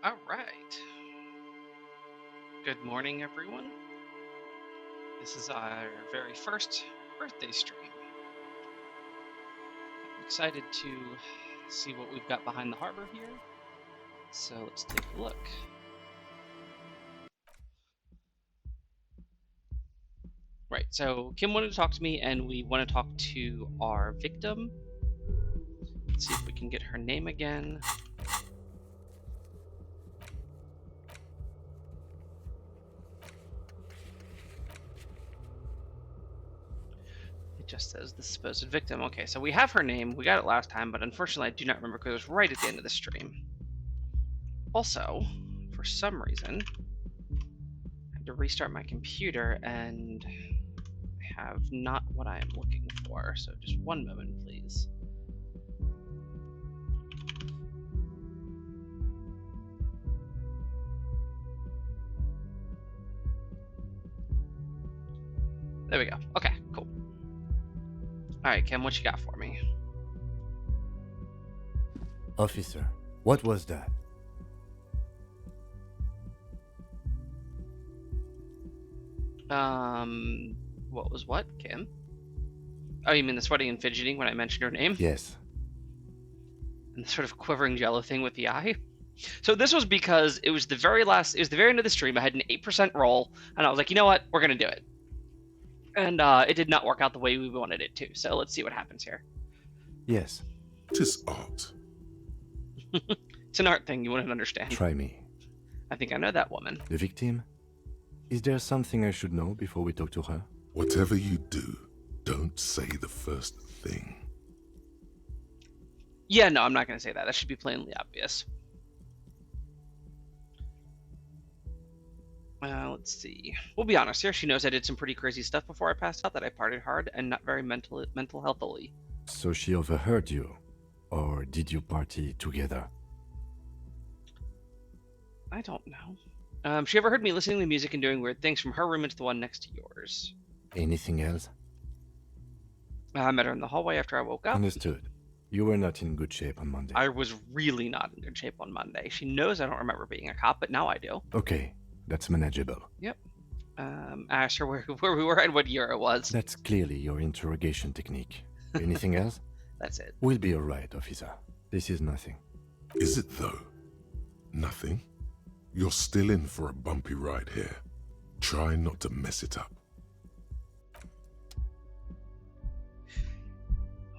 All right. Good morning, everyone. This is our very first birthday stream. I'm excited to see what we've got behind the harbor here. So let's take a look. Right, so Kim wanted to talk to me, and we want to talk to our victim. Let's see if we can get her name again. It just says the supposed victim. Okay, so we have her name. We got it last time, but unfortunately I do not remember because it was right at the end of the stream. Also, for some reason, I had to restart my computer and I have not what I am looking for. So just one moment, please. There we go. Okay, cool. All right, Kim, what you got for me? Officer, what was that? What was what, Kim? Oh, you mean the sweating and fidgeting when I mentioned her name? Yes. And the sort of quivering jello thing with the eye? So this was because it was the very end of the stream. I had an 8% roll, and I was like, you know what? We're going to do it. And it did not work out the way we wanted it to. So let's see what happens here. Yes. 'Tis art. It's an art thing, you wouldn't understand. Try me. I think I know that woman. The victim? Is there something I should know before we talk to her? Whatever you do, don't say the first thing. Yeah, no, I'm not going to say that. That should be plainly obvious. Let's see. We'll be honest here. She knows I did some pretty crazy stuff before I passed out, that I partied hard and not very mental healthily. So she overheard you? Or did you party together? I don't know. She overheard me listening to music and doing weird things from her room into the one next to yours. Anything else? I met her in the hallway after I woke up. Understood. You were not in good shape on Monday. I was really not in good shape on Monday. She knows I don't remember being a cop, but now I do. Okay, that's manageable. Yep. I asked her where we were and what year it was. That's clearly your interrogation technique. Anything else? That's it. We'll be alright, officer. This is nothing. Is it though? Nothing? You're still in for a bumpy ride here. Try not to mess it up.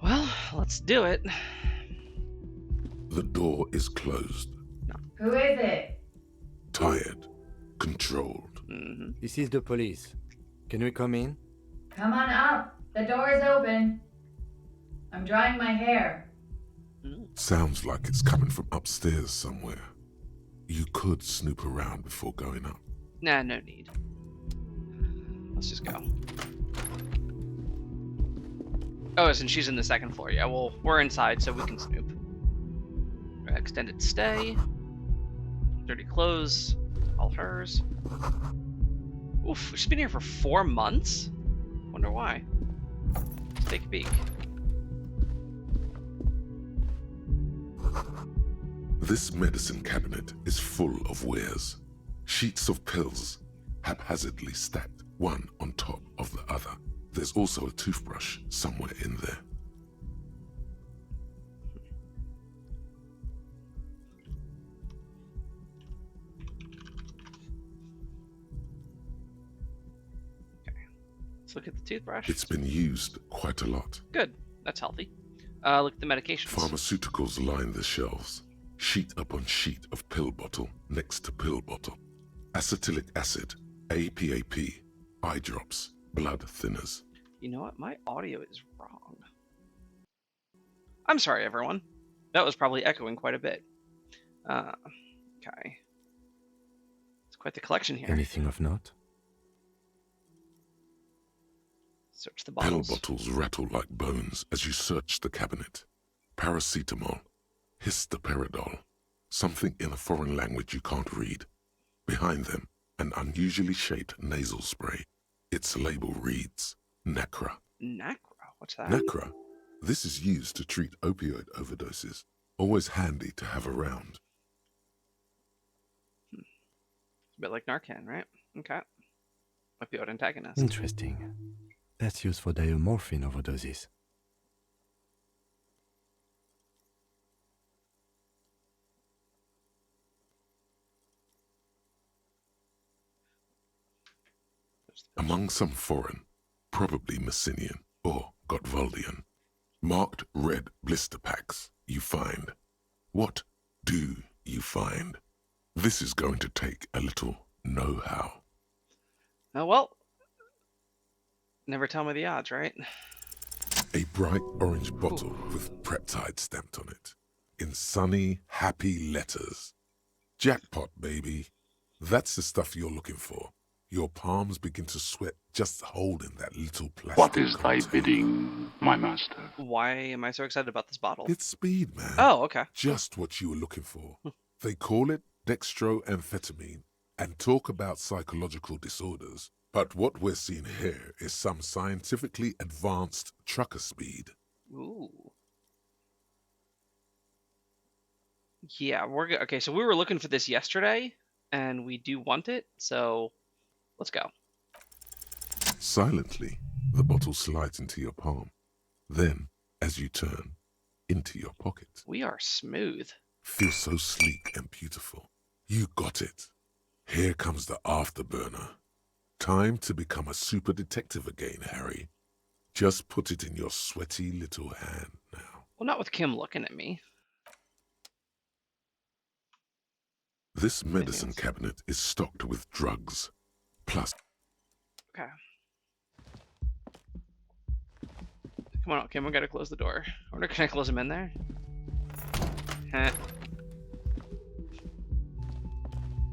Well, let's do it. The door is closed. Who is it? Tired. Controlled. Mm-hmm. This is the police. Can we come in? Come on up. The door is open. I'm drying my hair. Sounds like it's coming from upstairs somewhere. You could snoop around before going up. Nah, no need. Let's just go. Oh, and she's in the second floor. Yeah, well, we're inside, so we can snoop. Extended stay. Dirty clothes. All hers. Oof, she's been here for 4 months? Wonder why. Let's take a peek. This medicine cabinet is full of wares. Sheets of pills, haphazardly stacked, one on top of the other. There's also a toothbrush somewhere in there. Let's look at the toothbrush. It's been used quite a lot. Good. That's healthy. Look at the medications. Pharmaceuticals line the shelves. Sheet upon sheet of pill bottle next to pill bottle. Acetylic acid, APAP, eye drops, blood thinners. You know what? My audio is wrong. I'm sorry, everyone. That was probably echoing quite a bit. Okay. It's quite the collection here. Anything of note? Search the Pill bottles. bottles rattle like bones as you search the cabinet. Paracetamol, histoperidol, something in a foreign language you can't read. Behind them, an unusually shaped nasal spray. Its label reads, Nacra. Nacra? What's that? Nacra. This is used to treat opioid overdoses. Always handy to have around. A bit like Narcan, right? Okay. Opioid antagonist. Interesting. That's used for diamorphine overdoses. Among some foreign, probably Messinian or Gotwaldian, marked red blister packs you find. What do you find? This is going to take a little know-how. Oh, well. Never tell me the odds, right? A bright orange bottle with Preptide stamped on it, in sunny, happy letters. Jackpot, baby. That's the stuff you're looking for. Your palms begin to sweat just holding that little plastic What is thy container. bidding, my master? Why am I so excited about this bottle? It's speed, man. Oh, okay. Just what you were looking for. They call it dextroamphetamine and talk about psychological disorders. But what we're seeing here is some scientifically advanced trucker speed. Ooh. Yeah, we're good. Okay, so we were looking for this yesterday, and we do want it, so let's go. Silently, the bottle slides into your palm. Then, as you turn, into your pocket. We are smooth. Feels so sleek and beautiful. You got it. Here comes the afterburner. Time to become a super detective again, Harry. Just put it in your sweaty little hand now. Well, not with Kim looking at me. This medicine else? cabinet is stocked with drugs. Plus, Okay. Come on, Kim, we gotta close the door. Or can I close him in there? Heh.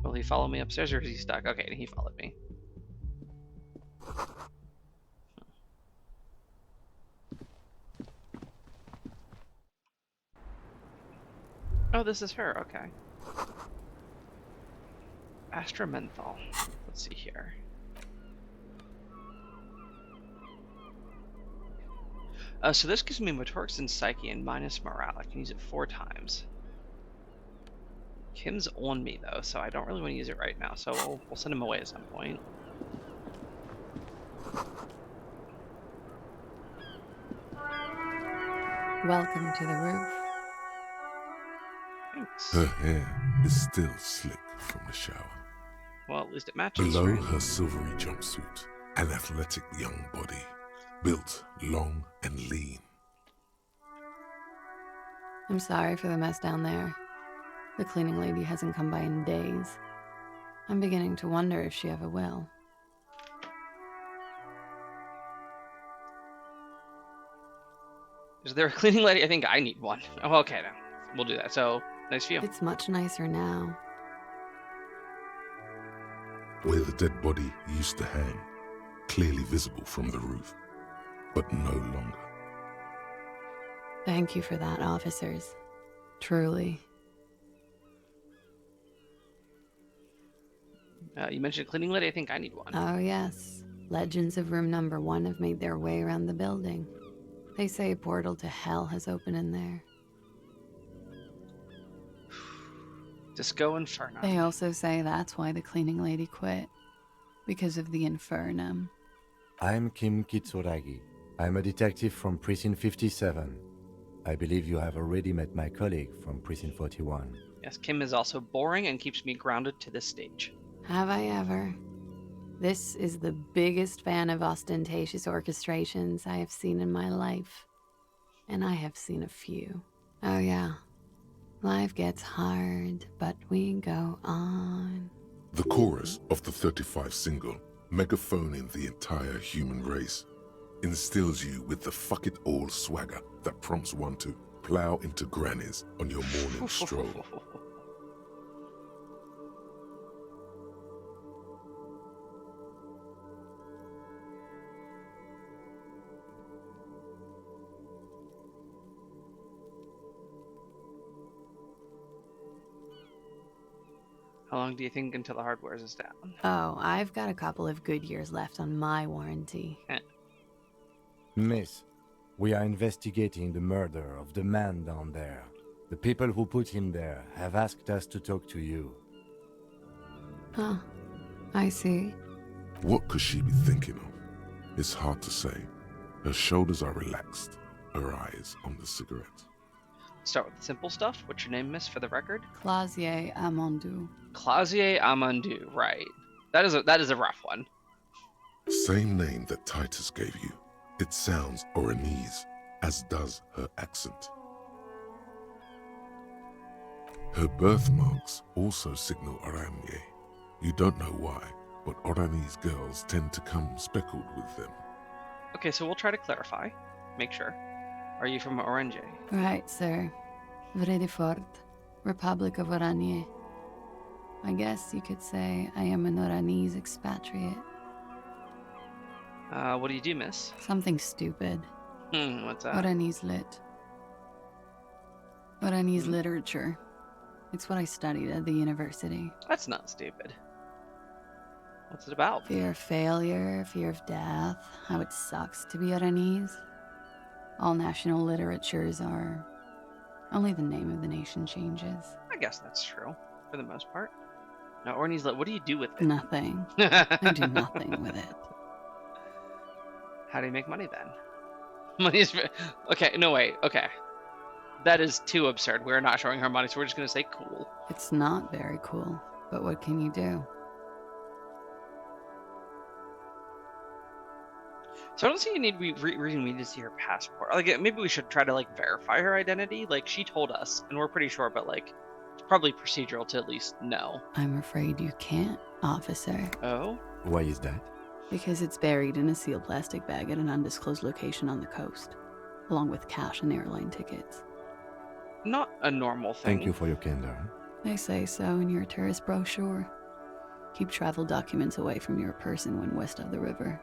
Will he follow me upstairs or is he stuck? Okay, he followed me. Oh, this is her. Okay. Astramenthol. Let's see here. So this gives me Motorix and Psyche and minus morale. I can use it 4 times. Kim's on me though, so I don't really want to use it right now. So we'll send him away at some point. Welcome to the roof. Thanks. her hair is still slick from the shower. Well, at least it matches. Below Right? her silvery jumpsuit, an athletic young body, built long and lean. I'm sorry for the mess down there. The cleaning lady hasn't come by in days. I'm beginning to wonder if she ever will. Is there a cleaning lady? I think I need one. Oh, okay then. We'll do that. So, nice view. It's much nicer now. Where the dead body used to hang, clearly visible from the roof, but no longer. Thank you for that, officers. Truly. You mentioned a cleaning lady. I think I need one. Oh, yes. Legends of room number 1 have made their way around the building. They say a portal to hell has opened in there. Disco Inferno. They also say that's why the cleaning lady quit. Because of the infernum. I'm Kim Kitsuragi. I'm a detective from Precinct 57. I believe you have already met my colleague from Precinct 41. Yes, Kim is also boring and keeps me grounded to this stage. Have I ever? This is the biggest fan of ostentatious orchestrations I have seen in my life. And I have seen a few. Oh yeah. Life gets hard, but we go on. The chorus of the 35 single, megaphoning the entire human race, instills you with the fuck it all swagger that prompts one to plow into grannies on your morning stroll. How long do you think until the hard wears us down? Oh, I've got a couple of good years left on my warranty. Miss, we are investigating the murder of the man down there. The people who put him there have asked us to talk to you. Huh. I see. What could she be thinking of? It's hard to say. Her shoulders are relaxed, her eyes on the cigarette. Start with the simple stuff. What's your name, miss, for the record? Clausier Amandou. Clausier Amandou, right. That is a rough one. Same name that Titus gave you. It sounds Oranese, as does her accent. Her birthmarks also signal Oranje. You don't know why, but Oranese girls tend to come speckled with them. Okay, so we'll try to clarify. Make sure. Are you from Orange? Right, sir. Vredefort, Republic of Oranje. I guess you could say I am an Oranese expatriate. What do you do, miss? Something stupid. What's that? Oranese lit. Oranese literature. It's what I studied at the university. That's not stupid. What's it about? Fear of failure, fear of death, how it sucks to be Oranese. All national literatures are... Only the name of the nation changes. I guess that's true, for the most part. Now, Orny's what do you do with it? Nothing. I do nothing with it. How do you make money then? Money's... Okay, no wait, okay. That is too absurd. We're not showing her money, so we're just gonna say cool. It's not very cool, but what can you do? So I don't see any reason we need to see her passport. Like, maybe we should try to, like, verify her identity. Like, she told us, and we're pretty sure, but, like, it's probably procedural to at least know. I'm afraid you can't, officer. Oh? Why is that? Because it's buried in a sealed plastic bag at an undisclosed location on the coast, along with cash and airline tickets. Not a normal thing. Thank you for your candor. They say so in your tourist brochure. Keep travel documents away from your person when west of the river.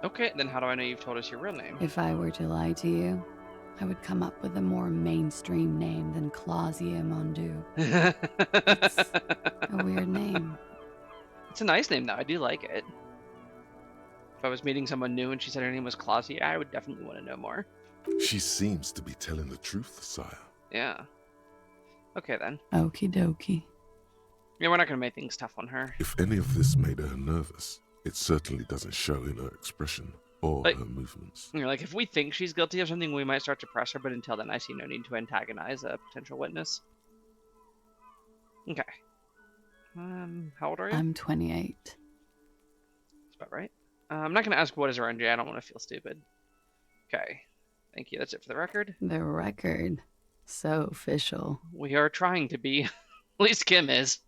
Okay, then how do I know you've told us your real name? If I were to lie to you, I would come up with a more mainstream name than Clausier Mondou. It's a weird name. It's a nice name, though. I do like it. If I was meeting someone new and she said her name was Clausia, I would definitely want to know more. She seems to be telling the truth, sire. Yeah. Okay, then. Okie dokie. Yeah, we're not going to make things tough on her. If any of this made her nervous, it certainly doesn't show in her expression or Like- her movements. You know, like, if we think she's guilty of something, we might start to press her, but until then, I see no need to antagonize a potential witness. Okay. How old are you? I'm 28. That's about right. I'm not going to ask what is around you. I don't want to feel stupid. Okay. Thank you. That's it for the record. The record. So official. We are trying to be. At least Kim is.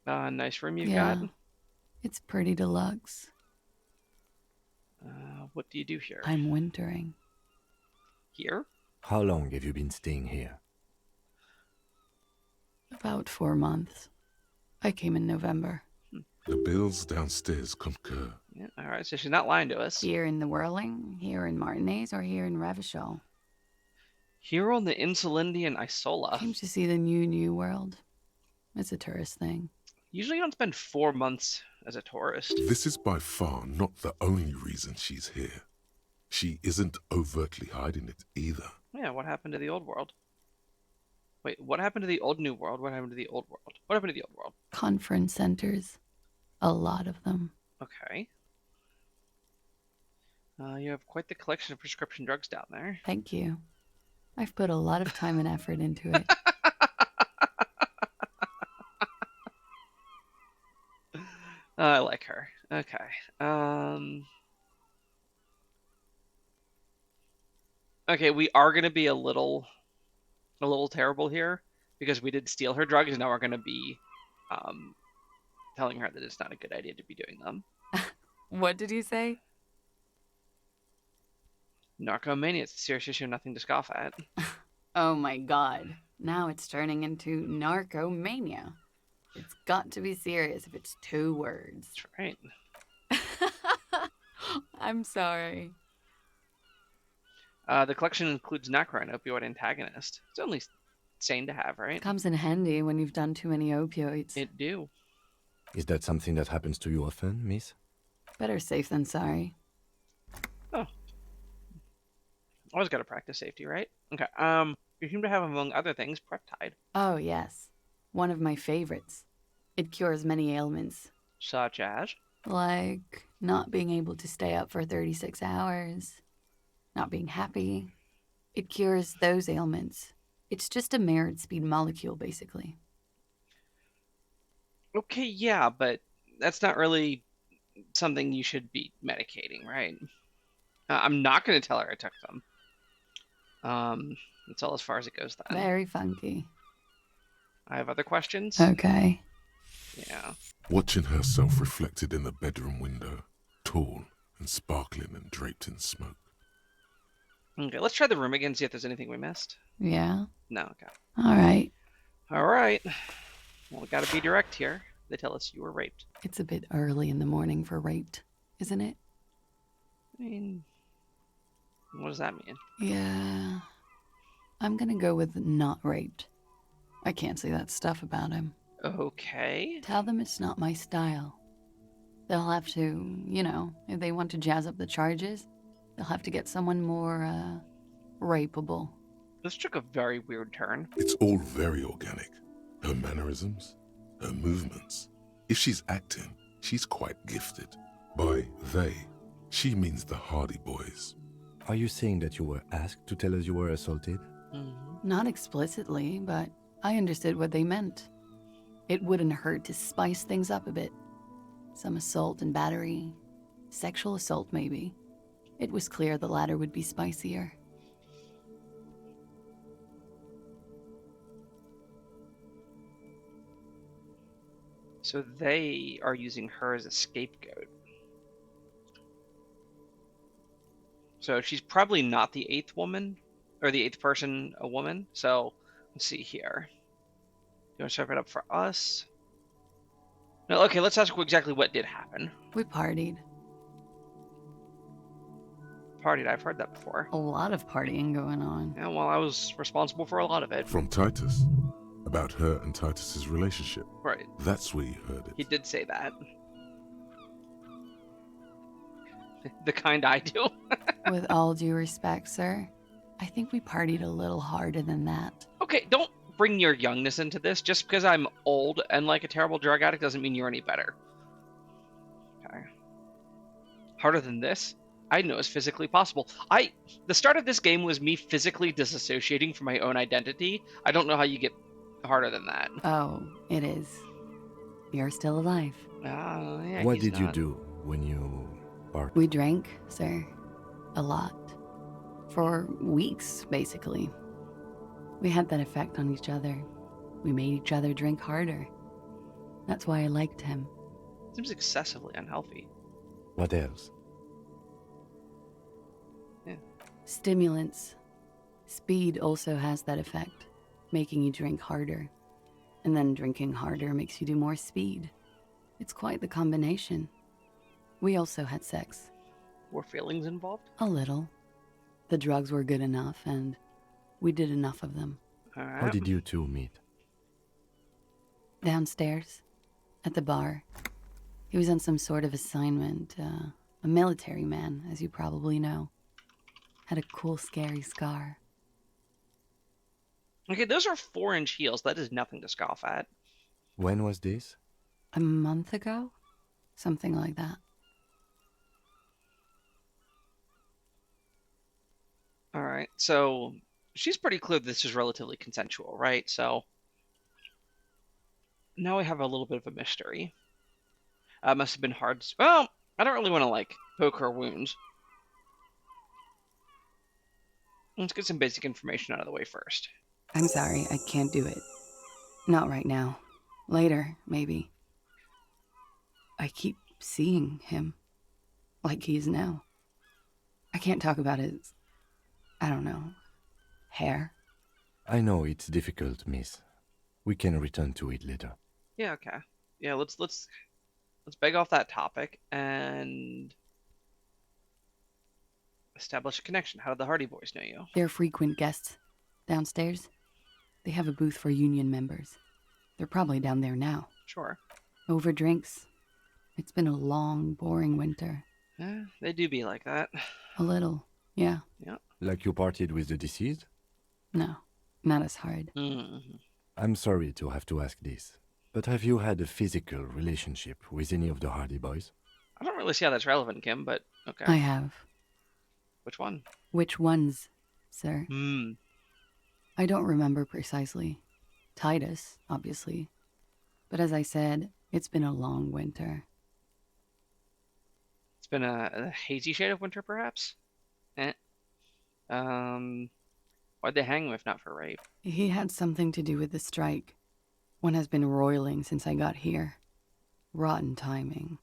Nice room you've Yeah. got. It's pretty deluxe. What do you do here? I'm wintering. Here? How long have you been staying here? About 4 months. I came in November. The bills downstairs concur. Yeah, all right. So she's not lying to us. Here in the Whirling, here in Martinez, or here in Revachol. Here on the Insulindian Isola. Came to see the new world. It's a tourist thing. Usually you don't spend 4 months as a tourist. This is by far not the only reason she's here. She isn't overtly hiding it either. Yeah, what happened to the old world? Wait, what happened to the old new world? What happened to the old world? What happened to the old world? Conference centers. A lot of them. Okay. You have quite the collection of prescription drugs down there. Thank you. I've put a lot of time and effort into it. I like her. Okay. Okay, we are gonna be a little terrible here because we did steal her drugs, and now we're gonna be telling her that it's not a good idea to be doing them. What did you say? Narcomania, it's a serious issue, nothing to scoff at. Oh my god. Now it's turning into narcomania. It's got to be serious if it's 2 words. That's right. I'm sorry. The collection includes Nacra, an opioid antagonist. It's only sane to have, right? Comes in handy when you've done too many opioids. It do. Is that something that happens to you often, miss? Better safe than sorry. Always got to practice safety, right? Okay. You seem to have, among other things, Preptide. Oh, yes. One of my favorites. It cures many ailments, Such as? like not being able to stay up for 36 hours, not being happy. It cures those ailments. It's just a mirrored speed molecule, basically. Okay, yeah, but that's not really something you should be medicating, right? I'm not going to tell her I took them. That's all as far as it goes then. Very funky. I have other questions. Okay. Yeah. Watching herself reflected in the bedroom window, tall and sparkling and draped in smoke. Okay, let's try the room again, see if there's anything we missed. Yeah. No, okay. All right. All right. Well, we gotta be direct here. They tell us you were raped. It's a bit early in the morning for raped, isn't it? I mean, what does that mean? Yeah. I'm gonna go with not raped. I can't say that stuff about him. Okay. Tell them it's not my style. They'll have to, if they want to jazz up the charges, they'll have to get someone more, rapeable. This took a very weird turn. It's all very organic. Her mannerisms, her movements. If she's acting, she's quite gifted. By they, she means the Hardy Boys. Are you saying that you were asked to tell us you were assaulted? Not explicitly, but I understood what they meant. It wouldn't hurt to spice things up a bit. Some assault and battery. Sexual assault, maybe. It was clear the latter would be spicier. So they are using her as a scapegoat. So she's probably not the eighth woman, or the eighth person a woman. So let's see here. You want to serve it up for us? No, okay, let's ask exactly what did happen. We partied. Partied, I've heard that before. A lot of partying going on. Yeah, well, I was responsible for a lot of it. From Titus. About her and Titus's relationship. Right. That's where you heard it. He did say that. The kind I do. With all due respect, sir, I think we partied a little harder than that. Okay, don't bring your youngness into this. Just because I'm old and like a terrible drug addict doesn't mean you're any better. Okay. Harder than this? I know it's physically possible. The start of this game was me physically disassociating from my own identity. I don't know how you get harder than that. Oh, it is. You're still alive. Yeah, What he's did you not. do when you partied? We drank, sir. A lot. For weeks, basically. We had that effect on each other. We made each other drink harder. That's why I liked him. Seems excessively unhealthy. What else? Stimulants. Speed also has that effect, making you drink harder. And then drinking harder makes you do more speed. It's quite the combination. We also had sex. Were feelings involved? A little. The drugs were good enough, and we did enough of them. All right. How did you two meet? Downstairs, at the bar. He was on some sort of assignment, a military man, as you probably know. Had a cool, scary scar. Okay, those are 4-inch heels. That is nothing to scoff at. When was this? A month ago? Something like that. All right, so she's pretty clear this is relatively consensual, right? So now we have a little bit of a mystery. Must have been hard. Well, I don't really want to like poke her wounds. Let's get some basic information out of the way first. I'm sorry, I can't do it. Not right now. Later, maybe. I keep seeing him. Like he is now. I can't talk about his, I don't know, hair. I know it's difficult, miss. We can return to it later. Yeah, okay. Yeah, let's beg off that topic and establish a connection. How did the Hardy Boys know you? They're frequent guests. Downstairs, they have a booth for union members. They're probably down there now. Sure. Over drinks. It's been a long, boring winter. Yeah, they do be like that. A little, yeah. Like you partied with the deceased? No, not as hard. Mm-hmm. I'm sorry to have to ask this, but have you had a physical relationship with any of the Hardy Boys? I don't really see how that's relevant, Kim, but okay. I have. Which one? Which ones, sir? Hmm. I don't remember precisely. Titus, obviously. But as I said, it's been a long winter. It's been a hazy shade of winter, perhaps? Eh. Why'd they hang him if not for rape? He had something to do with the strike. One has been roiling since I got here. Rotten timing.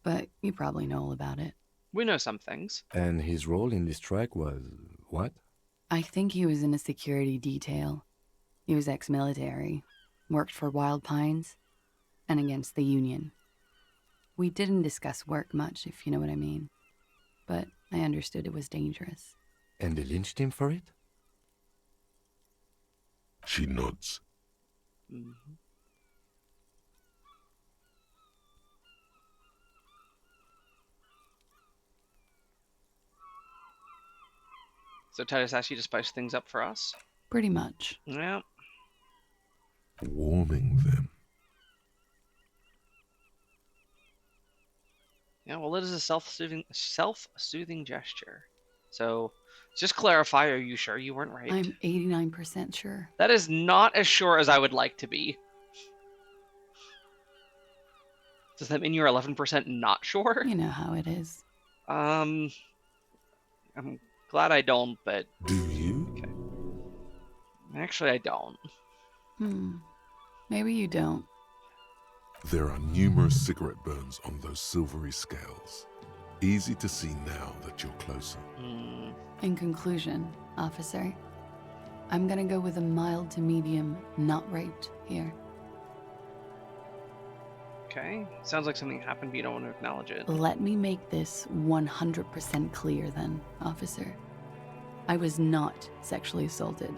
But you probably know all about it. We know some things. And his role in this strike was what? I think he was in a security detail. He was ex-military, worked for Wild Pines, and against the Union. We didn't discuss work much, if you know what I mean. But I understood it was dangerous. And they lynched him for it? She nods. Mhm. So Titus asked you to spice things up for us? Pretty much. Yeah. Warming them. Yeah, well, it is a self-soothing gesture. So, just clarify, are you sure you weren't raped? I'm 89% sure. That is not as sure as I would like to be. Does that mean you're 11% not sure? You know how it is. I'm glad I don't, but Do you? actually I don't. Maybe you don't. There are numerous cigarette burns on those silvery scales. Easy to see now that you're closer. Hmm. In conclusion, officer, I'm gonna go with a mild to medium not raped here. Okay. Sounds like something happened, but you don't want to acknowledge it. Let me make this 100% clear then, officer. I was not sexually assaulted.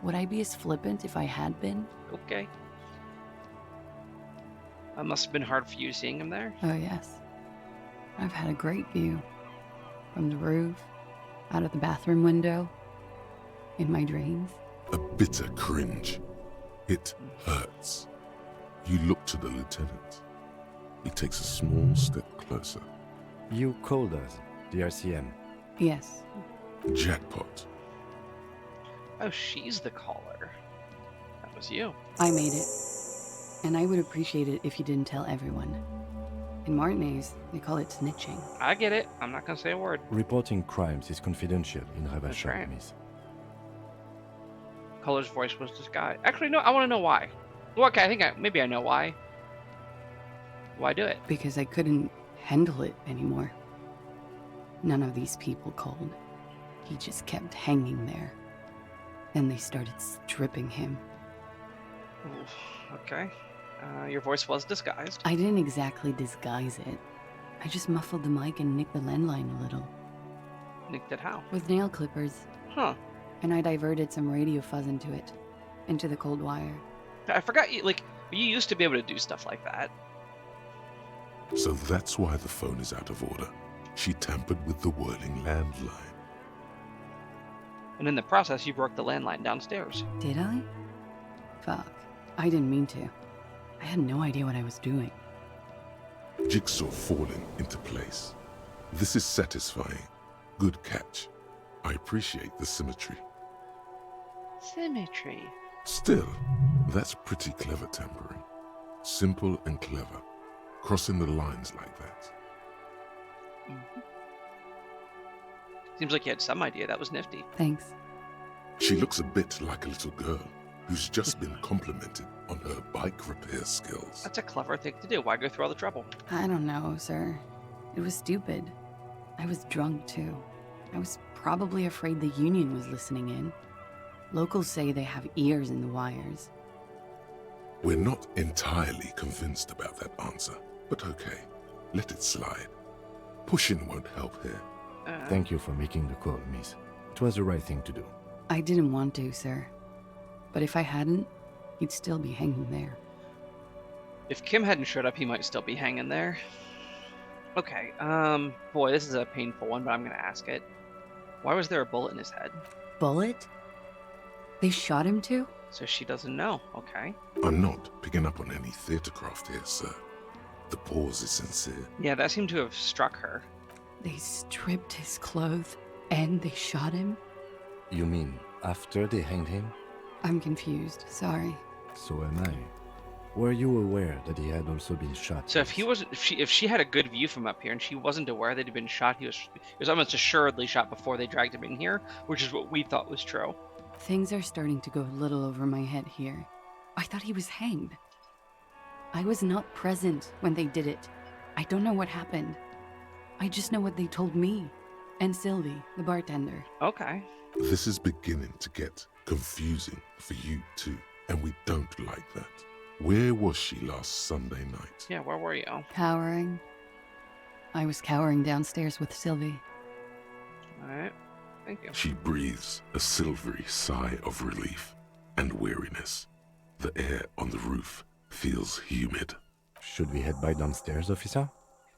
Would I be as flippant if I had been? Okay. That must have been hard for you seeing him there. Oh, yes. I've had a great view. From the roof, out of the bathroom window, in my dreams. A bitter cringe. It hurts. You look to the lieutenant. He takes a small step closer. You called us, the RCM. Yes. Jackpot. Oh, she's the caller. That was you. I made it. And I would appreciate it if you didn't tell everyone. In Martinez, they call it snitching. I get it. I'm not going to say a word. Reporting crimes is confidential in Ravachol, right. miss. Caller's voice was disguised. Actually, no, I want to know why. Well, okay, maybe I know why. Why do it? Because I couldn't handle it anymore. None of these people called. He just kept hanging there. Then they started stripping him. Oof, okay. Your voice was disguised. I didn't exactly disguise it. I just muffled the mic and nicked the landline a little. Nicked it how? With nail clippers. Huh. And I diverted some radio fuzz into it. Into the cold wire. I forgot you used to be able to do stuff like that. So that's why the phone is out of order. She tampered with the whirling landline. And in the process, you broke the landline downstairs. Did I? Fuck. I didn't mean to. I had no idea what I was doing. Jigsaw falling into place. This is satisfying. Good catch. I appreciate the symmetry. Symmetry. Still, that's pretty clever tampering. Simple and clever. Crossing the lines like that. Mm-hmm. Seems like you had some idea. That was nifty. Thanks. She looks a bit like a little girl who's just been complimented on her bike repair skills. That's a clever thing to do. Why go through all the trouble? I don't know, sir. It was stupid. I was drunk, too. I was probably afraid the Union was listening in. Locals say they have ears in the wires. We're not entirely convinced about that answer, but okay, let it slide. Pushing won't help here. Thank you for making the call, miss. It was the right thing to do. I didn't want to, sir. But if I hadn't, he'd still be hanging there. If Kim hadn't showed up, he might still be hanging there. Okay, boy, this is a painful one, but I'm gonna ask it. Why was there a bullet in his head? Bullet? They shot him too? So she doesn't know. Okay. I'm not picking up on any theatrecraft here, sir. The pause is sincere. Yeah, that seemed to have struck her. They stripped his clothes and they shot him? You mean after they hanged him? I'm confused. Sorry. So am I. Were you aware that he had also been shot? So if he wasn't, if she had a good view from up here and she wasn't aware that he'd been shot, he was almost assuredly shot before they dragged him in here, which is what we thought was true. Things are starting to go a little over my head here. I thought he was hanged. I was not present when they did it. I don't know what happened. I just know what they told me. And Sylvie, the bartender. Okay. This is beginning to get confusing for you too, and we don't like that. Where was she last Sunday night? Yeah, where were you? Cowering. I was cowering downstairs with Sylvie. Alright. Thank you. She breathes a silvery sigh of relief and weariness. The air on the roof feels humid. Should we head by downstairs, officer?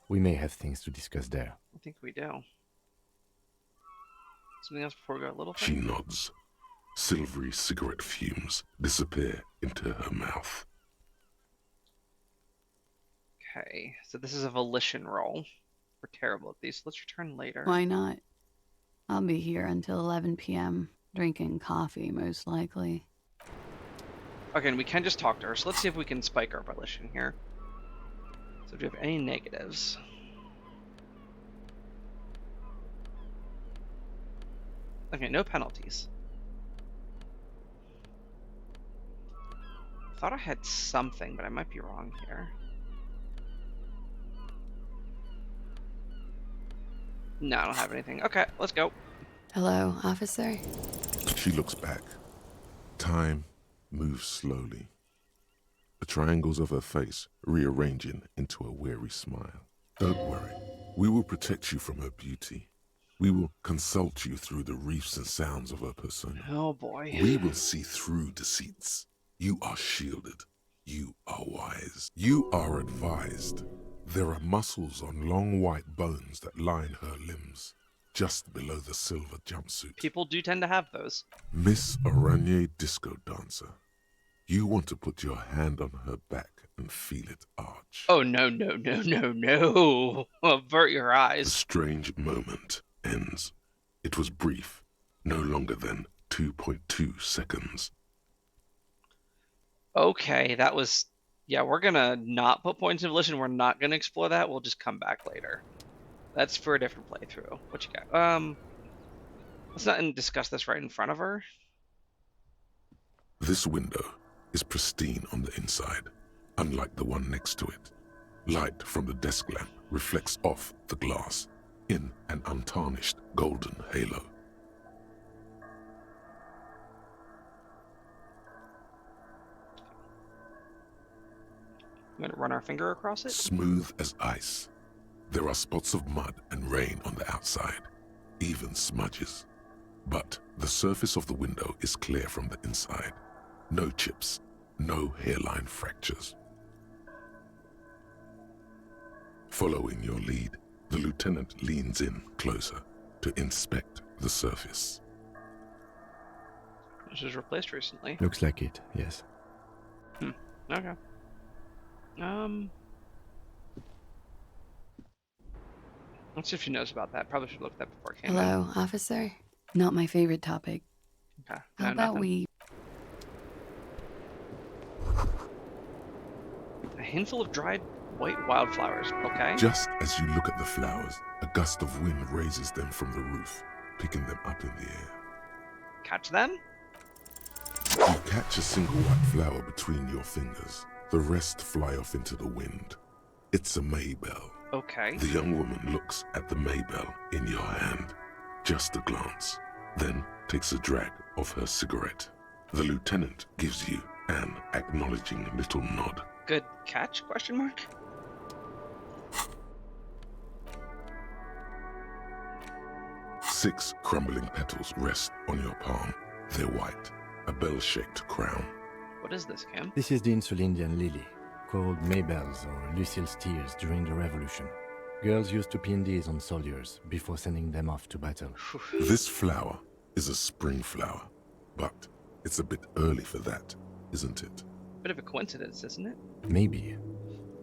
We may have things to discuss there. I think we do. Something else before we go a little She thing? nods. Silvery cigarette fumes disappear into her mouth. Okay, so this is a volition roll. We're terrible at these. Let's return later. Why not? I'll be here until 11 p.m., drinking coffee, most likely. Okay, and we can just talk to her, so let's see if we can spike our volition here. So do we have any negatives? Okay, no penalties. Thought I had something, but I might be wrong here. No, I don't have anything. Okay, let's go. Hello, officer? She looks back. Time moves slowly. The triangles of her face rearranging into a weary smile. Don't worry. We will protect you from her beauty. We will consult you through the reefs and sounds of her persona. Oh boy. We will see through deceits. You are shielded. You are wise. You are advised. There are muscles on long white bones that line her limbs, just below the silver jumpsuit. People do tend to have those. Miss Aranye Disco Dancer, you want to put your hand on her back and feel it arch. Oh no, no, no, no, no. Avert your The eyes. strange moment ends. It was brief, no longer than 2.2 seconds. Okay, that was... Yeah, we're gonna not put points of volition. We're not gonna explore that. We'll just come back later. That's for a different playthrough. What you got? Let's not discuss this right in front of her. This window is pristine on the inside, unlike the one next to it. Light from the desk lamp reflects off the glass in an untarnished golden halo. I'm gonna run our finger across it. Smooth as ice. There are spots of mud and rain on the outside, even smudges. But the surface of the window is clear from the inside. No chips, no hairline fractures. Following your lead, the lieutenant leans in closer to inspect the surface. This was replaced recently. Looks like it, yes. Okay. Let's see if she knows about that. Probably should look that before it came in. Hello, officer? Not my favorite topic. Okay. How No, about nothing. we... A handful of dried white wildflowers. Okay. Just as you look at the flowers, a gust of wind raises them from the roof, picking them up in the air. Catch them? You catch a single white flower between your fingers. The rest fly off into the wind. It's a maybell. Okay. The young woman looks at the maybell in your hand. Just a glance, then takes a drag of her cigarette. The lieutenant gives you an acknowledging little nod. Good catch? Question mark. Six crumbling petals rest on your palm. They're white, a bell-shaped crown. What is this, Kim? This is the Insulindian lily, called Maybells or Lucille's tears during the Revolution. Girls used to pin these on soldiers before sending them off to battle. This flower is a spring flower, but It's a bit early for that, isn't it? Bit of a coincidence, isn't it? Maybe.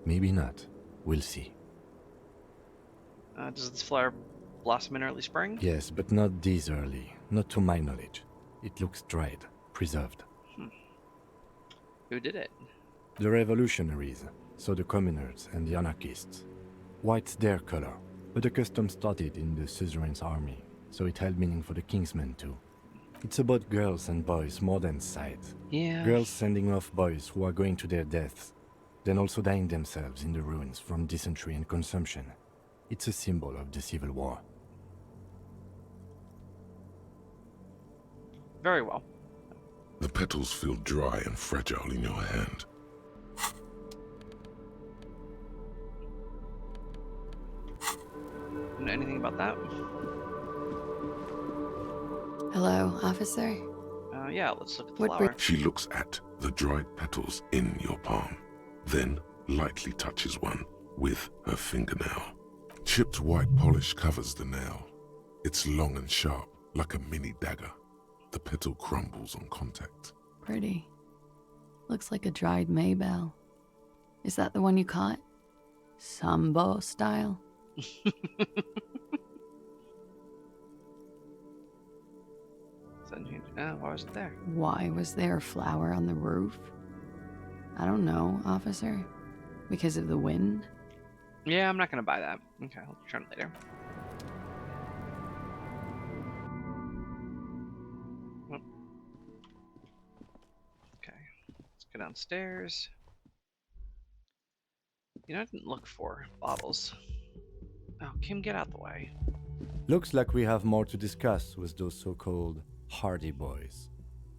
Maybe not. We'll see. Does this flower blossom in early spring? Yes, but not this early. Not to my knowledge. It looks dried, preserved. Who did it? The revolutionaries, so the communers and the anarchists. White's their color, but the custom started in the suzerain's army, so it held meaning for the kingsmen too. It's about girls and boys more than sight. Yeah. Girls sending off boys who are going to their deaths, then also dying themselves in the ruins from dysentery and consumption. It's a symbol of the Civil War. Very well. The petals feel dry and fragile in your hand. Know anything about that? Hello, officer? Yeah, let's look at the What flower. She looks at the dried petals in your palm, then lightly touches one with her fingernail. Chipped white polish covers the nail. It's long and sharp, like a mini dagger. The petal crumbles on contact. Pretty. Looks like a dried maybell. Is that the one you caught? Sambo style? Why was it there? Why was there a flower on the roof? I don't know, officer. Because of the wind? Yeah, I'm not gonna buy that. Okay, I'll return it later. Oh. Okay, let's go downstairs. You know, I didn't look for bottles. Oh, Kim, get out the way. Looks like we have more to discuss with those so-called Hardy Boys.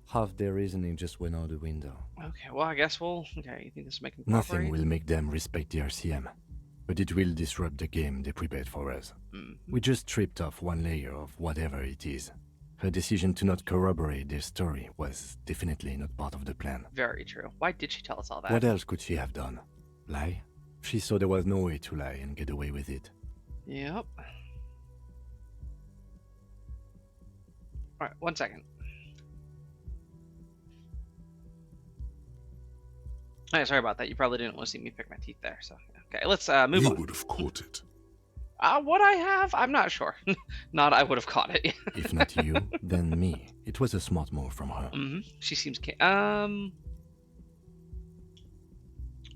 Half their reasoning just went out the window. Okay, well, I guess we'll... Okay, you think this is making Nothing will make them respect the RCM, but it will disrupt the game they prepared for us. We just stripped off one layer of whatever it is. Her decision to not corroborate their story was definitely not part of the plan. Very true. Why did she tell us all that? What else could she have done? Lie? She saw there was no way to lie and get away with it. Yep. Alright, 1 second. Hey, sorry about that. You probably didn't want to see me pick my teeth there. So, okay, let's move You on. would have caught it. What I have? I'm not sure. Not I would have caught it. If not you, then me. It was a smart move from her. She seems... I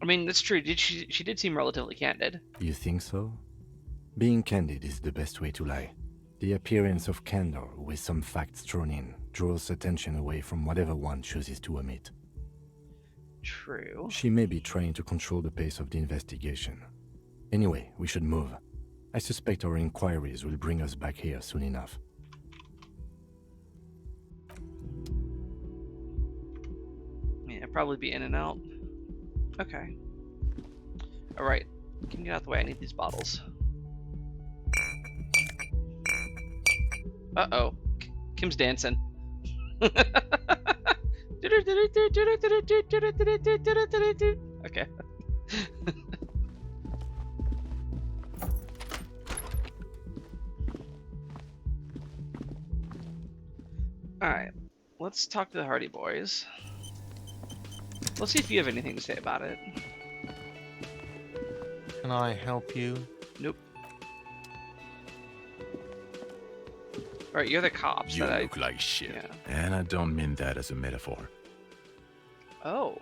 mean, that's true. She did seem relatively candid. You think so? Being candid is the best way to lie. The appearance of candor with some facts thrown in draws attention away from whatever one chooses to omit. True. She may be trying to control the pace of the investigation. Anyway, we should move. I suspect our inquiries will bring us back here soon enough. Yeah, probably be in and out. Okay. Alright. Can you get out the way? I need these bottles. Uh-oh. Kim's dancing. Okay. Alright. Let's talk to the Hardy Boys. Let's see if you have anything to say about it. Can I help you? Nope. Alright, you're the cops. You that look like shit. Yeah. And I don't mean that as a metaphor. Oh.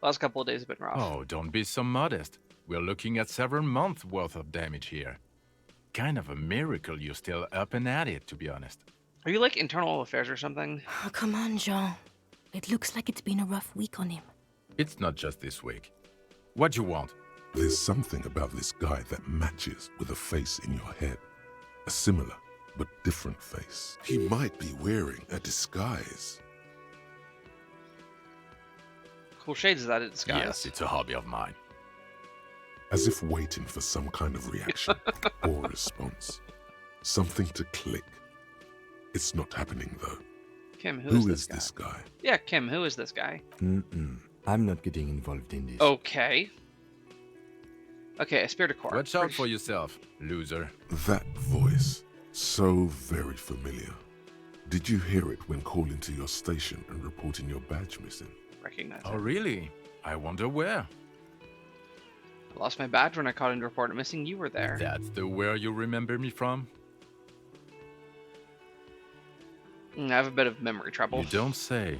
Last couple of days have been rough. Oh, don't be so modest. We're looking at several months worth of damage here. Kind of a miracle you're still up and at it, to be honest. Are you like internal affairs or something? Oh, come on, Jean. It looks like it's been a rough week on him. It's not just this week. What you want? There's something about this guy that matches with a face in your head. A similar but different face. He might be wearing a disguise. Cool shades, is that a disguise? Yes, it's a hobby of mine. As if waiting for some kind of reaction or response. Something to click. It's not happening though. Kim, Who is is this guy? Yeah, Kim, who is this guy? I'm not getting involved in this. Okay. Okay, Esprit de Corps. Watch out for yourself, loser. That voice. So very familiar. Did you hear it when calling to your station and reporting your badge missing? Recognize Oh, it. really? I wonder where. I lost my badge when I called in to report it missing. You were there. That's the where you remember me from? I have a bit of memory trouble. You don't say.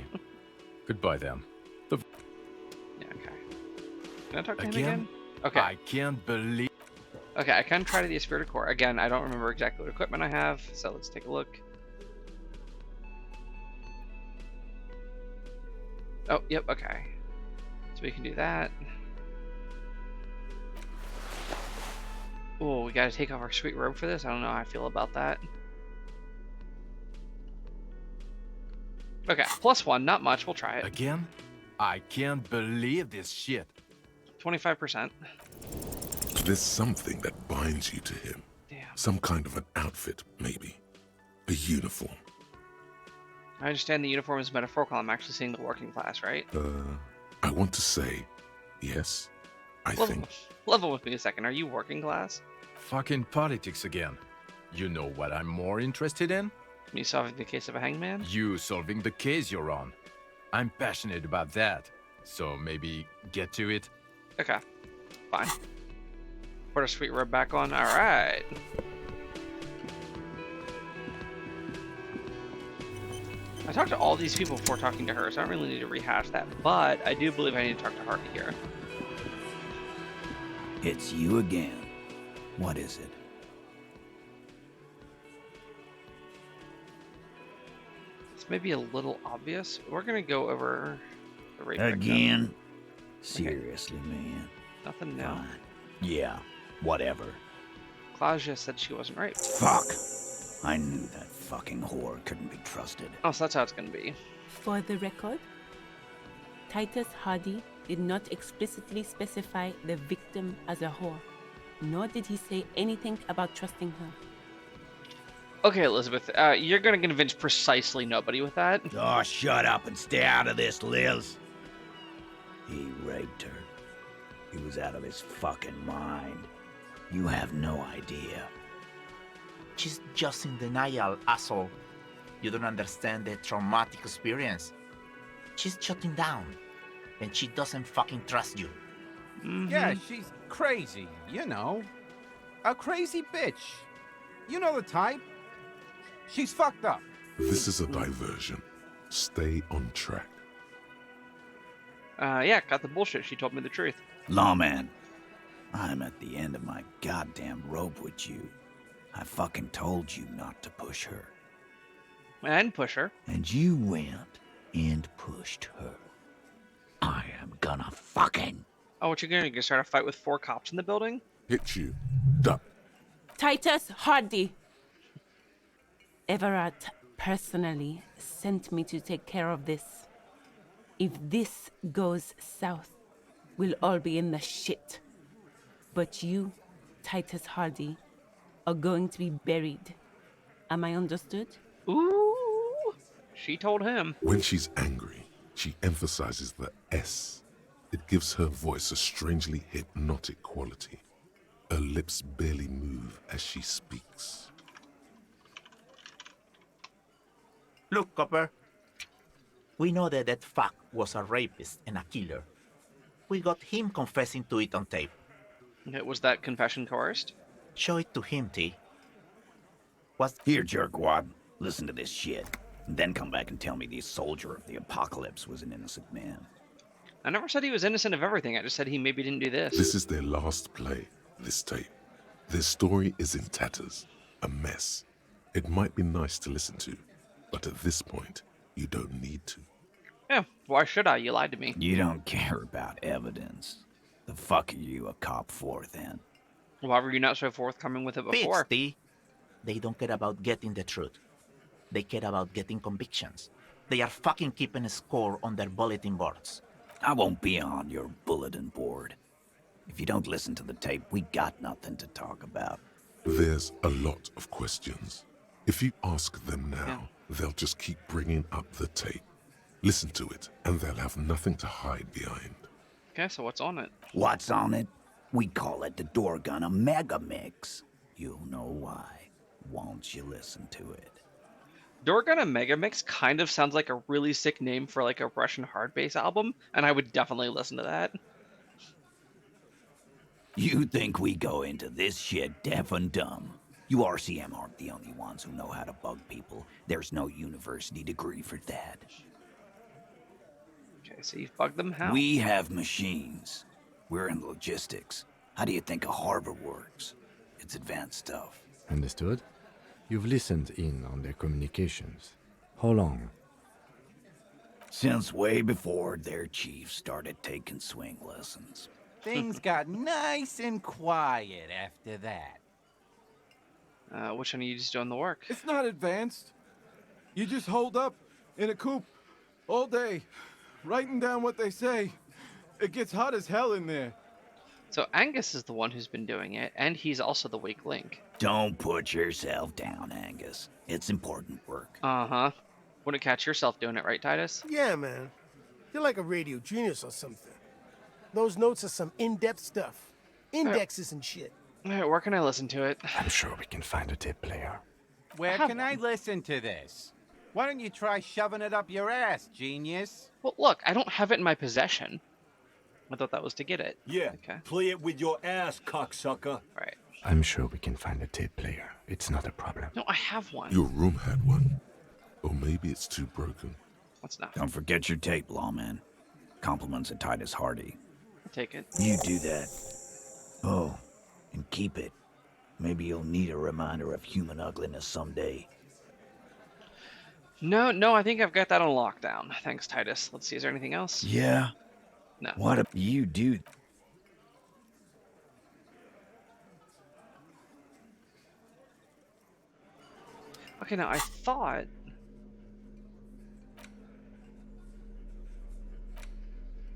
Goodbye then. Yeah, okay. Can I talk to him Again? again? Okay. I can't believe. Okay, I can try to the Espiritu Core. Again, I don't remember exactly what equipment I have, so let's take a look. Oh, yep, okay. So we can do that. Oh, we gotta take off our sweet robe for this? I don't know how I feel about that. Okay, +1, not much, we'll try it. Again? I can't believe this shit. 25%. There's something that binds you to him. Damn. Some kind of an outfit, maybe. A uniform. I understand the uniform is metaphorical. I'm actually seeing the working class, right? I want to say, yes, I Level, think. level with me a second. Are you working class? Fucking politics again. You know what I'm more interested in? Me solving the case of a hangman? You solving the case you're on. I'm passionate about that. So maybe get to it. Okay, fine. Put our sweet robe back on. All right. I talked to all these people before talking to her, so I don't really need to rehash that. But I do believe I need to talk to Hardy here. It's you again. What is it? This may be a little obvious. We're gonna go over the rape victim. Again? Seriously, man. Nothing new. Fine. Yeah, whatever. Claudia said she wasn't raped. Fuck! I knew that fucking whore couldn't be trusted. Oh, so that's how it's gonna be. For the record, Titus Hardy did not explicitly specify the victim as a whore, nor did he say anything about trusting her. Okay, Elizabeth, you're gonna convince precisely nobody with that. Oh, shut up and stay out of this, Liz. He raped her. He was out of his fucking mind. You have no idea. She's just in denial, asshole. You don't understand the traumatic experience. She's shutting down, and she doesn't fucking trust you. Yeah, she's crazy, you know. A crazy bitch. You know the type. She's fucked up. This is a diversion. Stay on track. Yeah, got the bullshit. She told me the truth. Lawman, I'm at the end of my goddamn rope with you. I fucking told you not to push her. And push her. And you went and pushed her. I am gonna fucking... Oh, what you gonna do? You gonna start a fight with 4 cops in the building? Hit you. Duck. Titus Hardy! Everett personally sent me to take care of this. If this goes south, we'll all be in the shit. But you, Titus Hardy, are going to be buried. Am I understood? Ooh, she told him. When she's angry, she emphasizes the S. It gives her voice a strangely hypnotic quality. Her lips barely move as she speaks. Look, Copper. We know that that fuck was a rapist and a killer. We got him confessing to it on tape. Was that confession coerced? Show it to him, T. What's... Here, jerkwad. Listen to this shit. And then come back and tell me the soldier of the apocalypse was an innocent man. I never said he was innocent of everything. I just said he maybe didn't do this. This is their last play, this tape. Their story is in tatters, a mess. It might be nice to listen to, but at this point, you don't need to. Yeah, why should I? You lied to me. You don't care about evidence. The fuck are you a cop for, then? Why were you not so forthcoming with it before? Bitch, T. They don't care about getting the truth. They care about getting convictions. They are fucking keeping a score on their bulletin boards. I won't be on your bulletin board. If you don't listen to the tape, we got nothing to talk about. There's a lot of questions. If you ask them now, they'll just keep bringing up the tape. Listen to it, and they'll have nothing to hide behind. Okay, so what's on it? What's on it? We call it the Dorgun a mega mix. You'll know why, once you listen to it. Dorgana Megamix kind of sounds like a really sick name for like a Russian hard bass album, and I would definitely listen to that. You think we go into this shit deaf and dumb? You RCM aren't the only ones who know how to bug people. There's no university degree for that. Okay, so you've bugged them how? We have machines. We're in logistics. How do you think a harbor works? It's advanced stuff. Understood? You've listened in on their communications. How long? Since way before their chief started taking swing lessons. Things got nice and quiet after that. Which one of you just doing the work? It's not advanced. You just hold up in a coop all day, writing down what they say. It gets hot as hell in there. So Angus is the one who's been doing it, and he's also the weak link. Don't put yourself down, Angus. It's important work. Uh-huh. Wouldn't catch yourself doing it, right, Titus? Yeah, man. You're like a radio genius or something. Those notes are some in-depth stuff. Indexes and shit. Alright, where can I listen to it? I'm sure we can find a tape player. Where can I listen to this? Why don't you try shoving it up your ass, genius? Well, look, I don't have it in my possession. I thought that was to get it. Yeah, Okay. play it with your ass, cocksucker. Right. I'm sure we can find a tape player. It's not a problem. No, I have one. Your room had one. Or maybe it's too broken. What's not? Don't forget your tape, lawman. Compliments of Titus Hardy. I'll take it. You do that. Oh, and keep it. Maybe you'll need a reminder of human ugliness someday. No, I think I've got that on lockdown. Thanks, Titus. Let's see, is there anything else? Yeah? No. What if you do? Okay, now I thought...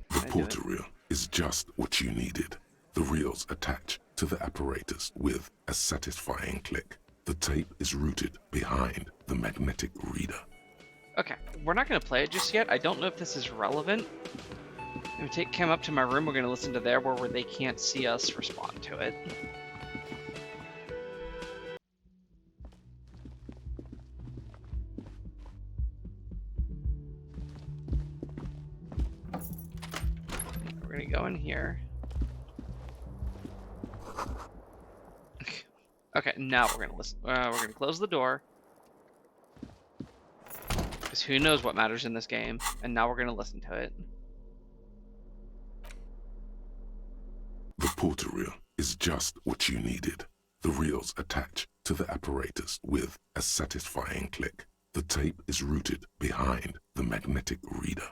The porter reel is just what you needed. The reels attach to the apparatus with a satisfying click. The tape is rooted behind the magnetic reader. Okay, we're not going to play it just yet. I don't know if this is relevant. If we take Cam up to my room, we're going to listen to there where they can't see us respond to it. We're going to go in here. Okay, now we're going to listen. We're going to close the door. Because who knows what matters in this game. And now we're going to listen to it. The porter reel is just what you needed. The reels attach to the apparatus with a satisfying click. The tape is rooted behind the magnetic reader.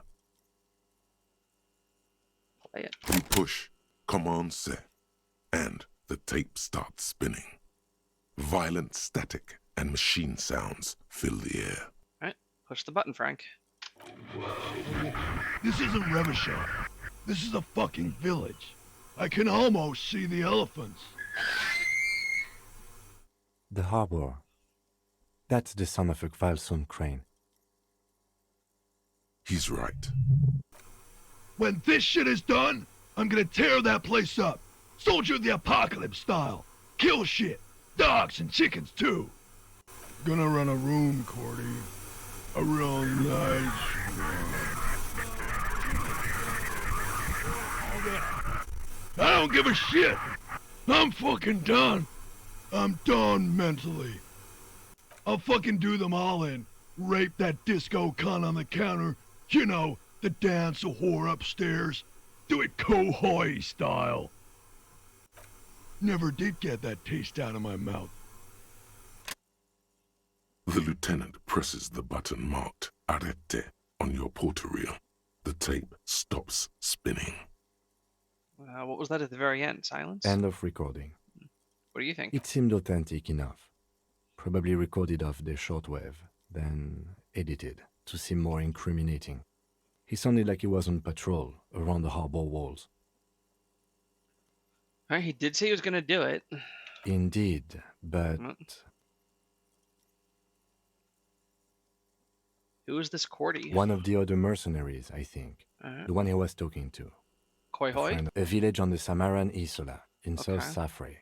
Play it. You push Command Set, and the tape starts spinning. Violent static and machine sounds fill the air. Alright, push the button, Frank. This isn't Revachon. This is a fucking village. I can almost see the elephants. The harbor. That's the son of a Kvalson crane. He's right. When this shit is done, I'm gonna tear that place up. Soldier of the Apocalypse style. Kill shit. Dogs and chickens too. Gonna run a room, Cordy. A real nice I don't give a shit. I'm fucking done. I'm done mentally. I'll fucking do them all in. Rape that disco cunt on the counter. You know, the dance a whore upstairs. Do it Kohoi style. Never did get that taste out of my mouth. The lieutenant presses the button marked Arrête on your porter reel. The tape stops spinning. What was that at the very end? Silence? End of recording. What do you think? It seemed authentic enough. Probably recorded off the shortwave, then edited to seem more incriminating. He sounded like he was on patrol around the harbor walls. Alright, he did say he was going to do it. Indeed, but... Who is this Cordy? One of the other mercenaries, I think. The one he was talking to. Koi Hoi? A village on the Samaran Isola, in Okay. South Safre.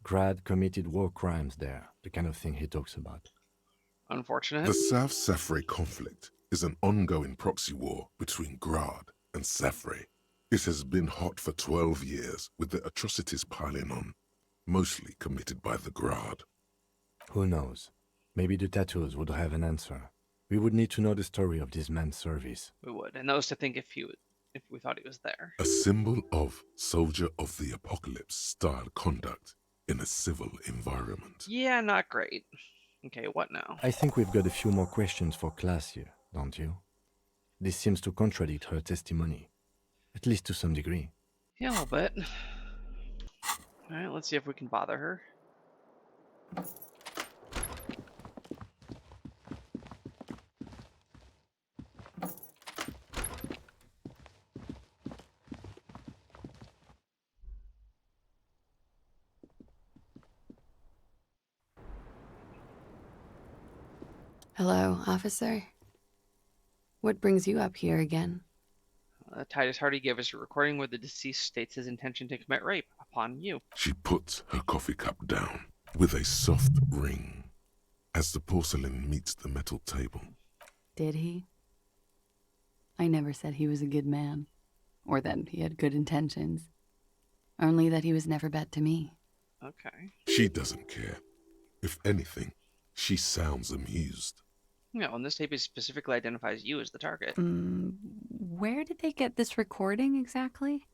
Grad committed war crimes there, the kind of thing he talks about. Unfortunate. The South Safre conflict is an ongoing proxy war between Grad and Safre. It has been hot for 12 years, with the atrocities piling on, mostly committed by the Grad. Who knows? Maybe the tattoos would have an answer. We would need to know the story of this man's service. We would, and those to think if we thought he was there. A symbol of soldier of the apocalypse style conduct in a civil environment. Yeah, not great. Okay, what now? I think we've got a few more questions for class here, don't you? This seems to contradict her testimony, at least to some degree. Yeah, a little bit. Alright, let's see if we can bother her. Hello, officer. What brings you up here again? Titus Hardy gave us a recording where the deceased states his intention to commit rape upon you. She puts her coffee cup down with a soft ring as the porcelain meets the metal table. Did he? I never said he was a good man, or that he had good intentions. Only that he was never bad to me. Okay. She doesn't care. If anything, she sounds amused. No, and this tape specifically identifies you as the target. Where did they get this recording exactly?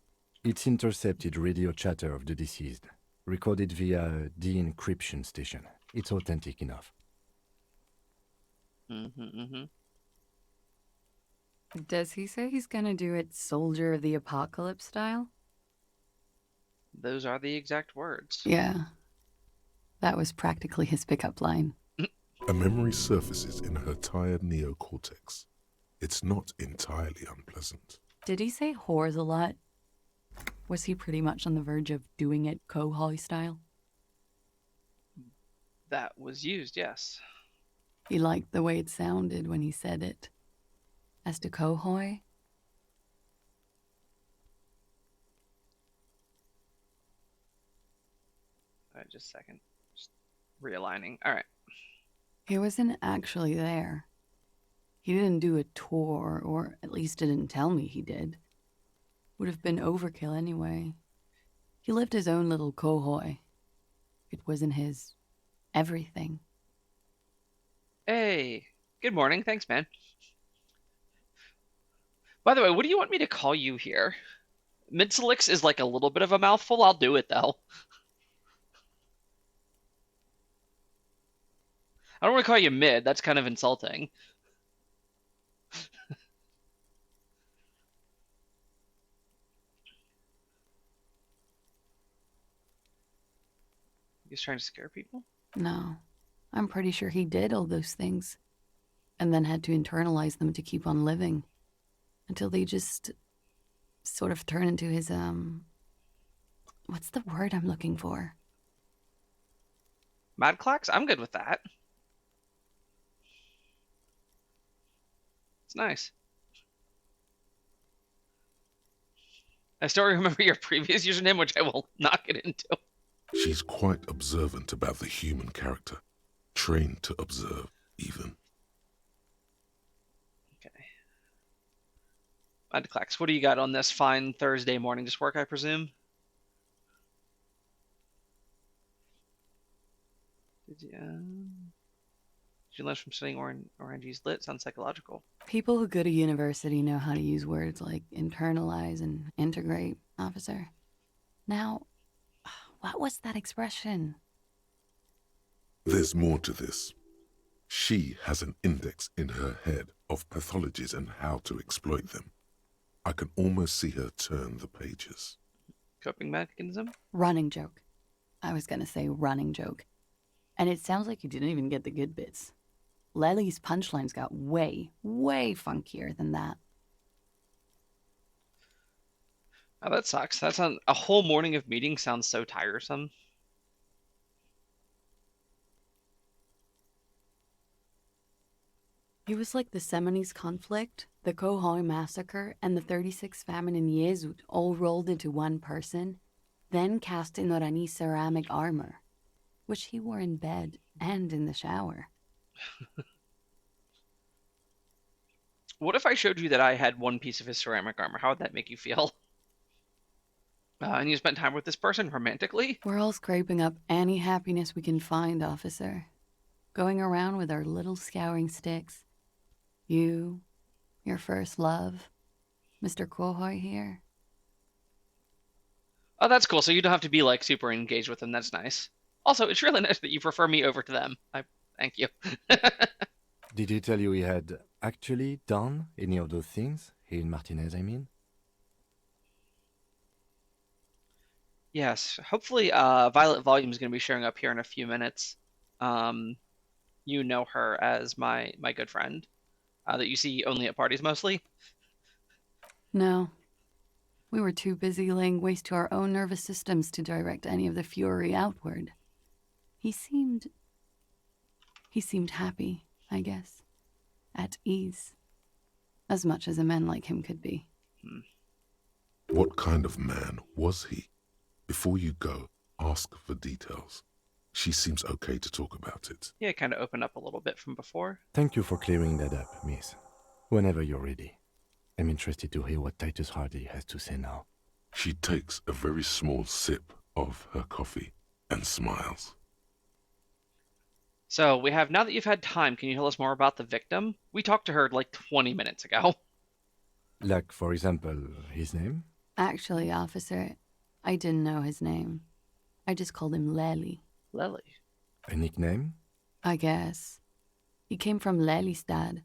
It's intercepted radio chatter of the deceased, recorded via a de-encryption station. It's authentic enough. Does he say he's gonna do it Soldier of the Apocalypse style? Those are the exact words. Yeah. That was practically his pickup line. A memory surfaces in her tired neocortex. It's not entirely unpleasant. Did he say whores a lot? Was he pretty much on the verge of doing it Kohoi style? That was used, yes. He liked the way it sounded when he said it. As to Kohoi? Alright, just a second. Just realigning. Alright. He wasn't actually there. He didn't do a tour, or at least didn't tell me he did. Would have been overkill anyway. He lived his own little Kohoi. It wasn't his everything. Hey, good morning. Thanks, man. By the way, what do you want me to call you here? Midselix is like a little bit of a mouthful. I'll do it, though. I don't want to call you Mid. That's kind of insulting. He's trying to scare people? No. I'm pretty sure he did all those things. And then had to internalize them to keep on living. Until they just sort of turn into his, what's the word I'm looking for? Mad Clocks? I'm good with that. It's nice. I still remember your previous username, which I will not get into. She's quite observant about the human character, trained to observe, even. Okay. Mad Clocks, what do you got on this fine Thursday morning? Just work, I presume? Did you learn from studying Orange's Lit? Sounds psychological. People who go to university know how to use words like internalize and integrate, officer. Now, what was that expression? There's more to this. She has an index in her head of pathologies and how to exploit them. I can almost see her turn the pages. Coping mechanism? Running joke. I was gonna say running joke. And it sounds like you didn't even get the good bits. Lely's punchlines got way, way funkier than that. Oh, that sucks. That's a whole morning of meetings sounds so tiresome. It was like the Seminoles conflict, the Kohoi massacre, and the 36 famine in Yezud all rolled into one person, then cast in Orani's ceramic armor, which he wore in bed and in the shower. What if I showed you that I had one piece of his ceramic armor? How would that make you feel? And you spent time with this person romantically? We're all scraping up any happiness we can find, officer. Going around with our little scouring sticks. You, your first love, Mr. Quohoy here. Oh, that's cool. So you don't have to be like super engaged with them. That's nice. Also, it's really nice that you prefer me over to them. I thank you. Did he tell you he had actually done any of those things? He and Martinez, I mean? Yes. Hopefully, Violet Volume is going to be showing up here in a few minutes. You know her as my good friend that you see only at parties mostly. No. We were too busy laying waste to our own nervous systems to direct any of the fury outward. He seemed happy, I guess. At ease. As much as a man like him could be. What kind of man was he? Before you go, ask for details. She seems okay to talk about it. Yeah, it kind of opened up a little bit from before. Thank you for clearing that up, miss. Whenever you're ready. I'm interested to hear what Titus Hardy has to say now. She takes a very small sip of her coffee and smiles. So we have, now that you've had time, can you tell us more about the victim? We talked to her like 20 minutes ago. Like, for example, his name? Actually, officer, I didn't know his name. I just called him Lely. Lely? A nickname? I guess. He came from Lelystad.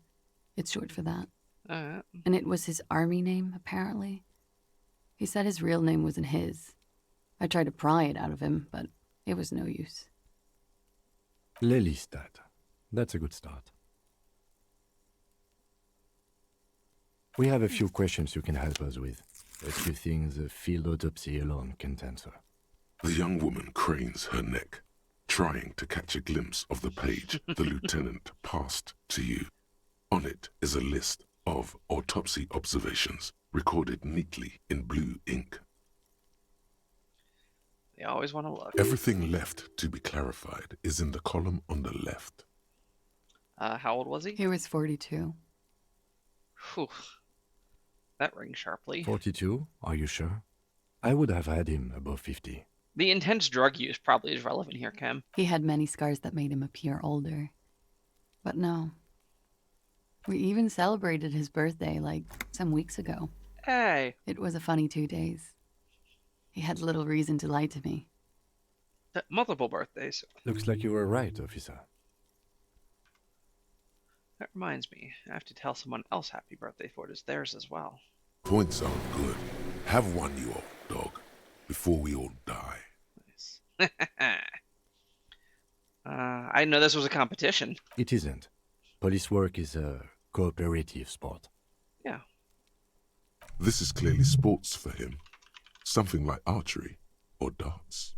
It's short for that. And it was his army name, apparently. He said his real name wasn't his. I tried to pry it out of him, but it was no use. Lelystad. That's a good start. We have a few questions you can help us with. A few things a field autopsy alone can't answer. The young woman cranes her neck, trying to catch a glimpse of the page the lieutenant passed to you. On it is a list of autopsy observations recorded neatly in blue ink. They always want to look. Everything left to be clarified is in the column on the left. How old was he? He was 42. Whew. That rings sharply. 42? Are you sure? I would have had him above 50. The intense drug use probably is relevant here, Kim. He had many scars that made him appear older. But no. We even celebrated his birthday, like, some weeks ago. Hey! It was a funny 2 days. He had little reason to lie to me. Multiple birthdays. Looks like you were right, officer. That reminds me, I have to tell someone else happy birthday for it is theirs as well. Points are good. Have one, you old dog, before we all die. Nice. I know this was a competition. It isn't. Police work is a cooperative sport. Yeah. This is clearly sports for him. Something like archery or darts.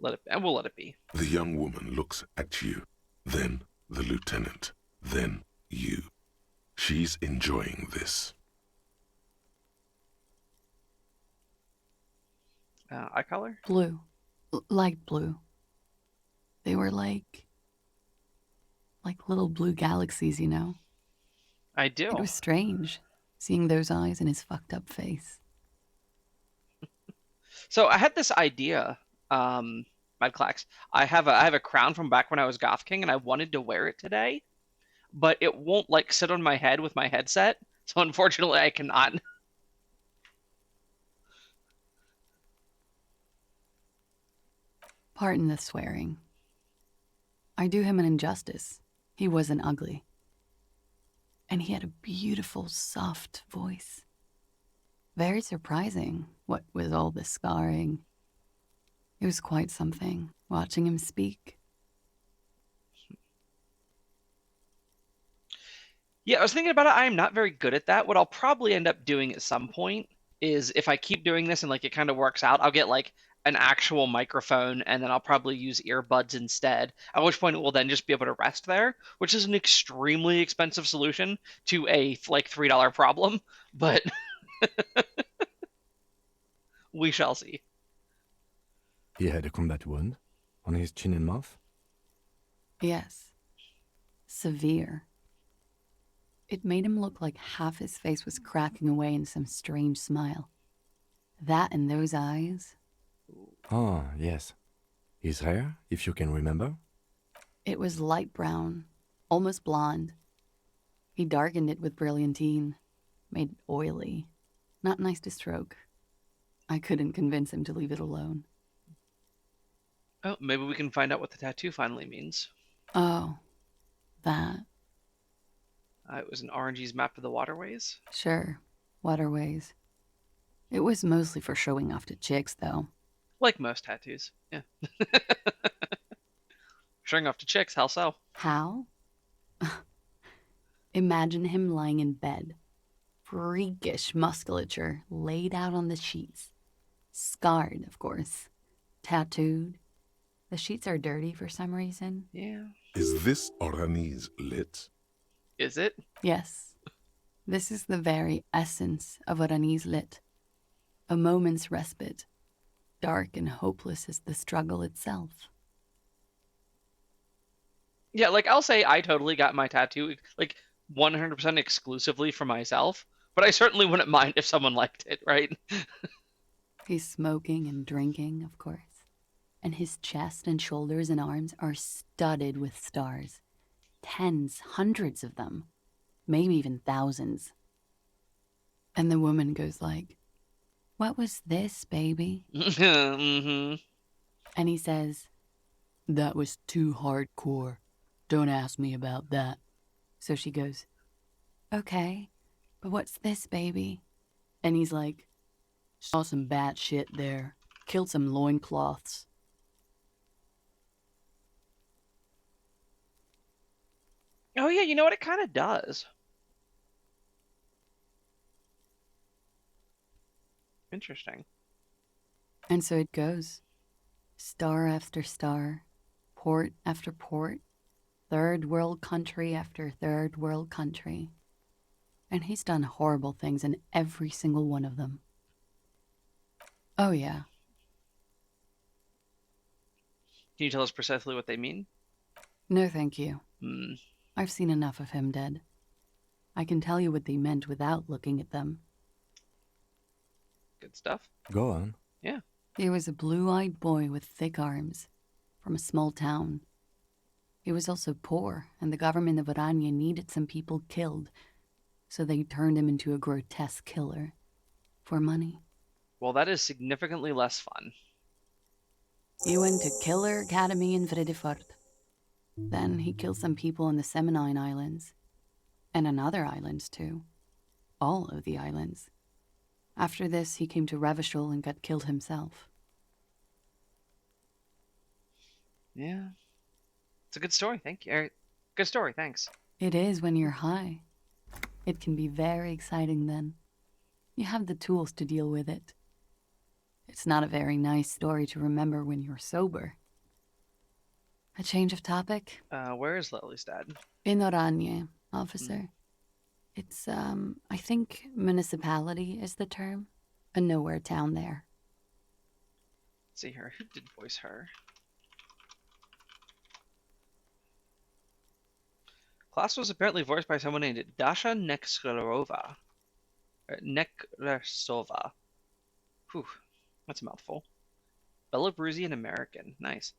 We'll let it be. The young woman looks at you, then the lieutenant, then you. She's enjoying this. Eye color? Blue. Light blue. They were like little blue galaxies, you know? I do. It was strange, seeing those eyes in his fucked up face. So I had this idea, Mad Clax. I have a crown from back when I was Goth King, and I wanted to wear it today, but it won't like sit on my head with my headset. So unfortunately, I cannot. Pardon the swearing. I do him an injustice. He wasn't ugly. And he had a beautiful, soft voice. Very surprising, what with all the scarring. It was quite something, watching him speak. Yeah, I was thinking about it. I am not very good at that. What I'll probably end up doing at some point is if I keep doing this and like it kind of works out, I'll get like an actual microphone and then I'll probably use earbuds instead. At which point it will then just be able to rest there, which is an extremely expensive solution to a like $3 problem, but we shall see. He had a combat wound? On his chin and mouth? Yes. Severe. It made him look like half his face was cracking away in some strange smile. That and those eyes. Ah, yes. His hair, if you can remember? It was light brown, almost blonde. He darkened it with brilliantine, made it oily. Not nice to stroke. I couldn't convince him to leave it alone. Oh, maybe we can find out what the tattoo finally means. Oh, that. It was an RNG's map of the waterways. Sure, waterways. It was mostly for showing off to chicks, though. Like most tattoos, yeah. Showing off to chicks, how so? How? Imagine him lying in bed. Freakish musculature laid out on the sheets. Scarred, of course. Tattooed. The sheets are dirty for some reason. Yeah. Is this Oranese lit? Is it? Yes. This is the very essence of Oranese lit. A moment's respite. Dark and hopeless as the struggle itself. Yeah, like I'll say I totally got my tattoo like 100% exclusively for myself, but I certainly wouldn't mind if someone liked it, right? He's smoking and drinking, of course. And his chest and shoulders and arms are studded with stars. Tens, hundreds of them. Maybe even thousands. And the woman goes like, "What was this, baby?" Mm-hmm. And he says, "That was too hardcore. Don't ask me about that." So she goes, "Okay, but what's this, baby?" And he's like, "Saw some bat shit there. Killed some loincloths." Oh yeah, you know what? It kind of does. Interesting. And so it goes. Star after star, port after port, third world country after third world country. And he's done horrible things in every single one of them. Oh, yeah. Can you tell us precisely what they mean? No, thank you. Hmm. I've seen enough of him dead. I can tell you what they meant without looking at them. Good stuff. Go on. Yeah. He was a blue-eyed boy with thick arms, from a small town. He was also poor, and the government of Oranje needed some people killed, so they turned him into a grotesque killer. For money. Well, that is significantly less fun. He went to Killer Academy in Vredefort. Then he killed some people on the Seminine Islands. And on other islands, too. All of the islands. After this, he came to Revachol and got killed himself. Yeah. It's a good story, thank you. Good story, thanks. It is when you're high. It can be very exciting then. You have the tools to deal with it. It's not a very nice story to remember when you're sober. A change of topic? Where is Lily's dad? In Oranje, officer. It's, I think municipality is the term. A nowhere town there. Let's see here. Who did voice her? Klaus was apparently voiced by someone named Dasha Nekrasova. Nekrasova. Whew. That's a mouthful. Belarusian American. Nice.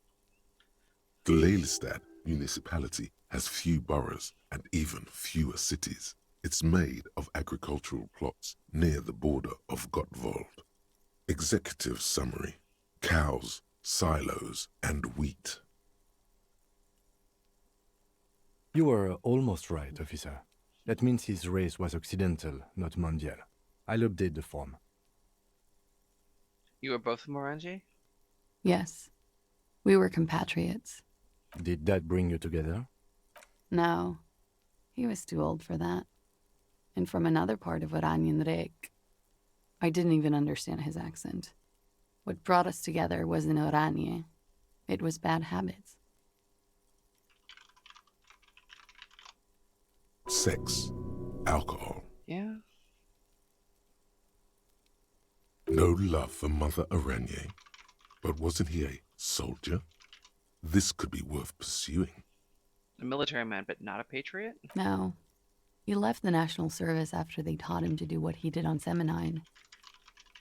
The Lelystad municipality has few boroughs and even fewer cities. It's made of agricultural plots near the border of Gottwald. Executive summary: cows, silos, and wheat. You were almost right, officer. That means his race was occidental, not mondial. I'll update the form. You were both from Oranje? Yes. We were compatriots. Did that bring you together? No. He was too old for that. And from another part of Oranjenrijk. I didn't even understand his accent. What brought us together wasn't Oranje. It was bad habits. Sex, alcohol. Yeah. No love for Mother Oranje. But wasn't he a soldier? This could be worth pursuing. A military man, but not a patriot? No. He left the National Service after they taught him to do what he did on Seminine.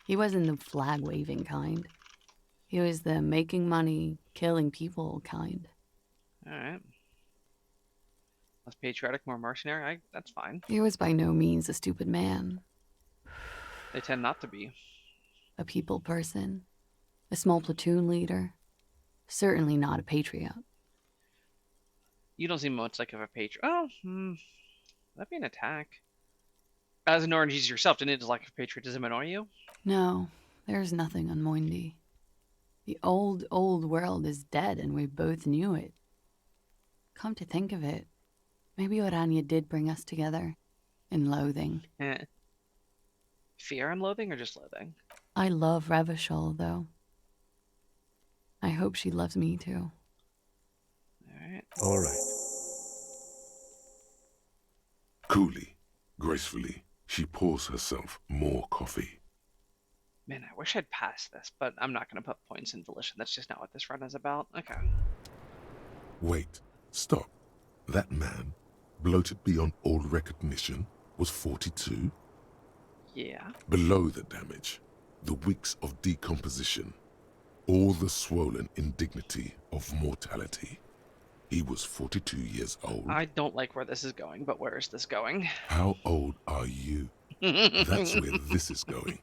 He wasn't the flag-waving kind. He was the making money, killing people kind. Alright. Less patriotic, more mercenary? That's fine. He was by no means a stupid man. They tend not to be. A people person. A small platoon leader. Certainly not a patriot. You don't seem much like of a patriot. Oh, that'd be an attack. As an orange yourself, didn't it like patriotism annoy you? No, there's nothing on Moindi. The old world is dead, and we both knew it. Come to think of it, maybe Orania did bring us together. In loathing. Fear and loathing, or just loathing? I love Revachol, though. I hope she loves me, too. Alright. All right. Coolly, gracefully, she pours herself more coffee. Man, I wish I'd passed this, but I'm not going to put points in volition. That's just not what this run is about. Okay. Wait, stop. That man, bloated beyond all recognition, was 42? Yeah. Below the damage, the weeks of decomposition, all the swollen indignity of mortality. He was 42 years old. I don't like where this is going, but where is this going? How old are you? That's where this is going.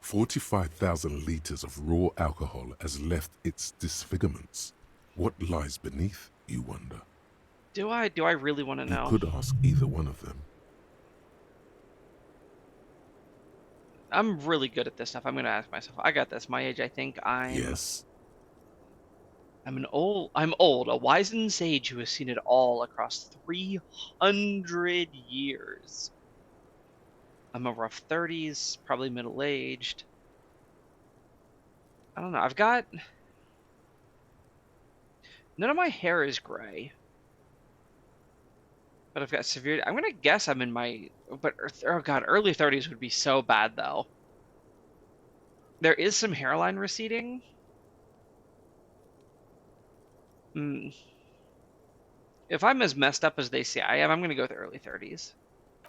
45,000 liters of raw alcohol has left its disfigurements. What lies beneath, you wonder? Do I really want to know? You could ask either one of them. I'm really good at this stuff. I'm going to ask myself. I got this. My age, I think I'm... Yes. I'm old, a wizened sage who has seen it all across 300 years. I'm a rough 30s, probably middle-aged. I don't know. I've got... None of my hair is gray. But I've got severe... I'm going to guess I'm in my... But, oh god, early 30s would be so bad, though. There is some hairline receding. If I'm as messed up as they say I am, I'm going to go with the early 30s.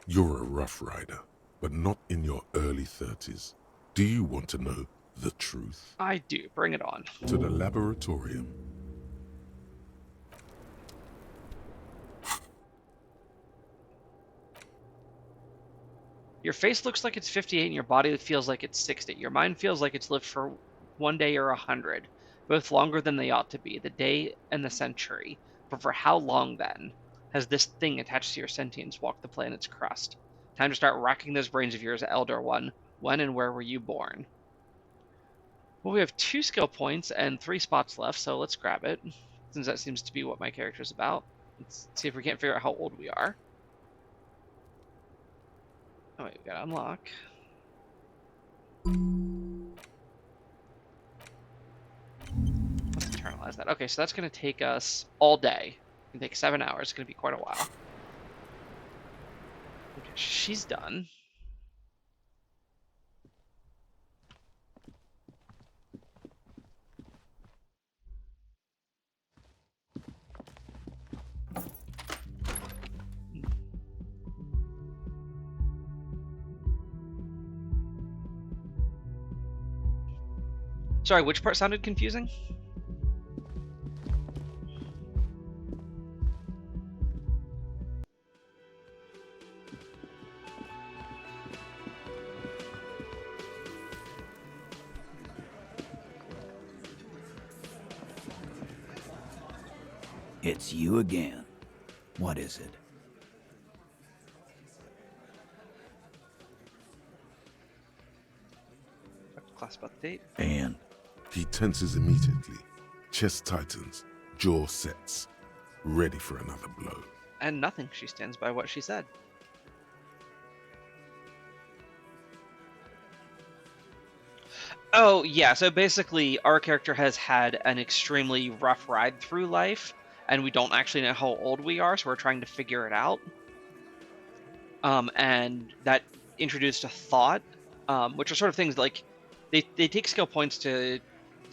You're a rough rider, but not in your early 30s. Do you want to know the truth? I do. Bring it on. To the laboratorium. Your face looks like it's 58 and your body feels like it's 60. Your mind feels like it's lived for 1 day or 100, both longer than they ought to be, the day and the century. But for how long, then, has this thing attached to your sentience walked the planet's crust? Time to start racking those brains of yours, Elder One. When and where were you born? Well, we have 2 skill points and 3 spots left, so let's grab it, since that seems to be what my character's about. Let's see if we can't figure out how old we are. Oh wait, we gotta unlock. Let's internalize that. Okay, so that's gonna take us all day. It's gonna take 7 hours. It's gonna be quite a while. Okay, she's done. Sorry, which part sounded confusing? It's you again. What is it? Class about the date. And? He tenses immediately. Chest tightens. Jaw sets. Ready for another blow. And nothing. She stands by what she said. Oh, yeah. So basically, our character has had an extremely rough ride through life, and we don't actually know how old we are, so we're trying to figure it out. And that introduced a thought, which are sort of things like they take skill points to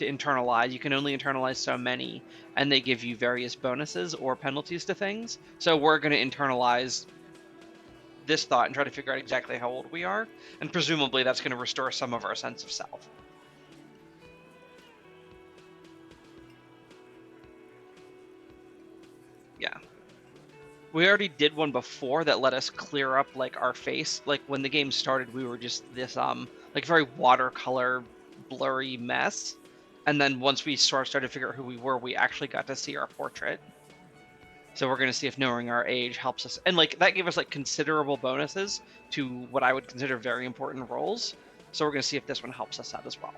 to internalize. You can only internalize so many, and they give you various bonuses or penalties to things. So we're going to internalize this thought and try to figure out exactly how old we are, and presumably that's going to restore some of our sense of self. Yeah. We already did one before that let us clear up like our face. Like when the game started, we were just this like very watercolor blurry mess. And then once we started to figure out who we were, we actually got to see our portrait. So we're going to see if knowing our age helps us. And like that gave us like considerable bonuses to what I would consider very important roles. So we're going to see if this one helps us out as well.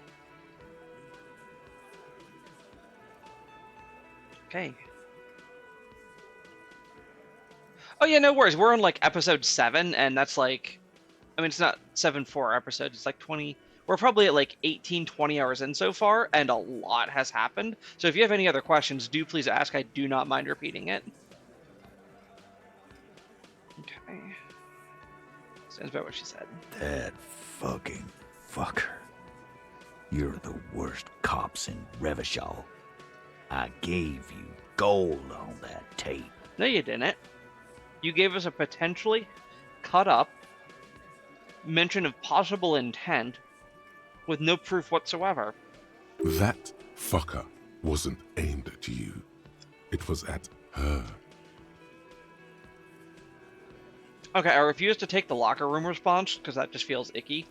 Okay. Oh yeah, no worries. We're on like episode 7, and that's like, I mean, it's not 7-4 episodes. It's like 20. We're probably at like 18, 20 hours in so far, and a lot has happened. So if you have any other questions, do please ask. I do not mind repeating it. Okay. Stands by what she said. That fucking fucker. You're the worst cops in Revachol. I gave you gold on that tape. No, you didn't. You gave us a potentially cut up mention of possible intent with no proof whatsoever. That fucker wasn't aimed at you. It was at her. Okay, I refuse to take the locker room response because that just feels icky.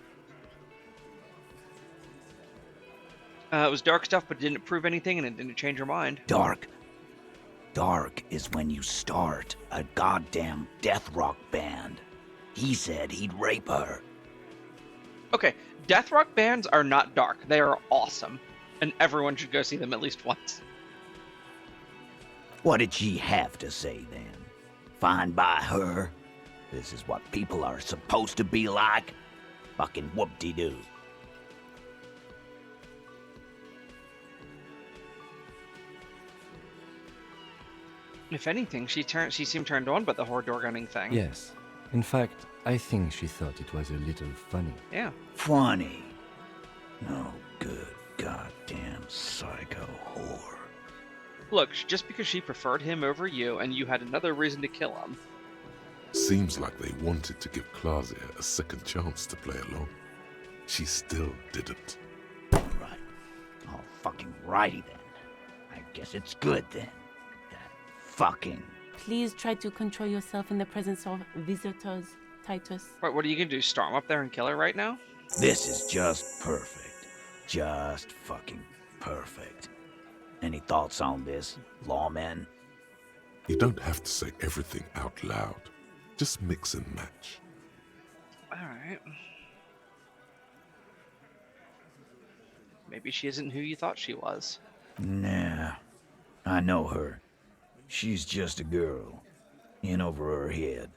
It was dark stuff, but it didn't prove anything, and it didn't change her mind. Dark. Dark is when you start a goddamn death rock band. He said he'd rape her. Okay, death rock bands are not dark. They are awesome, and everyone should go see them at least once. What did she have to say then? Fine by her? This is what people are supposed to be like? Fucking whoop-de-doo. If anything, she seemed turned on by the whore door gunning thing. Yes. In fact, I think she thought it was a little funny. Yeah. Funny? No good goddamn psycho whore. Look, just because she preferred him over you and you had another reason to kill him. Seems like they wanted to give Claudia a second chance to play along. She still didn't. Right. All fucking righty then. I guess it's good then. That fucking... Please try to control yourself in the presence of visitors, Titus. What are you gonna do, storm up there and kill her right now? This is just perfect. Just fucking perfect. Any thoughts on this, lawmen? You don't have to say everything out loud. Just mix and match. Alright. Maybe she isn't who you thought she was. Nah. I know her. She's just a girl. In over her head.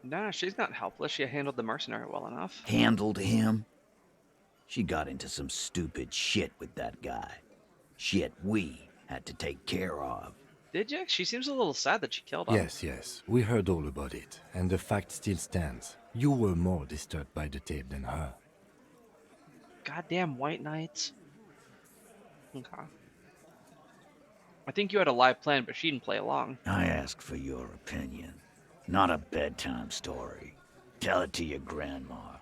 Nah, she's not helpless. She handled the mercenary well enough. Handled him? She got into some stupid shit with that guy. Shit we had to take care of. Did you? She seems a little sad that she killed him. Yes. We heard all about it, and the fact still stands. You were more disturbed by the tape than her. Goddamn white knights. Okay. I think you had a live plan, but she didn't play along. I ask for your opinion. Not a bedtime story. Tell it to your grandma.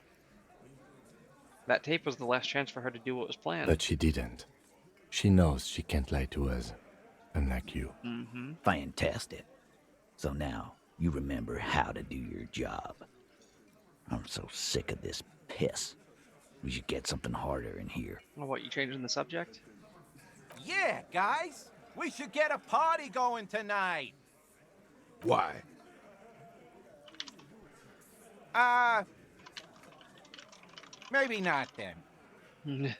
That tape was the last chance for her to do what was planned. But she didn't. She knows she can't lie to us. Unlike you. Mm-hmm. Fantastic. So now, you remember how to do your job. I'm so sick of this piss. We should get something harder in here. Well, what, you changing the subject? Yeah, guys. We should get a party going tonight. Why? Maybe not then.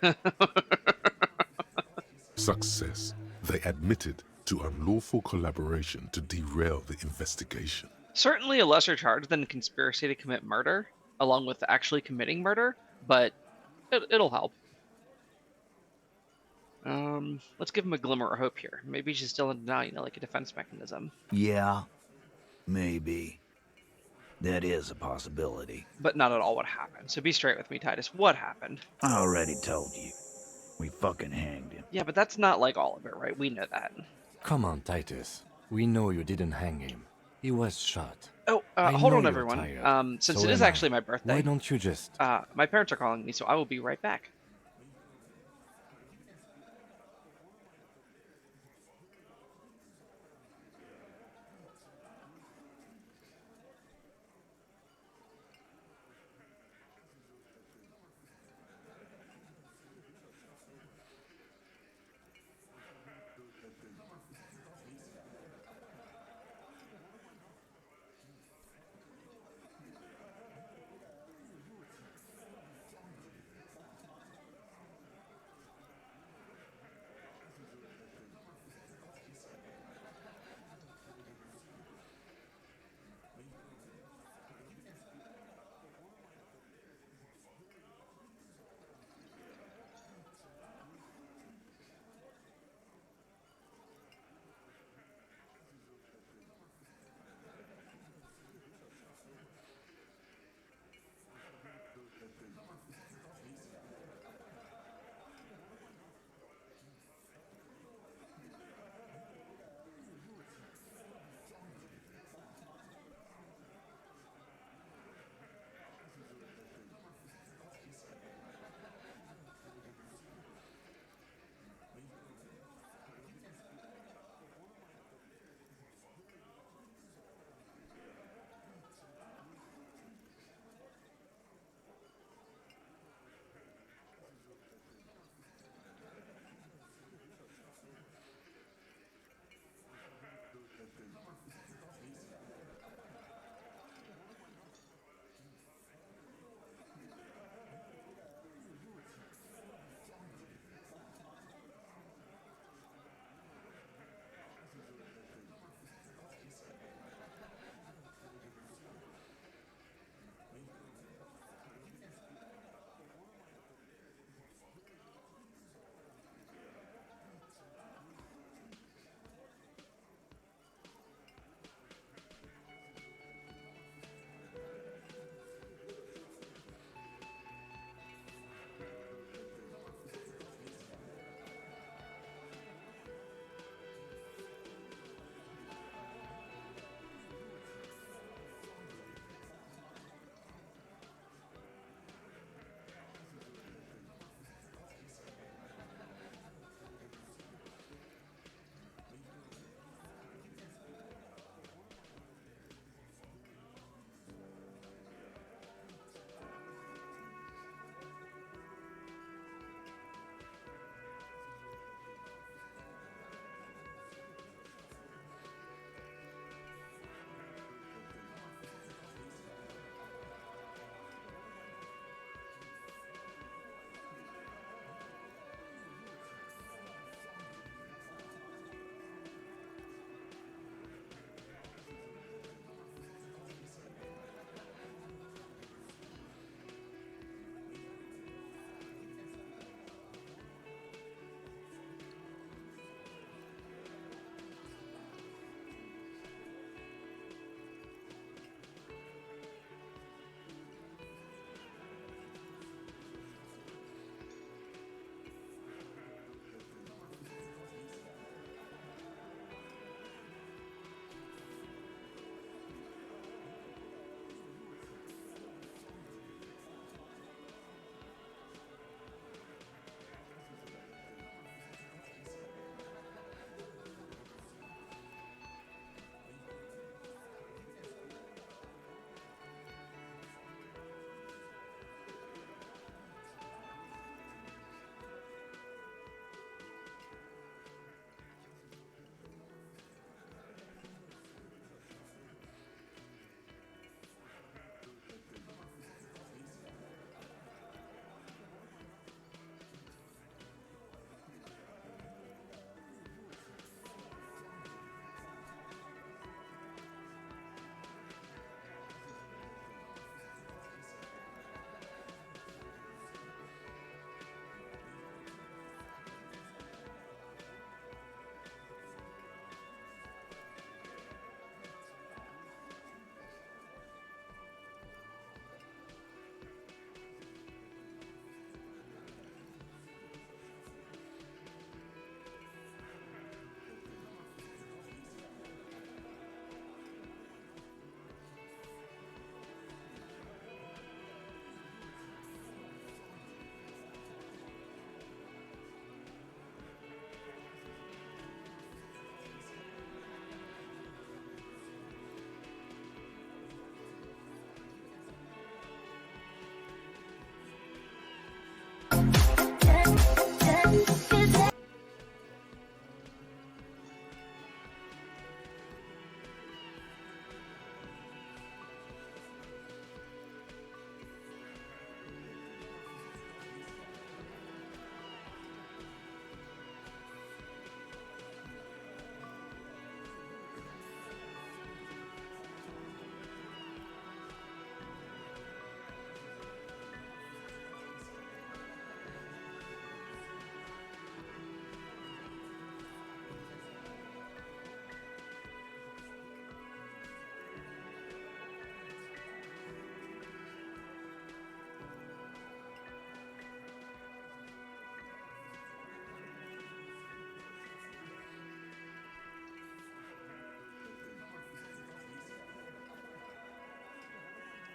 Success. They admitted to unlawful collaboration to derail the investigation. Certainly a lesser charge than conspiracy to commit murder, along with actually committing murder, but it'll help. Let's give him a glimmer of hope here. Maybe she's still in denial, like a defense mechanism. Yeah, maybe. That is a possibility. But not at all what happened. So be straight with me, Titus. What happened? I already told you. We fucking hanged him. Yeah, but that's not like all of it, right? We know that. Come on, Titus. We know you didn't hang him. He was shot. Oh, I hold know on, you're everyone. tired. Since So it is am I. actually my birthday, Why don't you just... my parents are calling me, so I will be right back.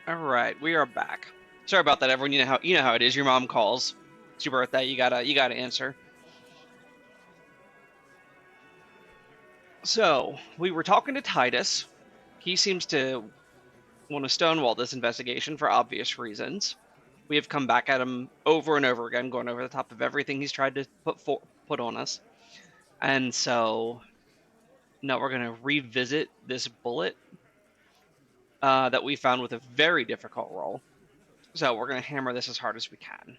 All right, we are back. Sorry about that, everyone. You know how it is. Your mom calls. It's your birthday. You gotta answer. So we were talking to Titus. He seems to want to stonewall this investigation for obvious reasons. We have come back at him over and over again, going over the top of everything he's tried to put on us. And so now we're gonna revisit this bullet that we found with a very difficult roll. So we're gonna hammer this as hard as we can.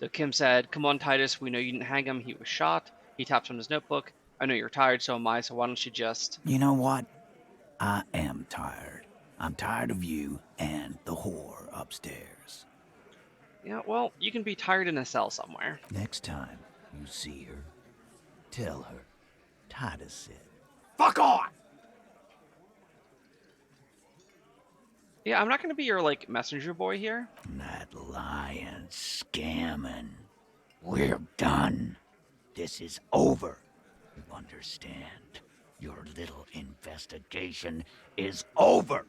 So Kim said, "Come on, Titus. We know you didn't hang him. He was shot." He taps on his notebook. "I know you're tired, so am I. So why don't you just?" You know what? I am tired. I'm tired of you and the whore upstairs. Yeah, well, you can be tired in a cell somewhere. Next time you see her, tell her Titus said, Fuck off! Yeah, I'm not going to be your, like, messenger boy here. That lying, scamming. We're done. This is over. You understand? Your little investigation is over.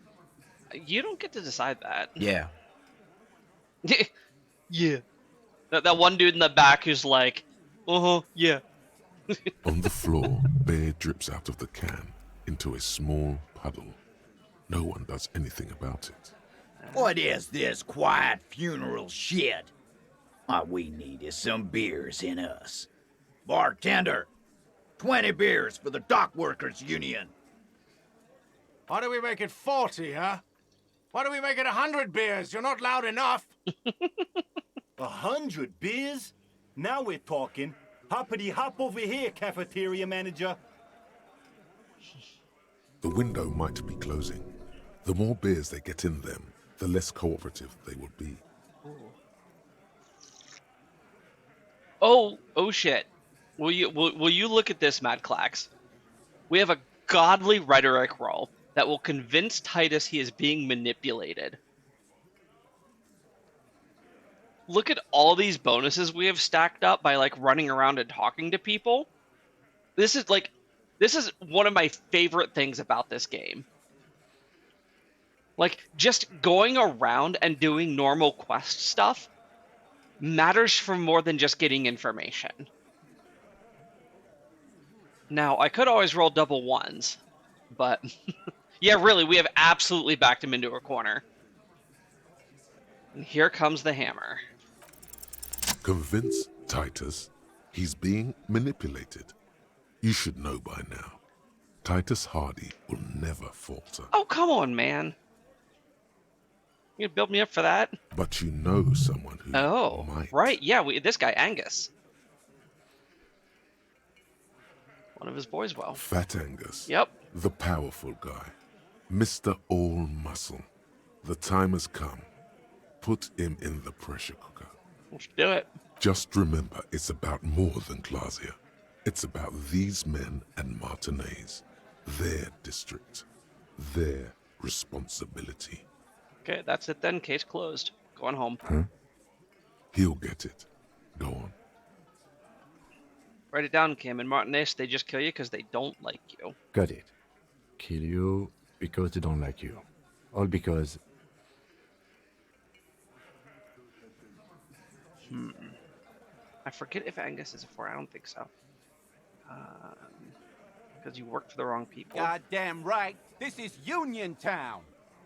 You don't get to decide that. Yeah. Yeah. That one dude in the back who's like, yeah. On the floor, beer drips out of the can into a small puddle. No one does anything about it. What is this quiet funeral shit? All we need is some beers in us. Bartender, 20 beers for the Dock Workers Union. Why do we make it 40, huh? Why do we make it 100 beers? You're not loud enough. 100 beers? Now we're talking. Hoppity hop over here, cafeteria manager. The window might be closing. The more beers they get in them, the less cooperative they will be. Oh shit. Will you look at this, Mad Clax? We have a godly rhetoric roll that will convince Titus he is being manipulated. Look at all these bonuses we have stacked up by like running around and talking to people. This is one of my favorite things about this game. Like, just going around and doing normal quest stuff matters for more than just getting information. Now, I could always roll double ones, but yeah, really, we have absolutely backed him into a corner. And here comes the hammer. Convince Titus he's being manipulated. You should know by now. Titus Hardy will never falter. Oh, come on, man. You gonna build me up for that? But you know someone who might. Right, yeah, this guy, Angus. One of his boys, well. Fat Angus. Yep. The powerful guy. Mr. All Muscle. The time has come. Put him in the pressure cooker. Let's do it. Just remember, it's about more than Glasia. It's about these men and Martinez. Their district. Their responsibility. Okay, that's it then. Case closed. Going home. Huh? He'll get it. Go on. Write it down, Kim. And Martinez, they just kill you because they don't like you. Got it. Kill you because they don't like you. All because... I forget if Angus is a 4. I don't think so. Because you work for the wrong people. Goddamn right. This is Union Town.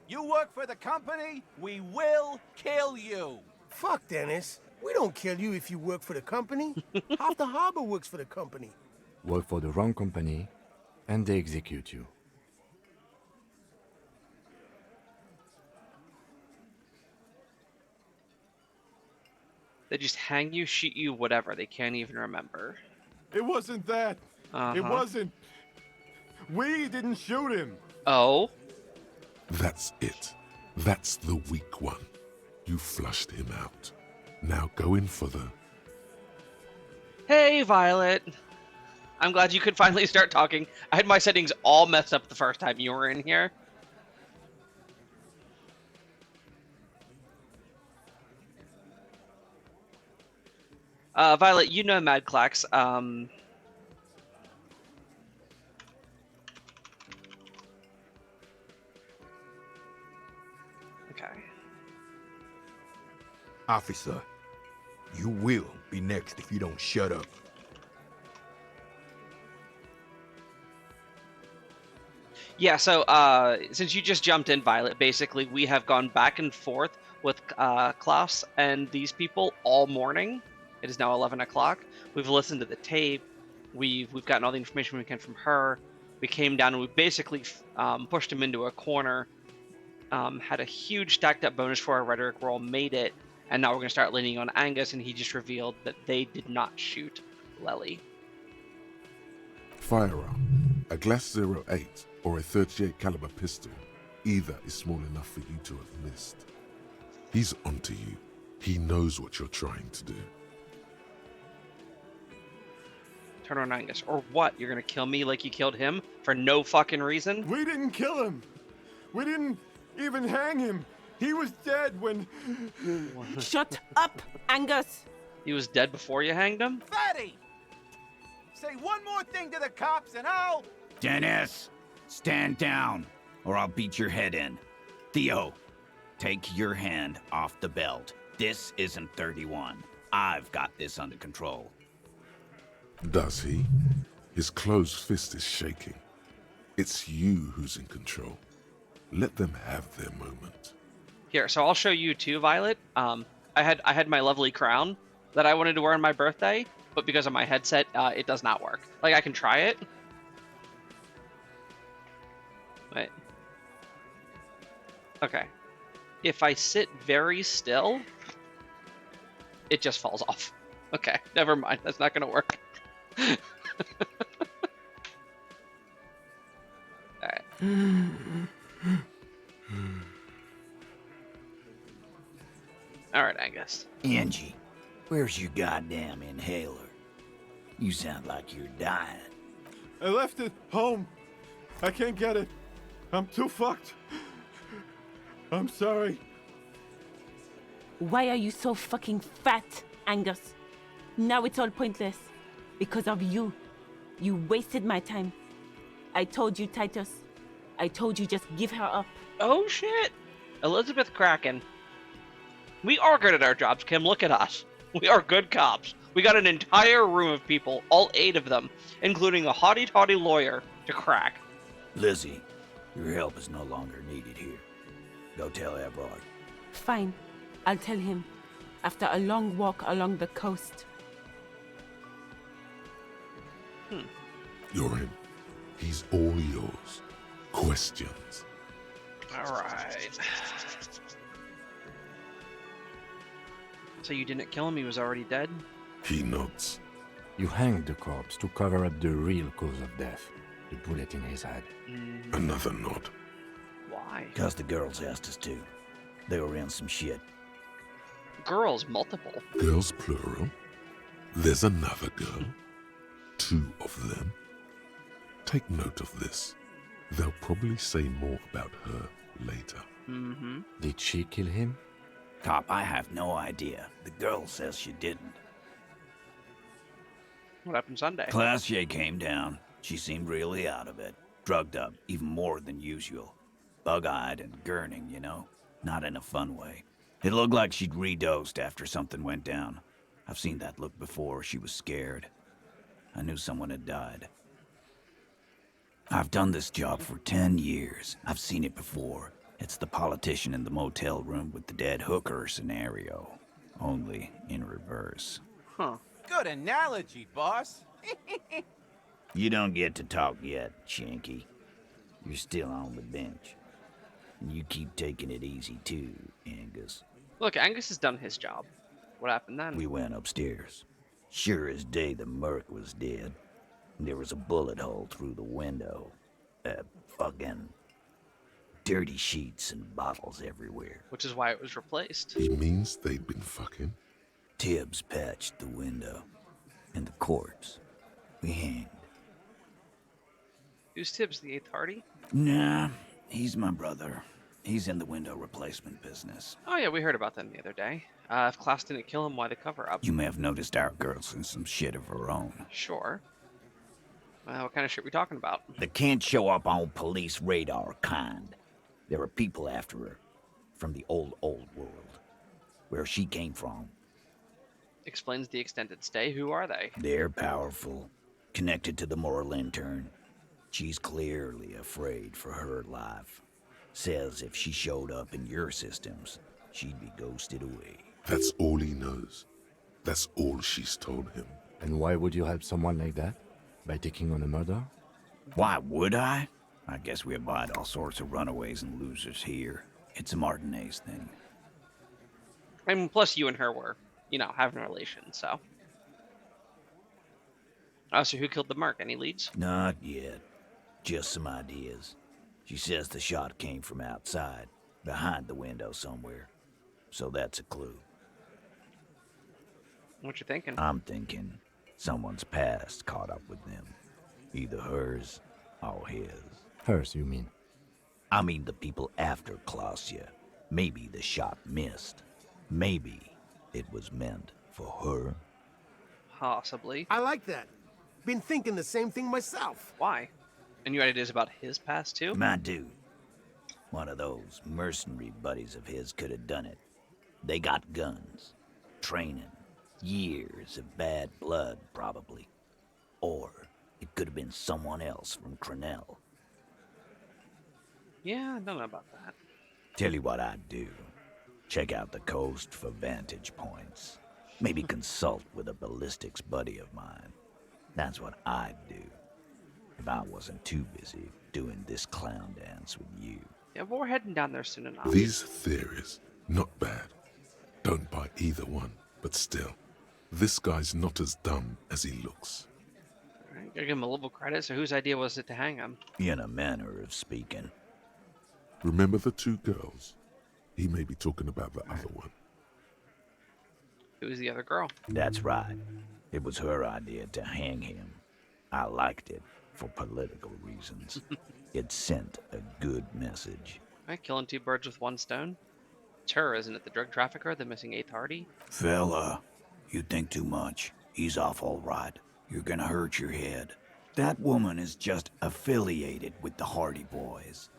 You work for the company, we will kill you. Fuck, Dennis. We don't kill you if you work for the company. Half the harbor works for the company. Work for the wrong company, and they execute you. They just hang you, shoot you, whatever. They can't even remember. It wasn't that. It wasn't. We didn't shoot him. Oh? That's it. That's the weak one. You flushed him out. Now go in for the... Hey, Violet. I'm glad you could finally start talking. I had my settings all messed up the first time you were in here. Violet, you know Mad Clax. Okay. Officer, you will be next if you don't shut up. Yeah, so since you just jumped in, Violet, basically we have gone back and forth with Klaus and these people all morning. It is now 11 o'clock. We've listened to the tape. We've gotten all the information we can from her. We came down and we basically pushed him into a corner. Had a huge stacked up bonus for our rhetoric roll, made it, and now we're going to start leaning on Angus, and he just revealed that they did not shoot Lely. Firearm, a Glass 08 or a 38 caliber pistol, either is small enough for you to have missed. He's onto you. He knows what you're trying to do. Turn on Angus. Or what? You're going to kill me like you killed him for no fucking reason? We didn't kill him. We didn't even hang him. He was dead when... Shut up, Angus! He was dead before you hanged him? Fatty! Say one more thing to the cops and I'll... Dennis, stand down, or I'll beat your head in. Theo, take your hand off the belt. This isn't 31. I've got this under control. Does he? His closed fist is shaking. It's you who's in control. Let them have their moment. Here, so I'll show you too, Violet. I had my lovely crown that I wanted to wear on my birthday, but because of my headset, it does not work. Like, I can try it. Wait. Okay. If I sit very still, it just falls off. Okay, never mind. That's not gonna work. Alright. Alright, Angus. Angie, where's your goddamn inhaler? You sound like you're dying. I left it home. I can't get it. I'm too fucked. I'm sorry. Why are you so fucking fat, Angus? Now it's all pointless. Because of you. You wasted my time. I told you, Titus. I told you just give her up. Oh shit! Elizabeth Kraken. We are good at our jobs, Kim. Look at us. We are good cops. We got an entire room of people, all 8 of them, including a haughty-taughty lawyer, to crack. Lizzie, your help is no longer needed here. Go tell Everard. Fine. I'll tell him. After a long walk along the coast. You're in. He's all yours. Questions? Alright. So you didn't kill him? He was already dead? He nods. You hanged the corpse to cover up the real cause of death. The bullet in his head. Another nod. Why? Because the girls asked us to. They were in some shit. Girls, multiple. Girls plural. There's another girl. 2 of them. Take note of this. They'll probably say more about her later. Mm-hmm. Did she kill him? Cop, I have no idea. The girl says she didn't. What happened Sunday? Classier came down. She seemed really out of it. Drugged up, even more than usual. Bug-eyed and gurning, you know? Not in a fun way. It looked like she'd redosed after something went down. I've seen that look before. She was scared. I knew someone had died. I've done this job for 10 years. I've seen it before. It's the politician in the motel room with the dead hooker scenario. Only in reverse. Huh. Good analogy, boss. You don't get to talk yet, Shanky. You're still on the bench. And you keep taking it easy too, Angus. Look, Angus has done his job. What happened then? We went upstairs. Sure as day the merc was dead. There was a bullet hole through the window. Fucking dirty sheets and bottles everywhere. Which is why it was replaced. He means they'd been fucking? Tibbs patched the window. And the corpse. We hanged. Who's Tibbs, the 8th Hardy? Nah, he's my brother. He's in the window replacement business. Oh yeah, we heard about them the other day. If Klaus didn't kill him, why the cover-up? You may have noticed our girl's in some shit of her own. Sure. What kind of shit we talking about? The can't show up on police radar kind. There are people after her. From the old world. where she came from. Explains the extended stay. Who are they? They're powerful, connected to the Morlintern. She's clearly afraid for her life. Says if she showed up in your systems, she'd be ghosted away. That's all he knows. That's all she's told him. And why would you help someone like that? By taking on a murder? Why would I? I guess we abide all sorts of runaways and losers here. It's a Martinez thing. And plus, you and her were, having a relation, so. Oh, so who killed the Merc? Any leads? Not yet. Just some ideas. She says the shot came from outside, behind the window somewhere. So that's a clue. What you thinking? I'm thinking someone's past caught up with them. Either hers or his. Hers, you mean? I mean the people after Klausya. Maybe the shot missed. Maybe it was meant for her. Possibly. I like that. Been thinking the same thing myself. Why? And you had ideas about his past, too? My dude. One of those mercenary buddies of his could have done it. They got guns, training, years of bad blood, probably. Or it could have been someone else from Crenell. Yeah, I don't know about that. Tell you what I'd do. Check out the coast for vantage points. Maybe consult with a ballistics buddy of mine. That's what I'd do. If I wasn't too busy doing this clown dance with you. Yeah, but we're heading down there soon enough. These theories, not bad. Don't buy either one, but still, this guy's not as dumb as he looks. Alright, gotta give him a little credit. So whose idea was it to hang him? In a manner of speaking. Remember the two girls? He may be talking about the other one. Who was the other girl? That's right. It was her idea to hang him. I liked it for political reasons. It sent a good message. Alright, killing two birds with one stone. It's her, isn't it? The drug trafficker, the missing eighth Hardy? Fella, you think too much. He's off all right. You're gonna hurt your head. That woman is just affiliated with the Hardy Boys.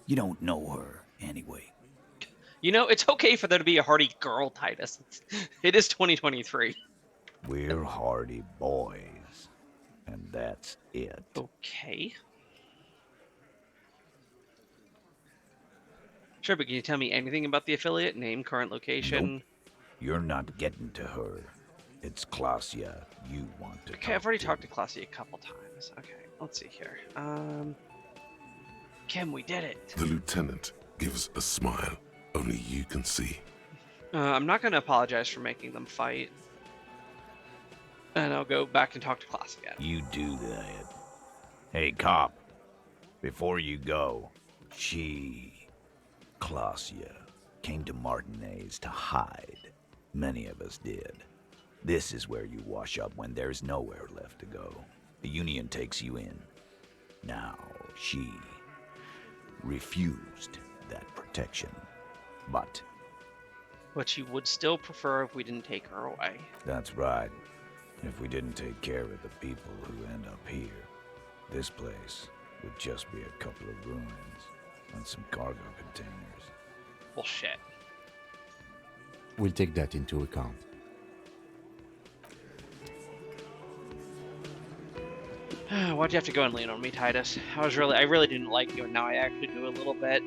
You don't know her, anyway. It's okay for there to be a Hardy girl, Titus. It is 2023. We're Hardy Boys. And that's it. Okay. Sure, but can you tell me anything about the affiliate? Name, current location? Nope. You're not getting to her. It's Klausya you want to Okay, I've already talked to Klausya a couple times. Okay, let's see here. Kim, we did it. The lieutenant gives a smile only you can see. I'm not going to apologize for making them fight. And I'll go back and talk to Klaus again. You do that. Hey, cop. Before you go, Klausya, came to Martinez to hide. Many of us did. This is where you wash up when there's nowhere left to go. The Union takes you in. Now, she refused that protection. But you would still prefer if we didn't take her away. That's right. If we didn't take care of the people who end up here, this place would just be a couple of ruins and some cargo containers. Bullshit. We'll take that into account. Why'd you have to go and lean on me, Titus? I really didn't like you, and now I actually do a little bit.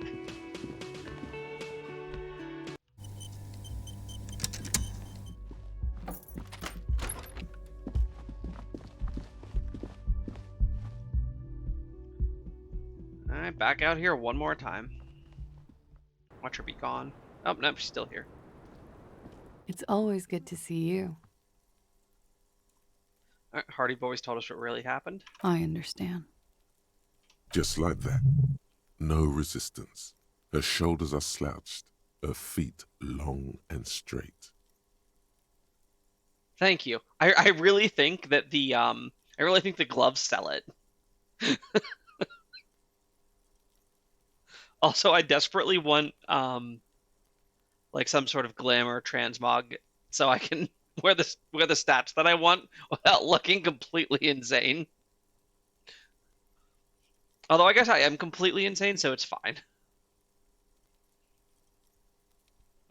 Alright, back out here one more time. Watch her be gone. Oh, no, she's still here. It's always good to see you. Alright, Hardy Boys told us what really happened. I understand. Just like that. No resistance. Her shoulders are slouched, her feet long and straight. Thank you. I really think that the gloves sell it. Also, I desperately want like some sort of glamour transmog so I can wear the stats that I want without looking completely insane. Although I guess I am completely insane, so it's fine.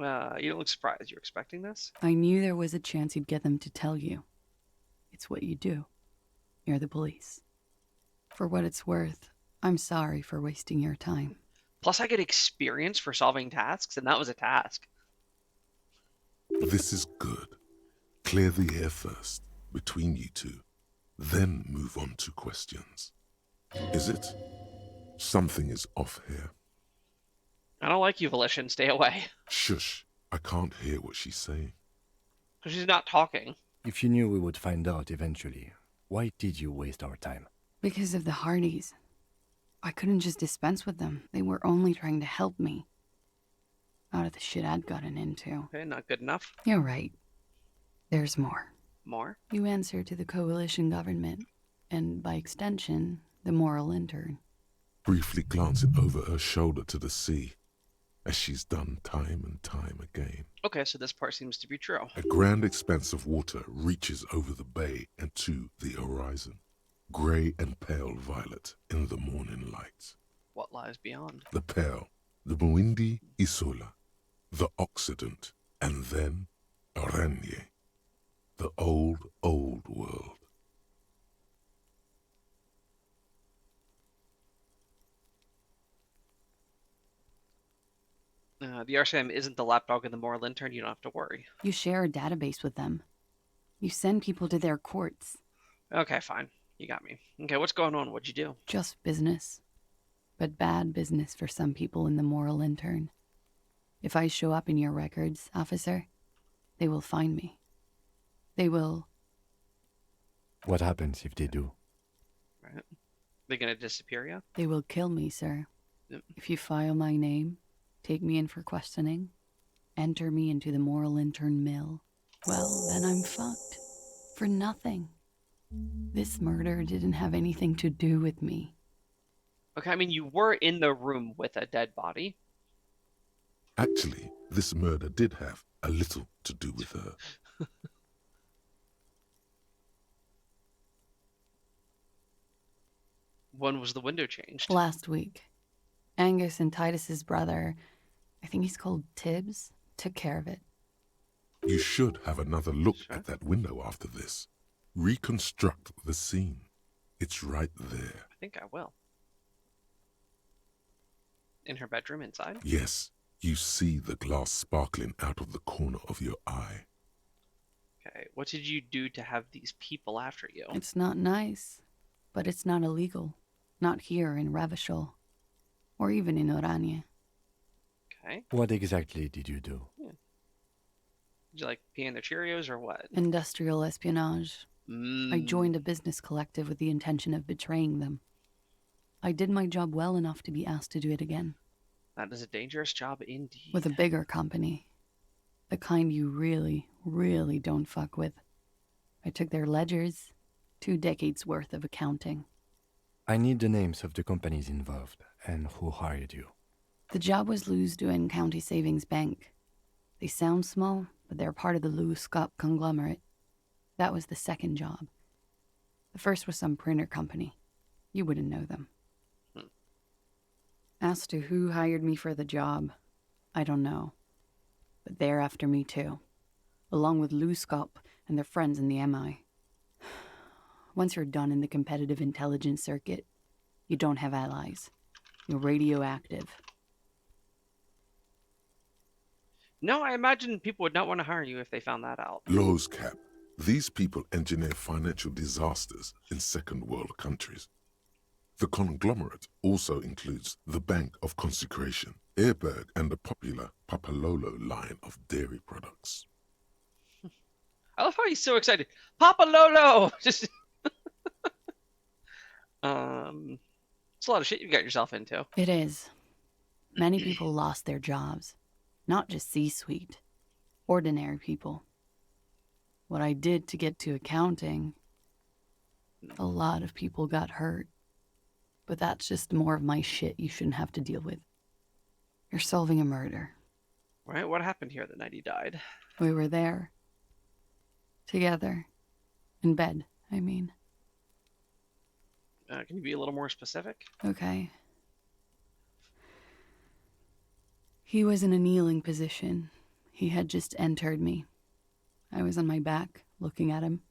You don't look surprised. You're expecting this? I knew there was a chance you'd get them to tell you. It's what you do. You're the police. For what it's worth, I'm sorry for wasting your time. Plus, I get experience for solving tasks, and that was a task. This is good. Clear the air first, between you two. Then move on to questions. Is it? Something is off here. I don't like you, Volition. Stay away. Shush. I can't hear what she's saying. She's not talking. If you knew we would find out eventually, why did you waste our time? Because of the Hardys. I couldn't just dispense with them. They were only trying to help me. Out of the shit I'd gotten into. Okay, not good enough. You're right. There's more. More? You answer to the coalition government, and by extension, the moral intern. Briefly glancing over her shoulder to the sea, as she's done time and time again. Okay, so this part seems to be true. A grand expanse of water reaches over the bay and to the horizon. Grey and pale violet in the morning light. What lies beyond? The pale, the Muindi Isola, the Occident, and then Oranje, the old, old world. The RCM isn't the lapdog and the moral intern. You don't have to worry. You share a database with them. You send people to their courts. Okay, fine. You got me. Okay, what's going on? What'd you do? Just business. But bad business for some people in the moral intern. If I show up in your records, officer, they will find me. They will... What happens if they do? Right. They're gonna disappear you? They will kill me, sir. Yep. If you file my name, take me in for questioning, enter me into the moral intern mill, well, then I'm fucked. For nothing. This murder didn't have anything to do with me. Okay, I mean, you were in the room with a dead body. Actually, this murder did have a little to do with her. When was the window changed? Last week. Angus and Titus's brother, I think he's called Tibbs, took care of it. You should have another look at that window after this. Reconstruct the scene. It's right there. I think I will. In her bedroom inside? Yes, you see the glass sparkling out of the corner of your eye. Okay, what did you do to have these people after you? It's not nice, but it's not illegal. Not here in Revachol, or even in Oranje. Okay. What exactly did you do? Yeah. Did you like pee in their Cheerios or what? Industrial espionage. I joined a business collective with the intention of betraying them. I did my job well enough to be asked to do it again. That is a dangerous job indeed. With a bigger company. The kind you really, really don't fuck with. I took their ledgers, 2 decades worth of accounting. I need the names of the companies involved and who hired you. The job was Louis-Douin County Savings Bank. They sound small, but they're part of the Louis-Scott conglomerate. That was the second job. The first was some printer company. You wouldn't know them. As to who hired me for the job, I don't know. But they're after me too, along with Louis-Scott and their friends in the MI. Once you're done in the competitive intelligence circuit, you don't have allies. You're radioactive. No, I imagine people would not want to hire you if they found that out. Lowe's Cap. These people engineer financial disasters in second world countries. The conglomerate also includes the Bank of Consecration, Airberg, and the popular Papalolo line of dairy products. I love how he's so excited. Papa Lolo! Just it's a lot of shit you got yourself into. It is. Many people lost their jobs. Not just C-suite. Ordinary people. What I did to get to accounting, a lot of people got hurt. But that's just more of my shit you shouldn't have to deal with. You're solving a murder. Right? What happened here the night he died? We were there. Together. In bed, I mean. Can you be a little more specific? Okay. He was in a kneeling position, He had just entered me. I was on my back, looking at him.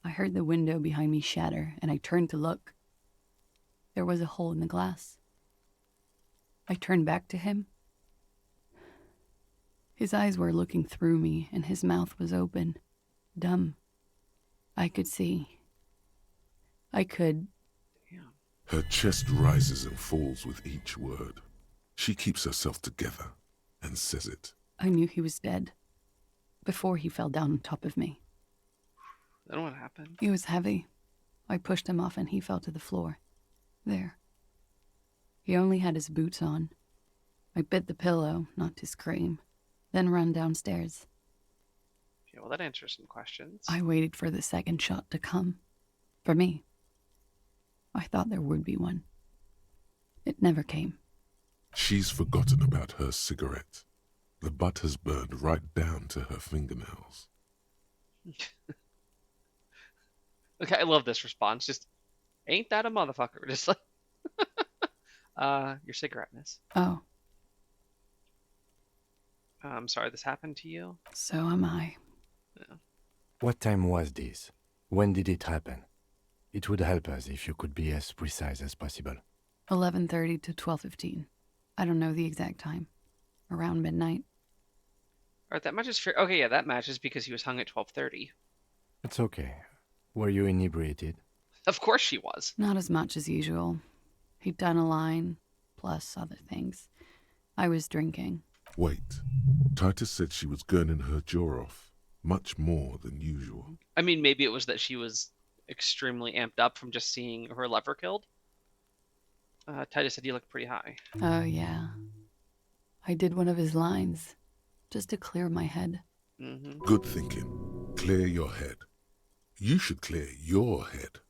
I heard the window behind me shatter, and I turned to look. There was a hole in the glass. I turned back to him. His eyes were looking through me, and his mouth was open, dumb. I could see. I could. Her chest rises and falls with each word. She keeps herself together and says it. I knew he was dead before he fell down on top of me. Then what happened? He was heavy. I pushed him off and he fell to the floor. There. He only had his boots on. I bit the pillow, not to scream, then ran downstairs. Yeah, well, that answers some questions. I waited for the second shot to come. For me. I thought there would be one. It never came. She's forgotten about her cigarette. The butt has burned right down to her fingernails. Okay, I love this response. Just, ain't that a motherfucker? Just like, your cigarette, miss. Oh. I'm sorry this happened to you. So am I. Yeah. What time was this? When did it happen? It would help us if you could be as precise as possible. 11:30 to 12:15. I don't know the exact time. Around midnight. All right, that matches fair. Okay, yeah, that matches because he was hung at 12:30. It's okay. Were you inebriated? Of course she was. Not as much as usual. He'd done a line, plus other things. I was drinking. Wait. Titus said she was gurning her jaw off. Much more than usual. I mean, maybe it was that she was extremely amped up from just seeing her lover killed. Titus said you looked pretty high. Oh, yeah. I did one of his lines, just to clear my head. Mm-hmm. Good thinking. Clear your head. You should clear your head.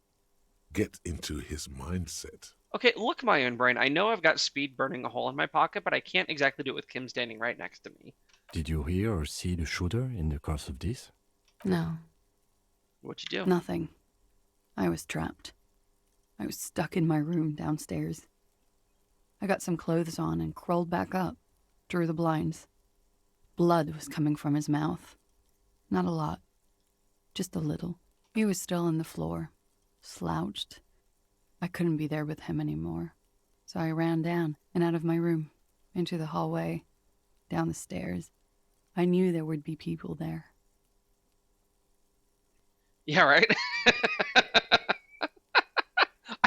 Get into his mindset. Okay, look, my own brain. I know I've got speed burning a hole in my pocket, but I can't exactly do it with Kim standing right next to me. Did you hear or see the shooter in the course of this? No. What'd you do? Nothing. I was trapped. I was stuck in my room downstairs. I got some clothes on and crawled back up, drew the blinds. Blood was coming from his mouth. Not a lot. Just a little. He was still on the floor, slouched. I couldn't be there with him anymore. So I ran down and out of my room, into the hallway, down the stairs. I knew there would be people there. Yeah, right?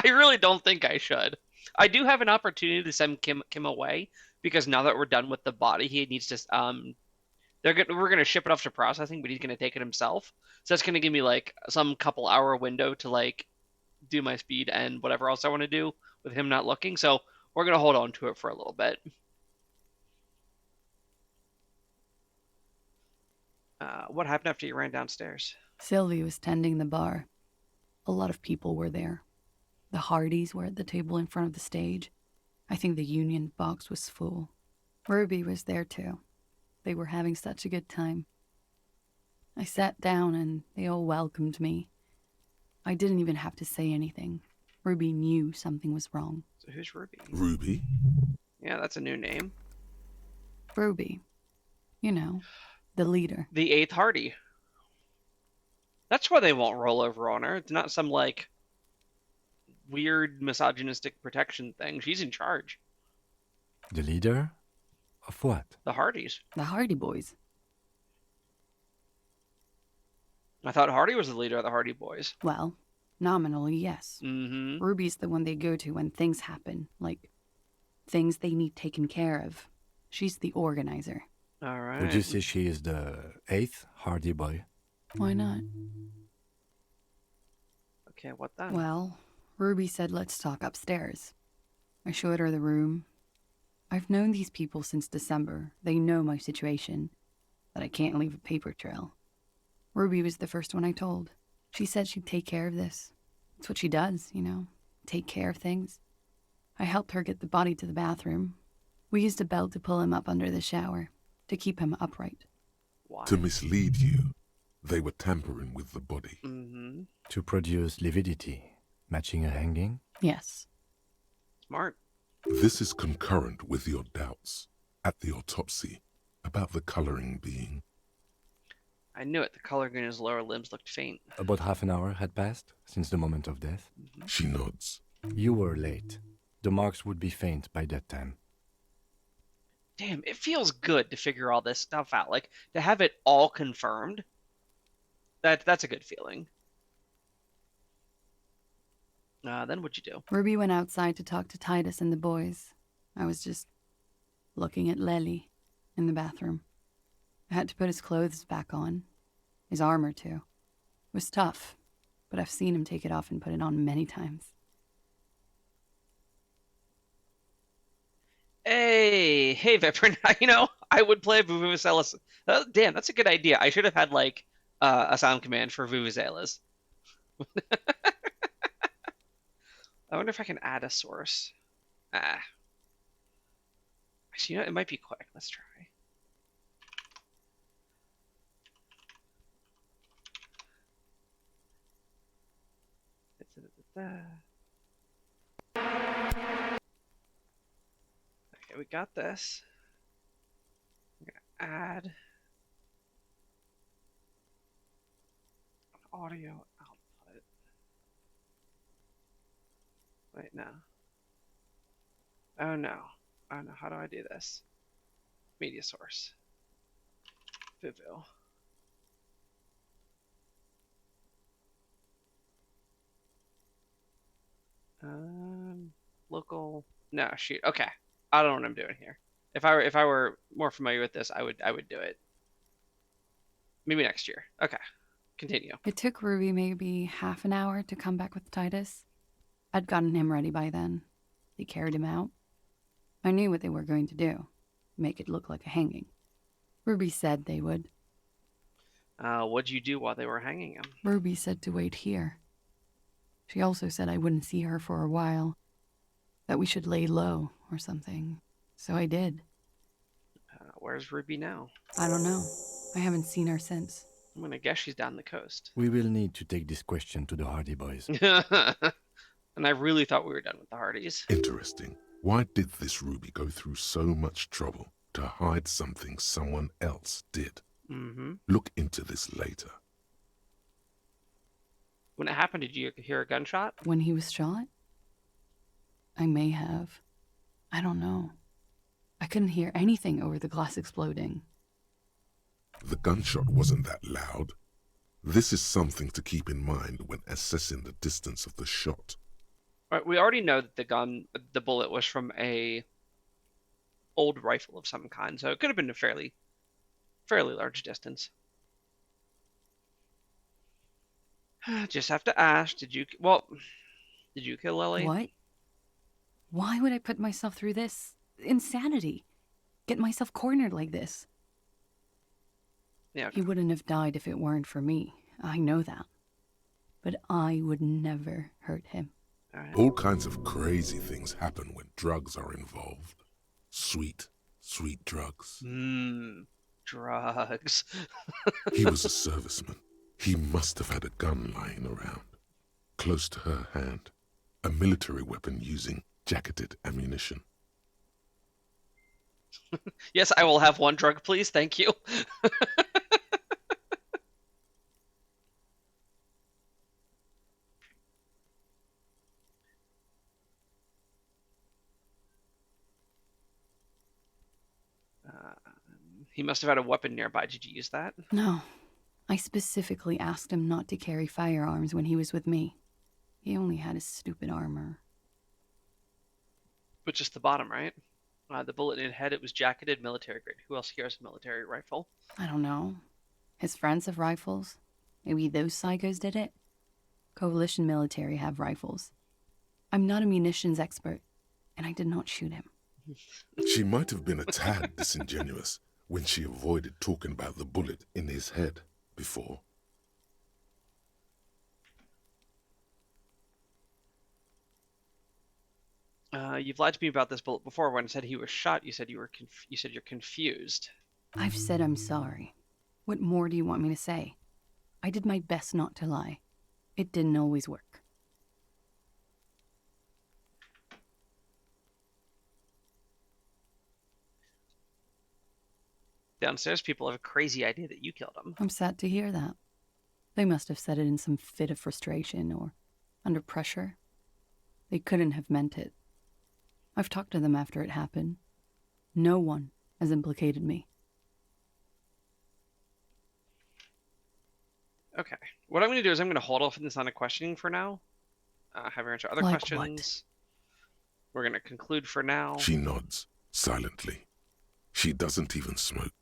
I really don't think I should. I do have an opportunity to send Kim away, because now that we're done with the body, he needs to, we're gonna ship it off to processing, but he's gonna take it himself. So that's gonna give me like some couple hour window to like do my speed and whatever else I want to do with him not looking. So we're gonna hold on to it for a little bit. What happened after you ran downstairs? Sylvie was tending the bar. A lot of people were there. The Hardys were at the table in front of the stage. I think the Union box was full. Ruby was there too. They were having such a good time. I sat down and they all welcomed me. I didn't even have to say anything. Ruby knew something was wrong. So who's Ruby? Ruby? Yeah, that's a new name. Ruby. You know, the leader. The 8th Hardy. That's why they won't roll over on her. It's not some, like, weird misogynistic protection thing. She's in charge. The leader? Of what? The Hardys. The Hardy Boys. I thought Hardy was the leader of the Hardy Boys. Well, nominally, yes. Mm-hmm. Ruby's the one they go to when things happen, like things they need taken care of. She's the organizer. All right. Would you say she is the 8th Hardy Boy? Why not? Okay, what then? Well, Ruby said let's talk upstairs. I showed her the room. I've known these people since December. They know my situation, that I can't leave a paper trail. Ruby was the first one I told. She said she'd take care of this. It's what she does, you know, take care of things. I helped her get the body to the bathroom. We used a belt to pull him up under the shower, to keep him upright. Why? To mislead you. They were tampering with the body. Mm-hmm. To produce lividity, matching a hanging? Yes. Smart. This is concurrent with your doubts. At the autopsy, about the coloring being. I knew it. The coloring in his lower limbs looked faint. About half an hour had passed since the moment of death. She nods. You were late. The marks would be faint by that time. Damn, it feels good to figure all this stuff out. Like, to have it all confirmed, that's a good feeling. Then what'd you do? Ruby went outside to talk to Titus and the boys. I was just looking at Lely in the bathroom. I had to put his clothes back on. His armor, too. It was tough, but I've seen him take it off and put it on many times. Hey, Viprin. I would play Vuvuzelas. Damn, that's a good idea. I should have had, like, a sound command for Vuvuzelas. I wonder if I can add a source. Actually, it might be quick. Let's try. Okay, we got this. I'm gonna add an audio output. Wait, no. Oh no. Oh no, how do I do this? Media source. Vuvu. Local. No, shoot. Okay, I don't know what I'm doing here. If I were more familiar with this, I would do it. Maybe next year. Okay, continue. It took Ruby maybe half an hour to come back with Titus. I'd gotten him ready by then. They carried him out. I knew what they were going to do. Make it look like a hanging. Ruby said they would. What'd you do while they were hanging him? Ruby said to wait here. She also said I wouldn't see her for a while. That we should lay low or something. So I did. Where's Ruby now? I don't know. I haven't seen her since. I'm gonna guess she's down the coast. We will need to take this question to the Hardy boys. And I really thought we were done with the Hardys. Interesting. Why did this Ruby go through so much trouble to hide something someone else did? Mm-hmm. Look into this later. When it happened, did you hear a gunshot? When he was shot? I may have. I don't know. I couldn't hear anything over the glass exploding. The gunshot wasn't that loud. This is something to keep in mind when assessing the distance of the shot. Right, we already know that the bullet was from a old rifle of some kind, so it could have been a fairly large distance. Just have to ask, did you kill Lily? What? Why would I put myself through this? Insanity. Get myself cornered like this. Yeah. He wouldn't have died if it weren't for me. I know that. But I would never hurt him. All kinds of crazy things happen when drugs are involved. Sweet, sweet drugs. Drugs. He was a serviceman. He must have had a gun lying around, close to her hand. A military weapon using jacketed ammunition. Yes, I will have one drug, please. Thank you. He must have had a weapon nearby. Did you use that? No. I specifically asked him not to carry firearms when he was with me. He only had his stupid armor. But just the bottom, right? The bullet in his head, it was jacketed, military grade. Who else carries a military rifle? I don't know. His friends have rifles. Maybe those psychos did it? Coalition military have rifles. I'm not a munitions expert, and I did not shoot him. She might have been a tad disingenuous when she avoided talking about the bullet in his head before. You've lied to me about this bullet before. When I said he was shot, you said you're confused. I've said I'm sorry. What more do you want me to say? I did my best not to lie. It didn't always work. Downstairs people have a crazy idea that you killed him. I'm sad to hear that. They must have said it in some fit of frustration or under pressure. They couldn't have meant it. I've talked to them after it happened. No one has implicated me. Okay. What I'm going to do is I'm going to hold off on this line of questioning for now. Have her answer other Like questions. what? We're going to conclude for now. She nods, silently. She doesn't even smoke.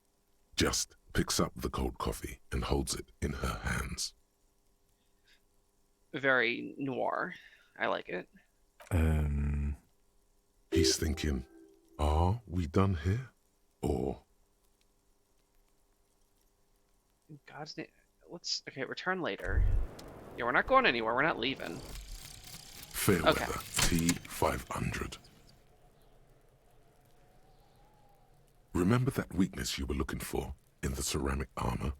Just picks up the cold coffee and holds it in her hands. Very noir. I like it. He's thinking, are we done here? Or... In God's name. Okay, return later. Yeah, we're not going anywhere. We're not leaving. Fairweather T500. Remember that weakness you were looking for in the ceramic armor?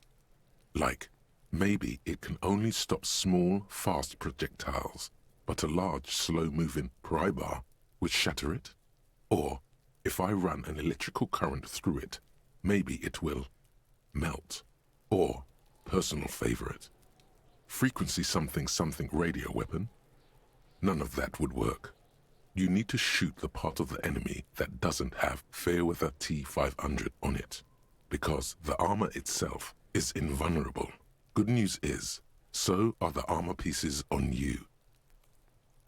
Like, maybe it can only stop small, fast projectiles, but a large, slow-moving pry bar would shatter it? Or, if I run an electrical current through it, maybe it will melt. Or, personal favorite, frequency something something radio weapon? None of that would work. You need to shoot the part of the enemy that doesn't have Fairweather T500 on it, because the armor itself is invulnerable. Good news is, so are the armor pieces on you.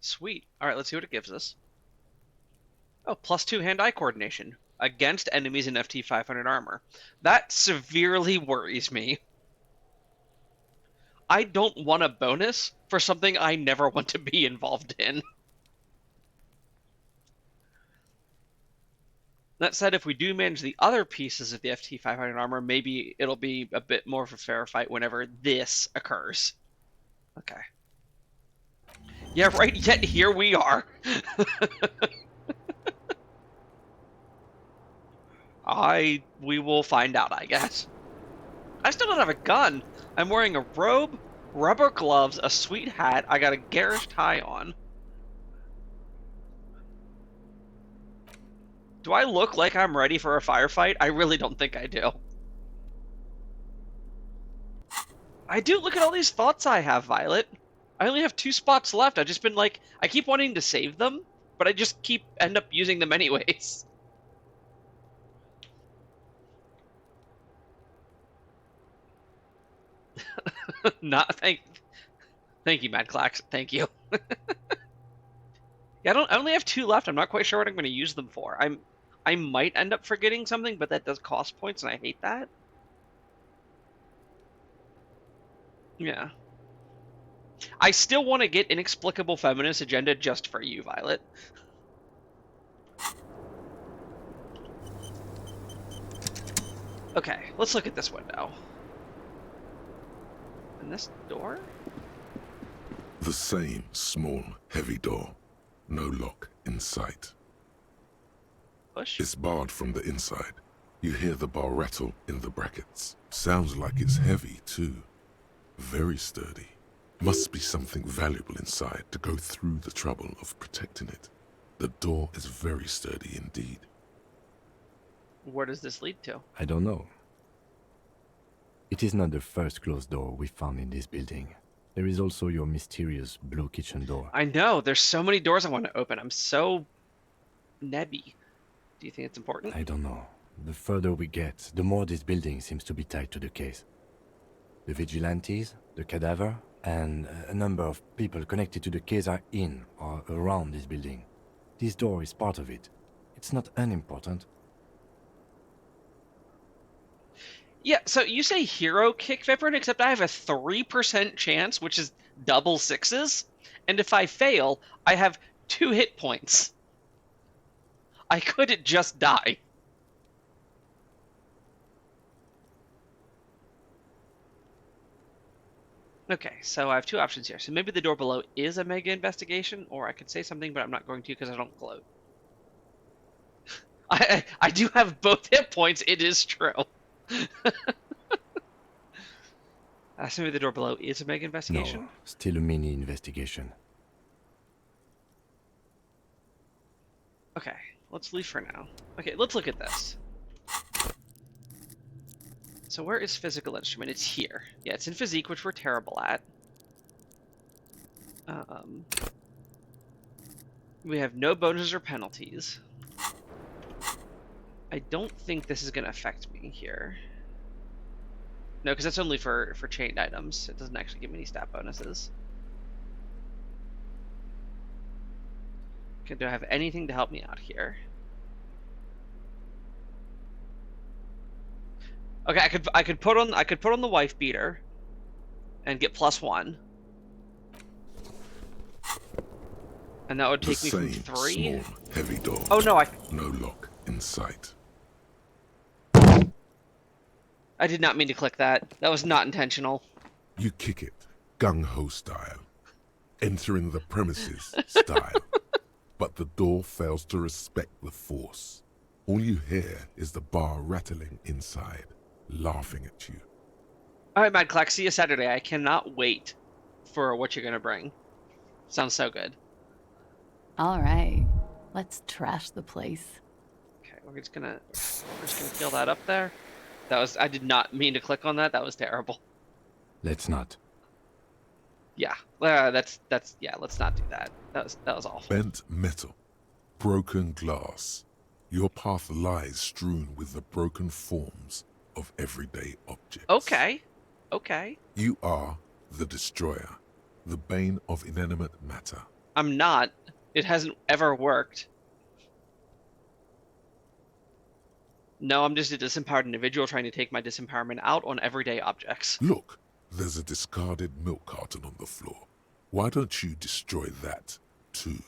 Sweet. Alright, let's see what it gives us. Oh, +2 hand-eye coordination against enemies in FT500 armor. That severely worries me. I don't want a bonus for something I never want to be involved in. That said, if we do manage the other pieces of the FT500 armor, maybe it'll be a bit more of a fair fight whenever this occurs. Okay. Yeah, right, yet here we are. We will find out, I guess. I still don't have a gun. I'm wearing a robe, rubber gloves, a sweet hat. I got a garish tie on. Do I look like I'm ready for a firefight? I really don't think I do. I do. Look at all these thoughts I have, Violet. I only have 2 spots left. I've just been like, I keep wanting to save them, but I just end up using them anyways. Thank you, Mad Clax. Thank you. Yeah, I only have 2 left. I'm not quite sure what I'm going to use them for. I might end up forgetting something, but that does cost points, and I hate that. Yeah. I still want to get Inexplicable Feminist Agenda just for you, Violet. Okay, let's look at this window. And this door? The same small, heavy door. No lock in sight. Push? It's barred from the inside. You hear the bar rattle in the brackets. Sounds like it's heavy, too. Very sturdy. Must be something valuable inside to go through the trouble of protecting it. The door is very sturdy indeed. Where does this lead to? I don't know. It is not the first closed door we found in this building. There is also your mysterious blue kitchen door. I know, there's so many doors I want to open. I'm so nebby. Do you think it's important? I don't know. The further we get, the more this building seems to be tied to the case. The vigilantes, the cadaver, and a number of people connected to the case are in or around this building. This door is part of it. It's not unimportant. Yeah, so you say hero kick Viprin, except I have a 3% chance, which is double 6s, and if I fail, I have 2 hit points. I couldn't just die. Okay, so I have 2 options here. So maybe the door below is a mega investigation, or I could say something, but I'm not going to because I don't gloat. I do have both hit points, it is true. So maybe the door below is a mega investigation? No, still a mini investigation. Okay, let's leave for now. Okay, let's look at this. So where is physical instrument? It's here. Yeah, it's in physique, which we're terrible at. We have no bonuses or penalties. I don't think this is going to affect me here. No, because that's only for chained items. It doesn't actually give me any stat bonuses. Okay, do I have anything to help me out here? Okay, I could put on the wife beater and get +1. And that would take me from 3. Small, heavy door. Oh no, no lock in sight. I did not mean to click that. That was not intentional. You kick it, gung-ho style. Entering the premises style. But the door fails to respect the force. All you hear is the bar rattling inside, laughing at you. Alright, Mad Clack, see you Saturday. I cannot wait for what you're gonna bring. Sounds so good. All right, let's trash the place. Okay, we're just gonna kill that up there. I did not mean to click on that. That was terrible. Let's not. Yeah, yeah. Let's not do that. That was awful. Bent metal, broken glass. Your path lies strewn with the broken forms of everyday objects. Okay. You are the destroyer, the bane of inanimate matter. I'm not. It hasn't ever worked. No, I'm just a disempowered individual trying to take my disempowerment out on everyday objects. Look, there's a discarded milk carton on the floor. Why don't you destroy that, too?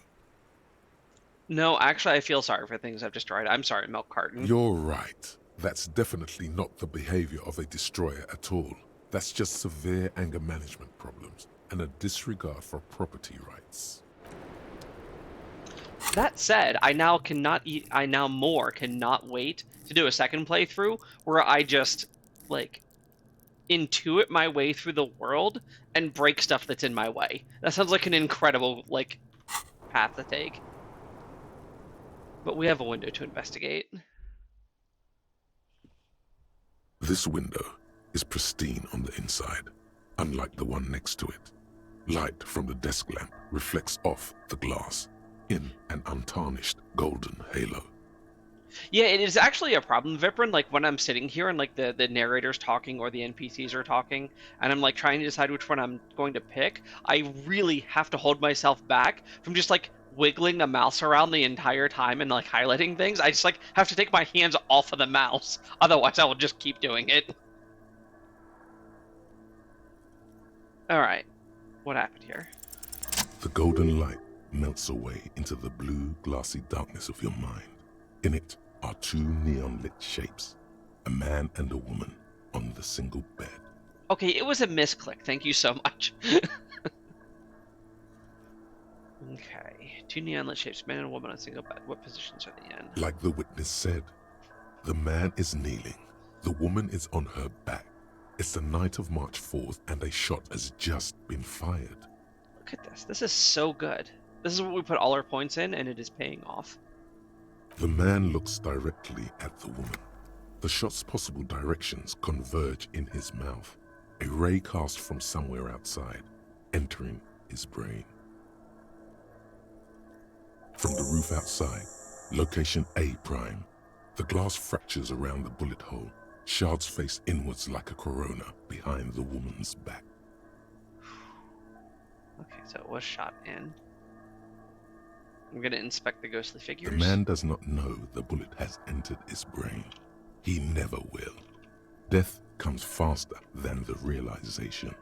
No, actually, I feel sorry for things I've destroyed. I'm sorry, milk carton. You're right. That's definitely not the behavior of a destroyer at all. That's just severe anger management problems and a disregard for property rights. That said, I now cannot wait to do a second playthrough where I just, like, intuit my way through the world and break stuff that's in my way. That sounds like an incredible, like, path to take. But we have a window to investigate. This window is pristine on the inside, unlike the one next to it. Light from the desk lamp reflects off the glass in an untarnished golden halo. Yeah, it is actually a problem, Viprin, like when I'm sitting here and like the narrator's talking or the NPCs are talking and I'm like trying to decide which one I'm going to pick, I really have to hold myself back from just like wiggling the mouse around the entire time and like highlighting things. I just like have to take my hands off of the mouse. Otherwise I will just keep doing it. Alright. What happened here? The golden light melts away into the blue, glassy darkness of your mind. In it are two neon-lit shapes, a man and a woman on the single bed. Okay, it was a misclick. Thank you so much. Okay, two neon-lit shapes, man and a woman on a single bed. What positions are they in? Like the witness said, the man is kneeling, the woman is on her back. It's the night of March 4th and a shot has just been fired. Look at this. This is so good. This is what we put all our points in, and it is paying off. The man looks directly at the woman. The shot's possible directions converge in his mouth, a ray cast from somewhere outside, entering his brain. From the roof outside, location A prime. The glass fractures around the bullet hole, shards face inwards like a corona behind the woman's back. Okay, so it was shot in. I'm gonna inspect the ghostly figures. The man does not know the bullet has entered his brain. He never will. Death comes faster than the realization.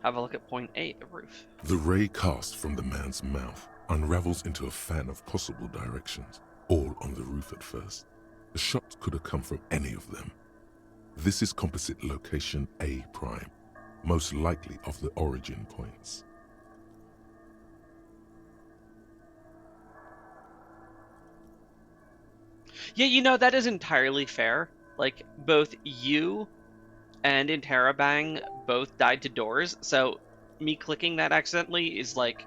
Have a look at point A, the roof. The ray cast from the man's mouth unravels into a fan of possible directions, all on the roof at first. The shot could have come from any of them. This is composite location A prime, most likely of the origin points. Yeah, you know, that is entirely fair. Like, both you and Interrobang both died to doors, so me clicking that accidentally is like,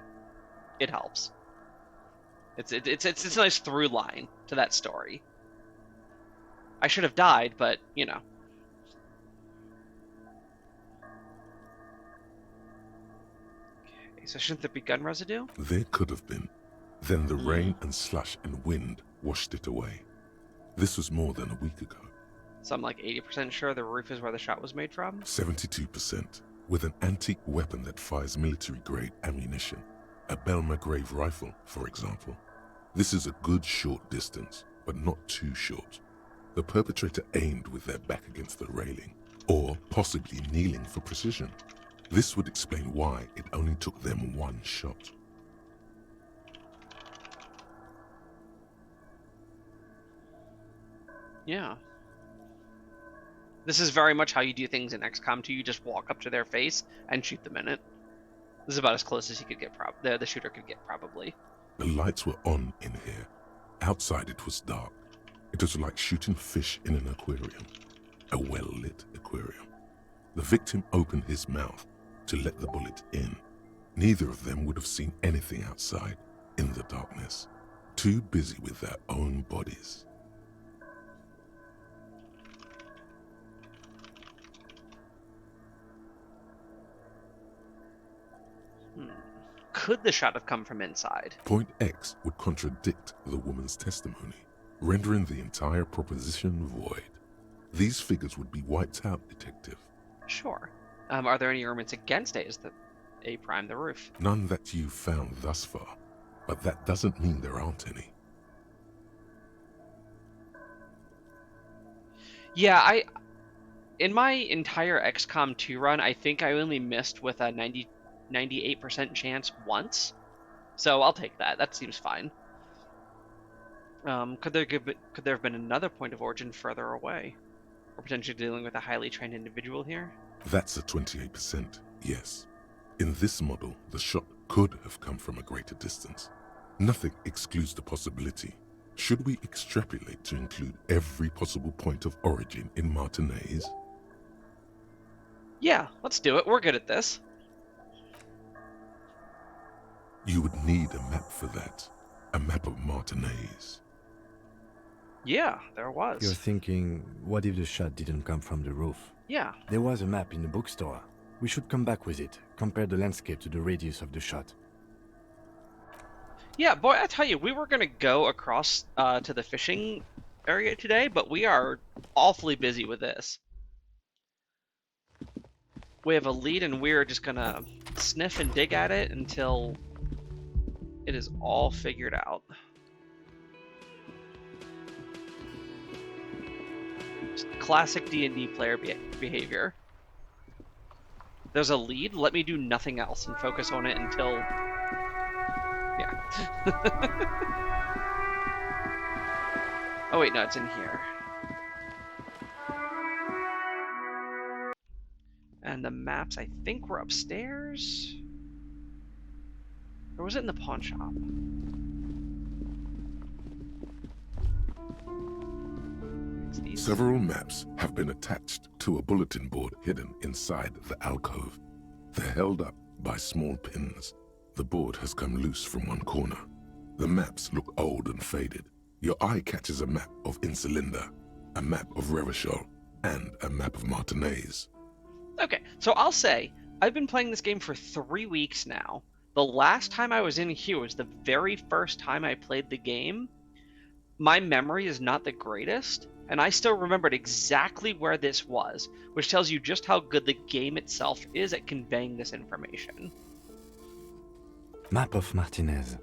it helps. It's a nice through line to that story. I should have died, but, you know. Okay, so shouldn't there be gun residue? There could have been. Then the rain and slush and wind washed it away. This was more than a week ago. So I'm like 80% sure the roof is where the shot was made from? 72%. With an antique weapon that fires military-grade ammunition. A Belma-grave rifle, for example. This is a good short distance, but not too short. The perpetrator aimed with their back against the railing, or possibly kneeling for precision. This would explain why it only took them one shot. Yeah. This is very much how you do things in XCOM 2. You just walk up to their face and shoot them in it. This is about as close as he could get, the shooter could get, probably. The lights were on in here. Outside it was dark. It was like shooting fish in an aquarium. A well-lit aquarium. The victim opened his mouth to let the bullet in. Neither of them would have seen anything outside, in the darkness. Too busy with their own bodies. Could the shot have come from inside? Point X would contradict the woman's testimony, rendering the entire proposition void. These figures would be wiped out, Detective. Sure. Are there any arguments against A prime the roof? None that you've found thus far, but that doesn't mean there aren't any. Yeah, in my entire XCOM 2 run, I think I only missed with a 98% chance once. So I'll take that. That seems fine. Could there have been another point of origin further away? Or potentially dealing with a highly trained individual here? That's a 28%, yes. In this model, the shot could have come from a greater distance. Nothing excludes the possibility. Should we extrapolate to include every possible point of origin in Martinez? Yeah, let's do it. We're good at this. You would need a map for that. A map of Martinez. Yeah, there was. You're thinking, what if the shot didn't come from the roof? Yeah. There was a map in the bookstore. We should come back with it. Compare the landscape to the radius of the shot. Yeah, boy, I tell you, we were going to go across to the fishing area today, but we are awfully busy with this. We have a lead, and we're just going to sniff and dig at it until it is all figured out. Just classic D&D player behavior. There's a lead, let me do nothing else and focus on it until... Yeah. Oh wait, no, it's in here. And the maps, I think, were upstairs? Or was it in the pawn shop? Several maps have been attached to a bulletin board hidden inside the alcove. They're held up by small pins. The board has come loose from one corner. The maps look old and faded. Your eye catches a map of Insulinda, a map of Revachol, and a map of Martinez. Okay, so I'll say, I've been playing this game for 3 weeks now. The last time I was in here was the very first time I played the game. My memory is not the greatest, and I still remembered exactly where this was, which tells you just how good the game itself is at conveying this information. Map of Martinez.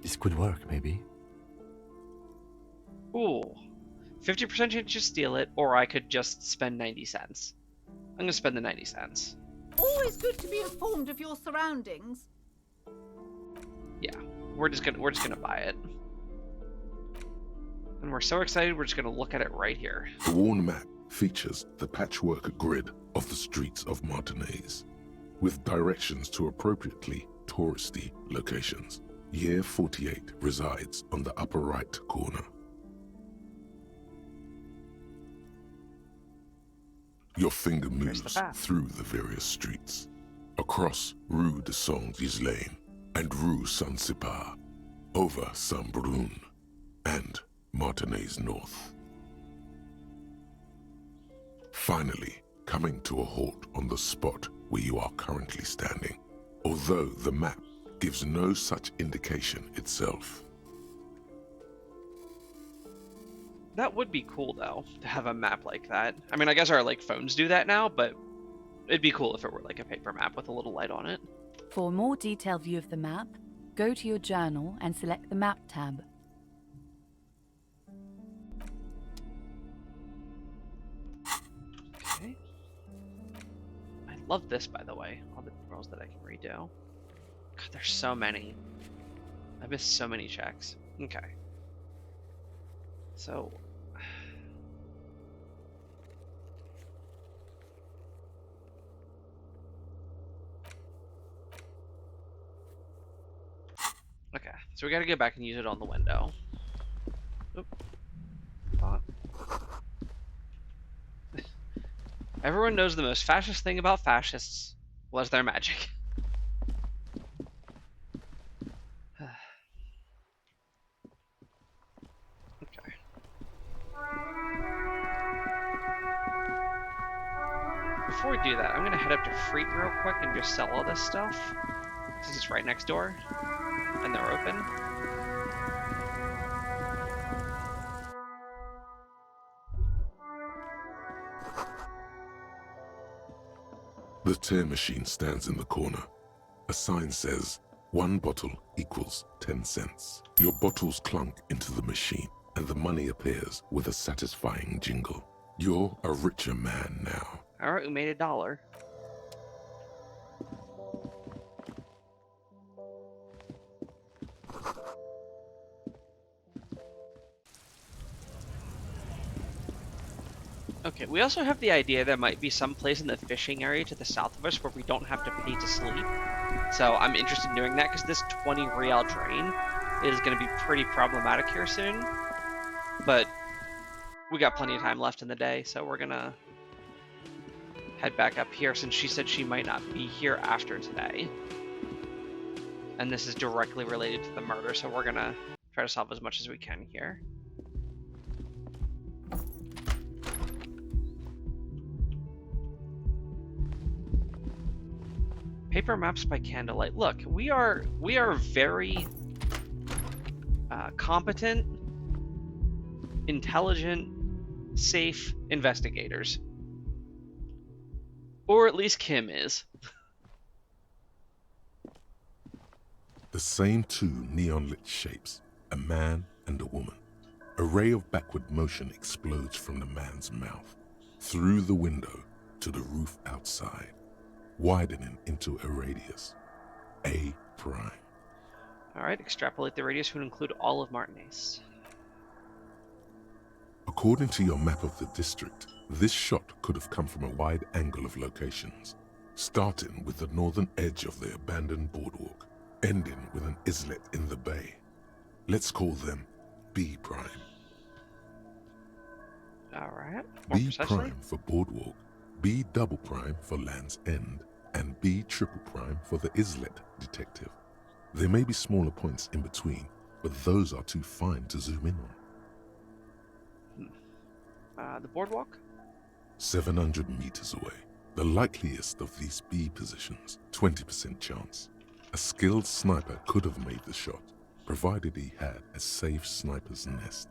This could work, maybe. Ooh. 50% chance to steal it, or I could just spend 90 cents. I'm gonna spend the 90 cents. Always good to be informed of your surroundings. Yeah, we're just gonna buy it. And we're so excited, we're just gonna look at it right here. The worn map features the patchwork grid of the streets of Martinez, with directions to appropriately touristy locations. Year 48 resides on the upper right corner. Your finger moves through the various streets, across Rue de Saint-Ghislain and Rue Saint-Sipar, over Saint-Brun and Martinez North. Finally, coming to a halt on the spot where you are currently standing, although the map gives no such indication itself. That would be cool, though, to have a map like that. I mean, I guess our like phones do that now, but it'd be cool if it were like a paper map with a little light on it. For a more detailed view of the map, go to your journal and select the Map tab. Okay. I love this, by the way. All the roles that I can redo. God, there's so many. I missed so many checks. Okay. So... Okay, so we gotta go back and use it on the window. Oop. Thought. Everyone knows the most fascist thing about fascists was their magic. Okay. Before we do that, I'm gonna head up to Freak real quick and just sell all this stuff, since it's right next door, and they're open. The tear machine stands in the corner. A sign says, 1 bottle equals 10 cents. Your bottles clunk into the machine, and the money appears with a satisfying jingle. You're a richer man now. Alright, we made $1. Okay, we also have the idea there might be some place in the fishing area to the south of us where we don't have to pay to sleep. So I'm interested in doing that because this 20 real drain is going to be pretty problematic here soon. But we got plenty of time left in the day, so we're going to head back up here since she said she might not be here after today. And this is directly related to the murder, so we're going to try to solve as much as we can here. Paper maps by candlelight. Look, we are very competent, intelligent, safe investigators. Or at least Kim is. The same 2 neon-lit shapes, a man and a woman. A ray of backward motion explodes from the man's mouth, through the window to the roof outside, widening into a radius, A prime. Alright, extrapolate the radius to include all of Martinez. According to your map of the district, this shot could have come from a wide angle of locations, starting with the northern edge of the abandoned boardwalk, ending with an islet in the bay. Let's call them B prime. Alright, B prime for boardwalk, B double prime for Land's End, and B triple prime for the islet detective. There may be smaller points in between, but those are too fine to zoom in on. The boardwalk? 700 meters away. The likeliest of these B positions, 20% chance. A skilled sniper could have made the shot, provided he had a safe sniper's nest.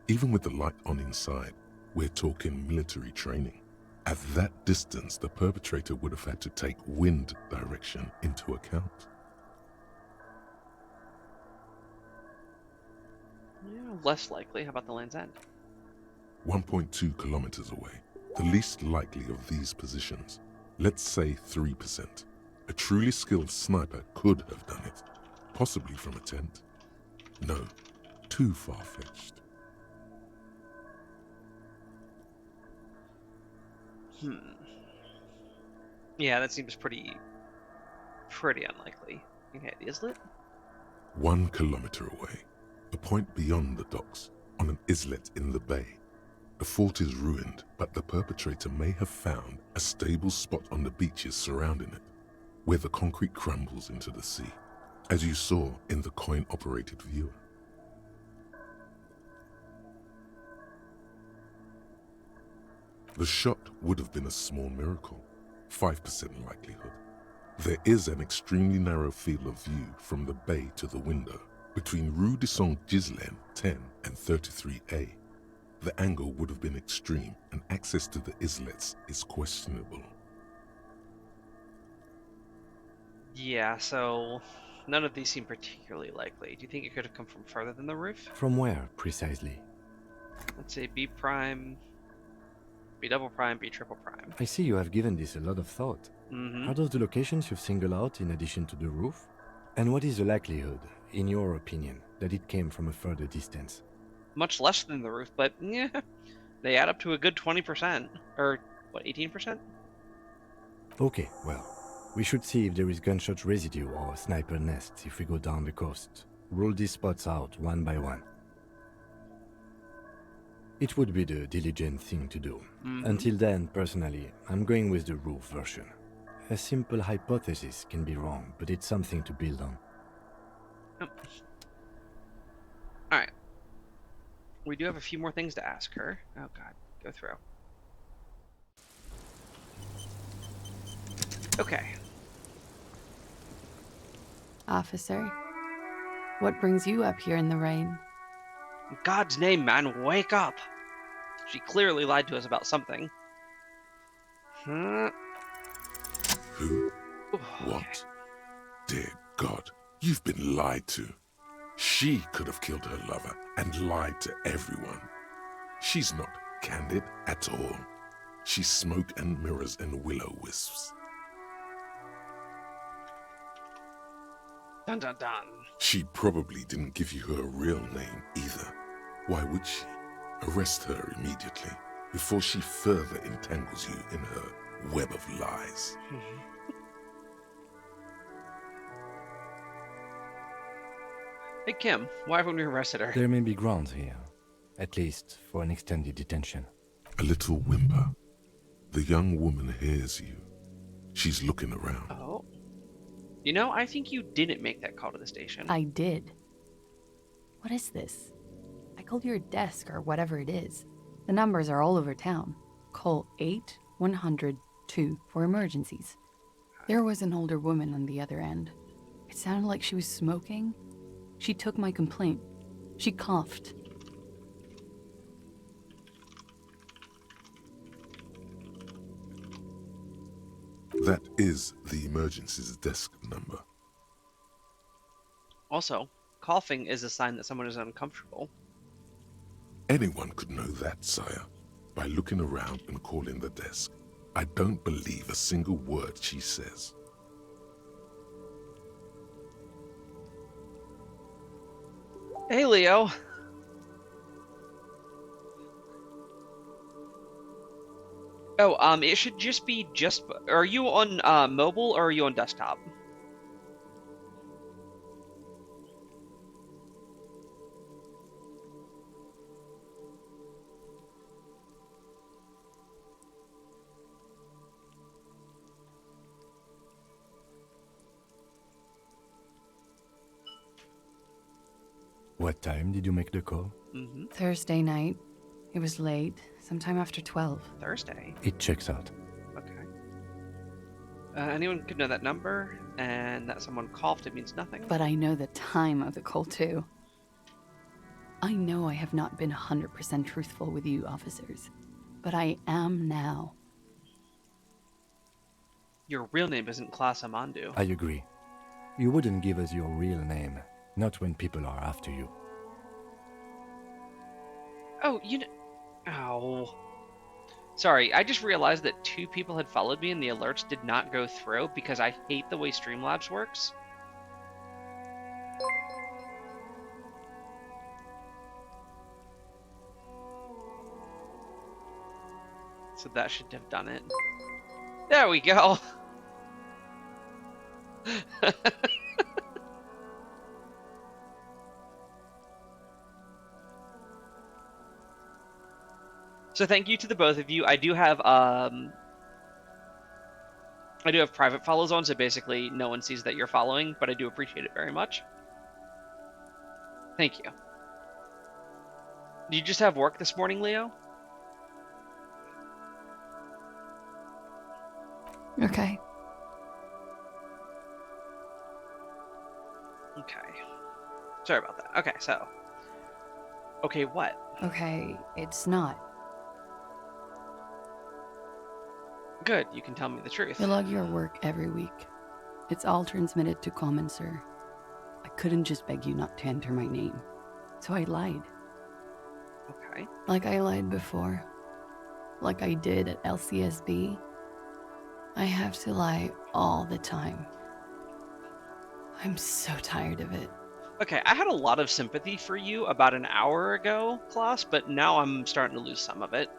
Even with the light on inside, we're talking military training. At that distance, the perpetrator would have had to take wind direction into account. Yeah, less likely. How about the Land's End? 1.2 kilometers away. The least likely of these positions. Let's say 3%. A truly skilled sniper could have done it. Possibly from a tent. No, too far-fetched. Yeah, that seems pretty unlikely. Okay, the islet? 1 kilometer away. A point beyond the docks, on an islet in the bay. The fort is ruined, but the perpetrator may have found a stable spot on the beaches surrounding it, where the concrete crumbles into the sea, as you saw in the coin-operated viewer. The shot would have been a small miracle, 5% likelihood. There is an extremely narrow field of view from the bay to the window, between Rue de Saint-Ghislain 10 and 33A. The angle would have been extreme, and access to the islets is questionable. Yeah, so none of these seem particularly likely. Do you think it could have come from further than the roof? From where, precisely? Let's say B prime, B double prime, B triple prime. I see you have given this a lot of thought. Mm-hmm. Are those the locations you've singled out in addition to the roof? And what is the likelihood, in your opinion, that it came from a further distance? Much less than the roof, but yeah, they add up to a good 20%. Or, what, 18%? Okay, well, we should see if there is gunshot residue or sniper nests if we go down the coast. Rule these spots out one by one. It would be the diligent thing to do. Until then, personally, I'm going with the roof version. A simple hypothesis can be wrong, but it's something to build on. Alright. We do have a few more things to ask her. Oh god, go through. Okay. Officer, what brings you up here in the rain? In God's name, man, wake up! She clearly lied to us about something. Huh? Who? What? Dear God, you've been lied to. She could have killed her lover and lied to everyone. She's not candid at all. She's smoke and mirrors and willow-wisps. Dun dun dun. She probably didn't give you her real name either. Why would she? Arrest her immediately before she further entangles you in her web of lies. Hey Kim, why haven't we arrested her? There may be grounds here, at least for an extended detention. A little whimper. The young woman hears you. She's looking around. Oh. You know, I think you didn't make that call to the station. I did. What is this? I called your desk or whatever it is. The numbers are all over town. Call 8-100-2 for emergencies. There was an older woman on the other end. It sounded like she was smoking. She took my complaint. She coughed. That is the emergency's desk number. Also, coughing is a sign that someone is uncomfortable. Anyone could know that, sire, by looking around and calling the desk. I don't believe a single word she says. Hey, Leo. Oh, it should just be are you on mobile or are you on desktop? What time did you make the call? Thursday night. It was late, sometime after 12. Thursday? It checks out. Okay. Anyone could know that number, and that someone coughed, it means nothing. But I know the time of the call, too. I know I have not been 100% truthful with you, officers. But I am now. Your real name isn't Class Amandu. I agree. You wouldn't give us your real name, not when people are after you. Oh, Ow. Sorry, I just realized that 2 people had followed me and the alerts did not go through because I hate the way Streamlabs works. So that should have done it. There we go! So thank you to the both of you. I do have private follows on, so basically no one sees that you're following, but I do appreciate it very much. Thank you. Do you just have work this morning, Leo? Okay. Okay. Sorry about that. Okay, so. Okay, what? Okay, it's not. Good, you can tell me the truth. I log your work every week. It's all transmitted to common, sir. I couldn't just beg you not to enter my name. So I lied. Okay. Like I lied before. Like I did at LCSB. I have to lie all the time. I'm so tired of it. Okay, I had a lot of sympathy for you about an hour ago, Klaus, but now I'm starting to lose some of it.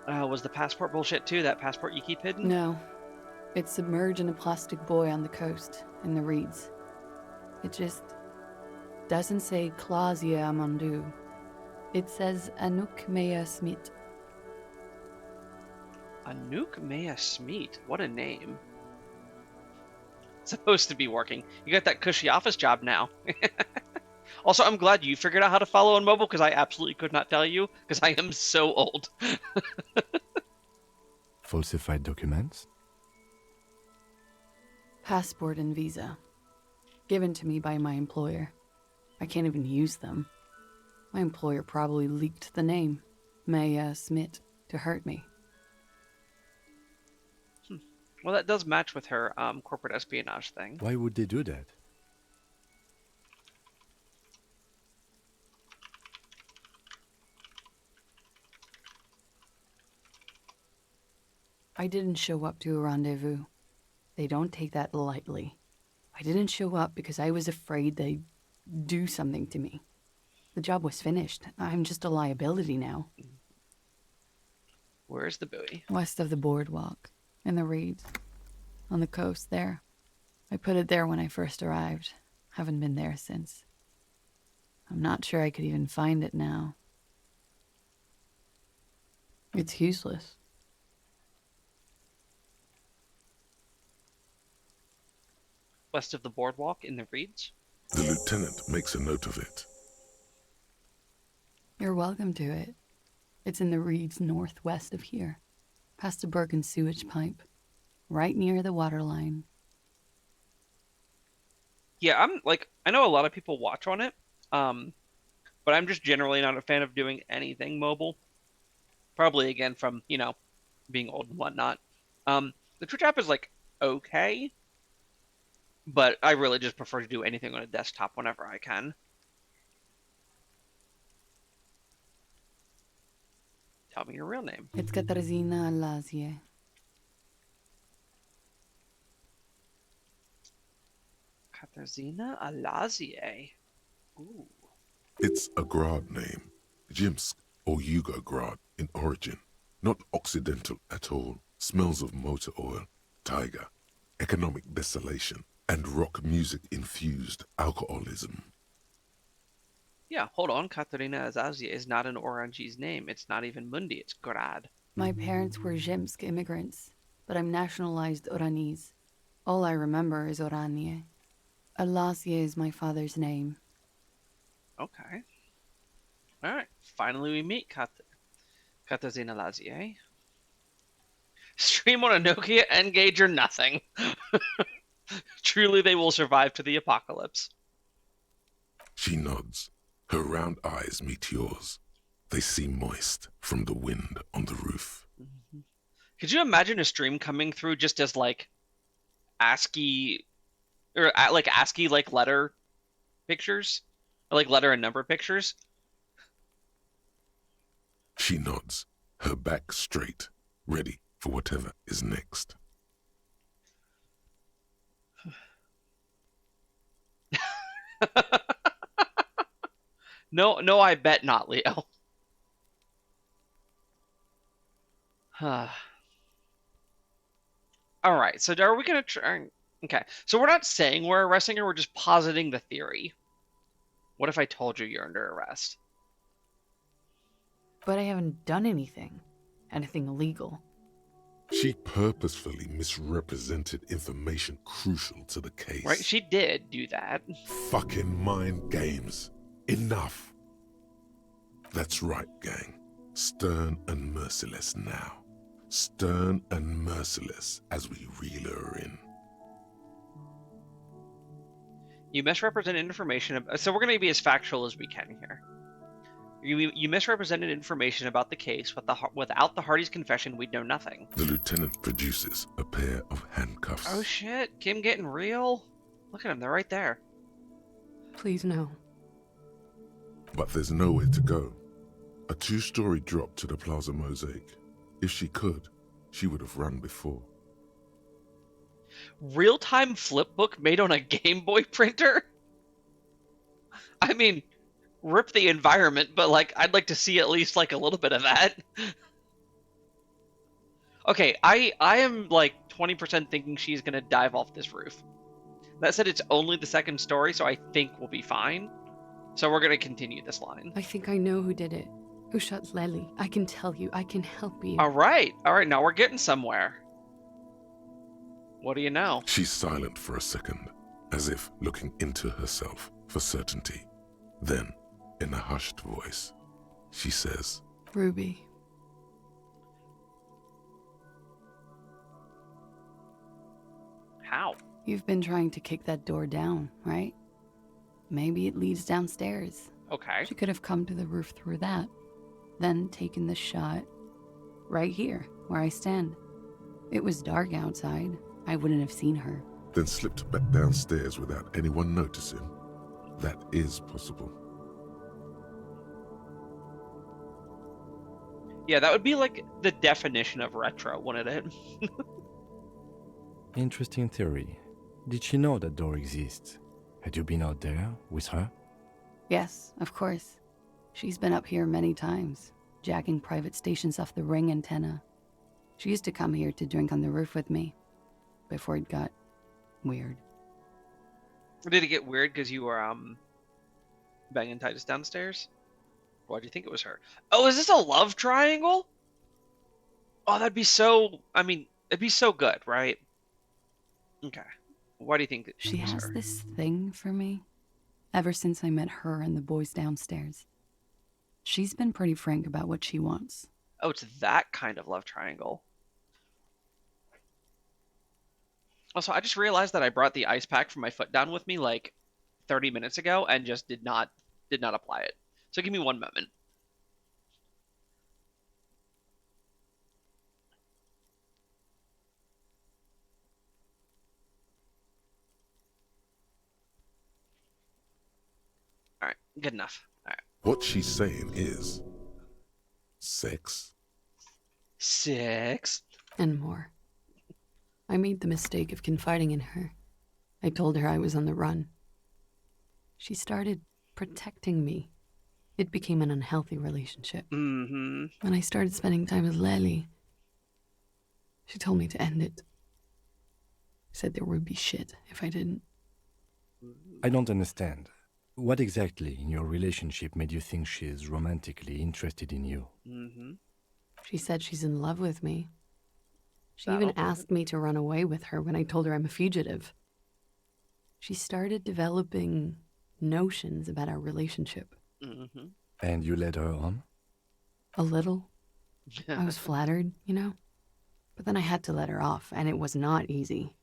Was the passport bullshit too? That passport you keep hidden? No. It's submerged in a plastic buoy on the coast, in the reeds. It just doesn't say Clausia Amandu. It says Anouk Mea Smith. Anouk Mea Smith. What a name. Supposed to be working. You got that cushy office job now. Also, I'm glad you figured out how to follow on mobile because I absolutely could not tell you because I am so old. Falsified documents? Passport and visa. Given to me by my employer. I can't even use them. My employer probably leaked the name, Maya Smith, to hurt me. Well, that does match with her corporate espionage thing. Why would they do that? I didn't show up to a rendezvous. They don't take that lightly. I didn't show up because I was afraid they'd do something to me. The job was finished. I'm just a liability now. Where's the buoy? West of the boardwalk, in the reeds, on the coast there. I put it there when I first arrived. Haven't been there since. I'm not sure I could even find it now. It's useless. West of the boardwalk in the reeds? The lieutenant makes a note of it. You're welcome to it. It's in the reeds northwest of here, past a broken sewage pipe, right near the water line. Yeah, I know a lot of people watch on it, but I'm just generally not a fan of doing anything mobile. Probably, again, from, being old and whatnot. The Twitch app is, okay, but I really just prefer to do anything on a desktop whenever I can. Tell me your real name. It's Katarzyna Lazie. Katarzyna Alazie. Ooh. It's a Grad name, Jimsk or Yugo-Grad in origin. Not Occidental at all. Smells of motor oil, tiger, economic desolation, and rock music-infused alcoholism. Yeah, hold on. Katarzyna Alazie is not an Orangese name. It's not even Mundi. It's Grad. My parents were Zemsk immigrants, but I'm nationalized Oranese. All I remember is Oranje. Alazie is my father's name. Okay. All right. Finally, we meet Katarzyna Alazie. Stream on a Nokia N-Gage or nothing. Truly, they will survive to the apocalypse. She nods. Her round eyes meet yours. They seem moist from the wind on the roof. Mm-hmm. Could you imagine a stream coming through just as ASCII or ASCII letter pictures, or letter and number pictures? She nods, her back straight, ready for whatever is next. No, I bet not, Leo. All right, so are we gonna try? Okay, so we're not saying we're arresting her, we're just positing the theory. What if I told you you're under arrest? But I haven't done anything illegal. She purposefully misrepresented information crucial to the case. Right, she did do that. Fucking mind games. Enough. That's right, gang. Stern and merciless now. stern and merciless as we reel her in. You misrepresented information. So we're going to be as factual as we can here. You misrepresented information about the case. Without the Hardy's confession, we'd know nothing. The lieutenant produces a pair of handcuffs. Oh shit, Kim getting real? Look at them, they're right there. Please no. But there's nowhere to go. A 2-story drop to the Plaza Mosaic. If she could, she would have run before. Real-time flipbook made on a Game Boy printer? I mean, rip the environment, but like, I'd like to see at least like a little bit of that. Okay, I am like 20% thinking she's gonna dive off this roof. That said, it's only the 2nd story, so I think we'll be fine. So we're gonna continue this line. I think I know who did it. Who shot Lely. I can tell you. I can help you. All right, now we're getting somewhere. What do you know? She's silent for a second, as if looking into herself for certainty. Then, in a hushed voice, she says, Ruby. How? You've been trying to kick that door down, right? Maybe it leads downstairs. Okay. She could have come to the roof through that, then taken the shot right here, where I stand. It was dark outside. I wouldn't have seen her. Then slipped back downstairs without anyone noticing. That is possible. Yeah, that would be like the definition of retro, wouldn't it? Interesting theory. Did she know that door exists? Had you been out there with her? Yes, of course. She's been up here many times, jacking private stations off the ring antenna. She used to come here to drink on the roof with me, before it got weird. Did it get weird because you were banging Titus downstairs? Why do you think it was her? Oh, is this a love triangle? Oh, that'd be so. I mean, it'd be so good, right? Okay. Why do you think She it was has her? this thing for me, ever since I met her and the boys downstairs. She's been pretty frank about what she wants. Oh, it's that kind of love triangle. Also, I just realized that I brought the ice pack from my foot down with me like 30 minutes ago and just did not apply it. So give me one moment. All right, good enough. All right. What she's saying is sex. Sex. And more. I made the mistake of confiding in her. I told her I was on the run. She started protecting me. It became an unhealthy relationship. Mm-hmm. When I started spending time with Lely, she told me to end it. Said there would be shit if I didn't. I don't understand. What exactly in your relationship made you think she's romantically interested in you? Mm-hmm. She said she's in love with me. She That'll even do it. asked me to run away with her when I told her I'm a fugitive. She started developing notions about our relationship. Mm-hmm. And you led her on? A little. I was flattered, you know? But then I had to let her off, and it was not easy.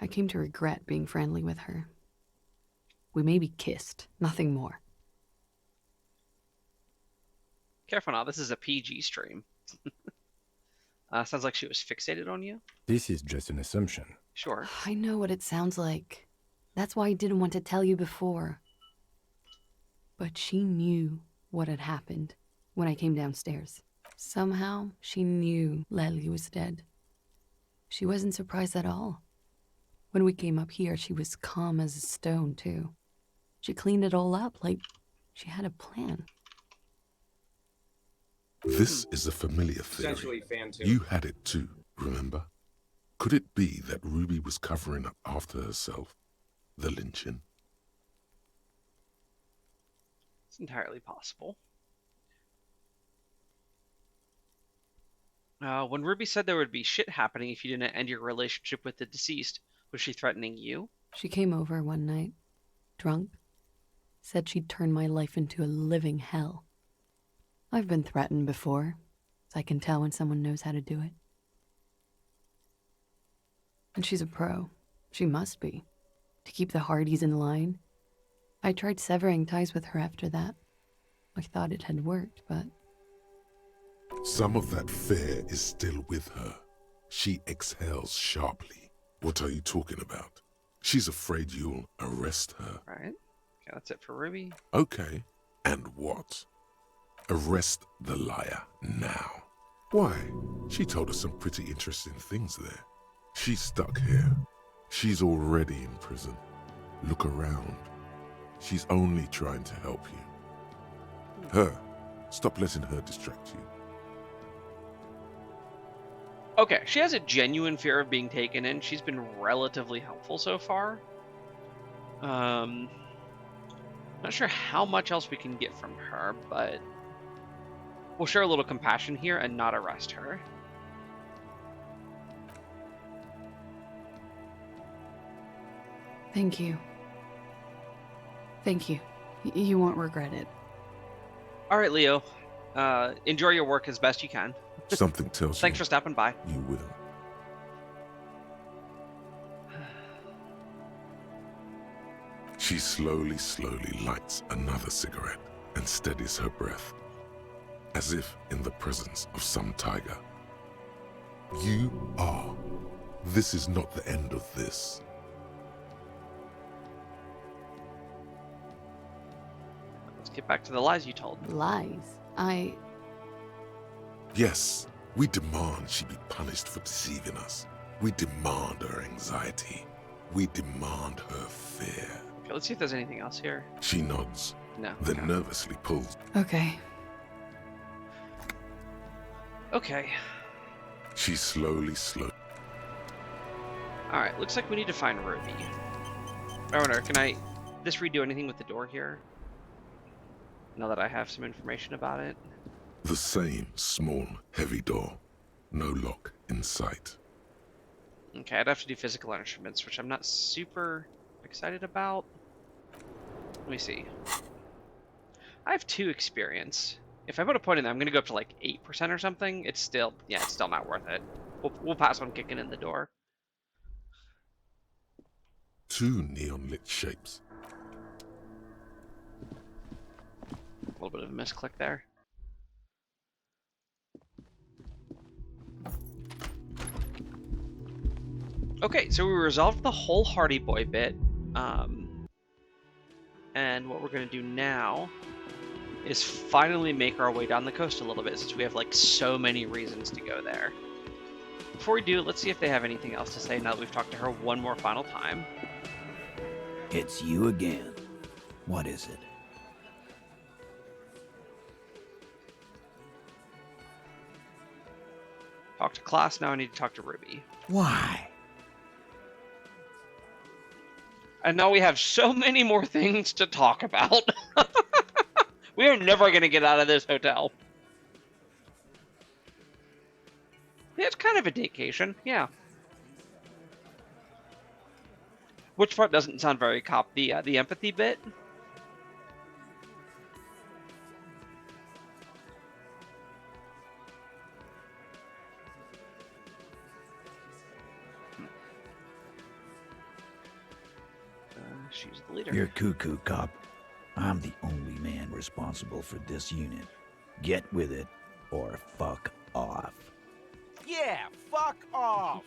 I came to regret being friendly with her. We maybe kissed, nothing more. Careful now, this is a PG stream. Sounds like she was fixated on you. This is just an assumption. Sure. I know what it sounds like. That's why I didn't want to tell you before. But she knew what had happened when I came downstairs. Somehow, she knew Lely was dead. She wasn't surprised at all. When we came up here, she was calm as a stone, too. She cleaned it all up like she had a plan. This is a familiar theory. Essentially fan too. You had it too, remember? Could it be that Ruby was covering up after herself? The lynching? It's entirely possible. When Ruby said there would be shit happening if you didn't end your relationship with the deceased, was she threatening you? She came over one night, drunk, said she'd turn my life into a living hell. I've been threatened before, so I can tell when someone knows how to do it. And she's a pro. She must be. To keep the Hardys in line. I tried severing ties with her after that. I thought it had worked, but... Some of that fear is still with her. She exhales sharply. What are you talking about? She's afraid you'll arrest her. Right. Okay, that's it for Ruby. Okay. And what? Arrest the liar now. Why? She told us some pretty interesting things there. She's stuck here. She's already in prison. Look around. She's only trying to help you. Her. Stop letting her distract you. Okay, she has a genuine fear of being taken in. She's been relatively helpful so far. Not sure how much else we can get from her, but we'll share a little compassion here and not arrest her. Thank you. Thank you. You won't regret it. All right, Leo. Enjoy your work as best you can. Something tells Thanks for stopping by. You will. She slowly lights another cigarette and steadies her breath, as if in the presence of some tiger. You are. This is not the end of this. Let's get back to the lies you told. Lies? Yes, we demand she be punished for deceiving us. We demand her anxiety. We demand her fear. Okay, let's see if there's anything else here. She nods, No. then nervously pulls. Okay. Okay. She slowly. Alright, looks like we need to find Ruby. I wonder, can this redo anything with the door here? Now that I have some information about it. The same small, heavy door. No lock in sight. Okay, I'd have to do physical instruments, which I'm not super excited about. Let me see. I have 2 experience. If I put a point in there, I'm going to go up to like 8% or something. It's still not worth it. We'll pass on kicking in the door. 2 neon-lit shapes. A little bit of a misclick there. Okay, so we resolved the whole Hardy Boy bit. And what we're going to do now is finally make our way down the coast a little bit, since we have like so many reasons to go there. Before we do, let's see if they have anything else to say now that we've talked to her one more final time. It's you again. What is it? Talk to class, now I need to talk to Ruby. Why? And now we have so many more things to talk about. We are never going to get out of this hotel. Yeah, it's kind of a vacation, yeah. Which part doesn't sound very cop? The empathy bit? She's the leader. You're cuckoo, cop. I'm the only man responsible for this unit. Get with it, or fuck off. Yeah, fuck off!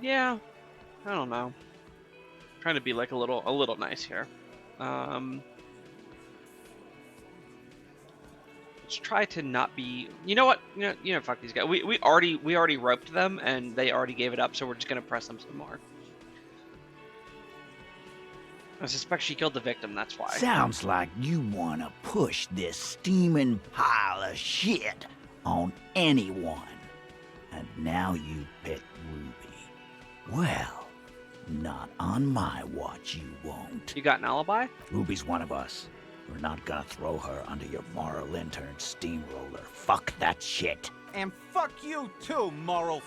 Yeah, I don't know. Trying to be like a little nice here. Let's try to not be. You know what? You know, fuck these guys. We already roped them, and they already gave it up. So we're just gonna press them some more. I suspect she killed the victim. That's why. Sounds like you want to push this steaming pile of shit on anyone. And now you pick Ruby. Well, not on my watch, you won't. You got an alibi? Ruby's one of us. We're not gonna throw her under your moral intern steamroller. Fuck that shit. And fuck you too, moral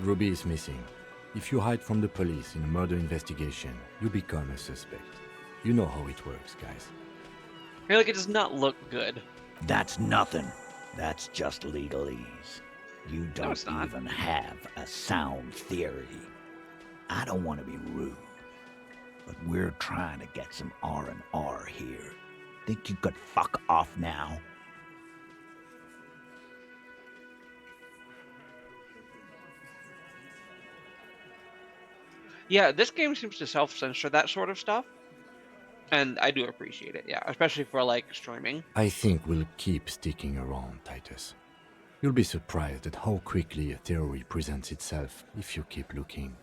Ruby is missing. If you hide from the police in a murder investigation, you become a suspect. You know how it works, guys. I feel like it does not look good. That's nothing. That's just legalese. You don't it's not. even have a sound theory. I don't want to be rude, but we're trying to get some R&R here. Think you could fuck off now? Yeah, this game seems to self-censor that sort of stuff. And I do appreciate it, yeah. Especially for, like, streaming. I think we'll keep sticking around, Titus. You'll be surprised at how quickly a theory presents itself if you keep looking.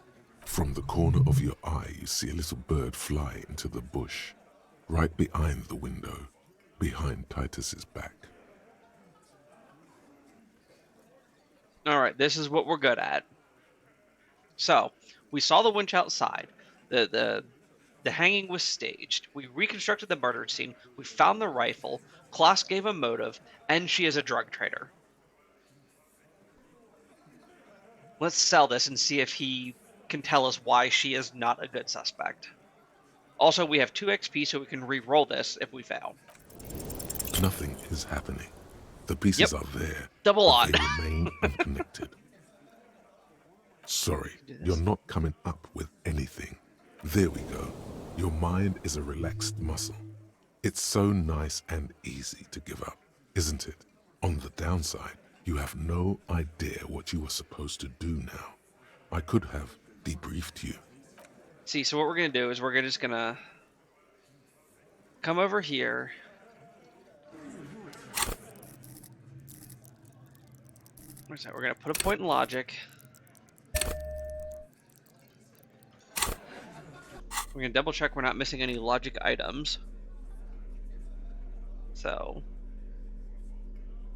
From the corner of your eye, you see a little bird fly into the bush, right behind the window, behind Titus's back. Alright, this is what we're good at. So, we saw the winch outside. The hanging was staged. We reconstructed the murder scene. We found the rifle. Klaus gave a motive, and she is a drug trader. Let's sell this and see if he can tell us why she is not a good suspect. Also, we have 2 XP, so we can re-roll this if we fail. Nothing is happening. The pieces are there. Double but on. They remain unconnected. Sorry, you're not coming up with anything. There we go. Your mind is a relaxed muscle. It's so nice and easy to give up, isn't it? On the downside, you have no idea what you were supposed to do now. I could have debriefed you. See, so what we're going to do is we're just going to come over here. What's that? We're going to put a point in logic. We're going to double check we're not missing any logic items. So,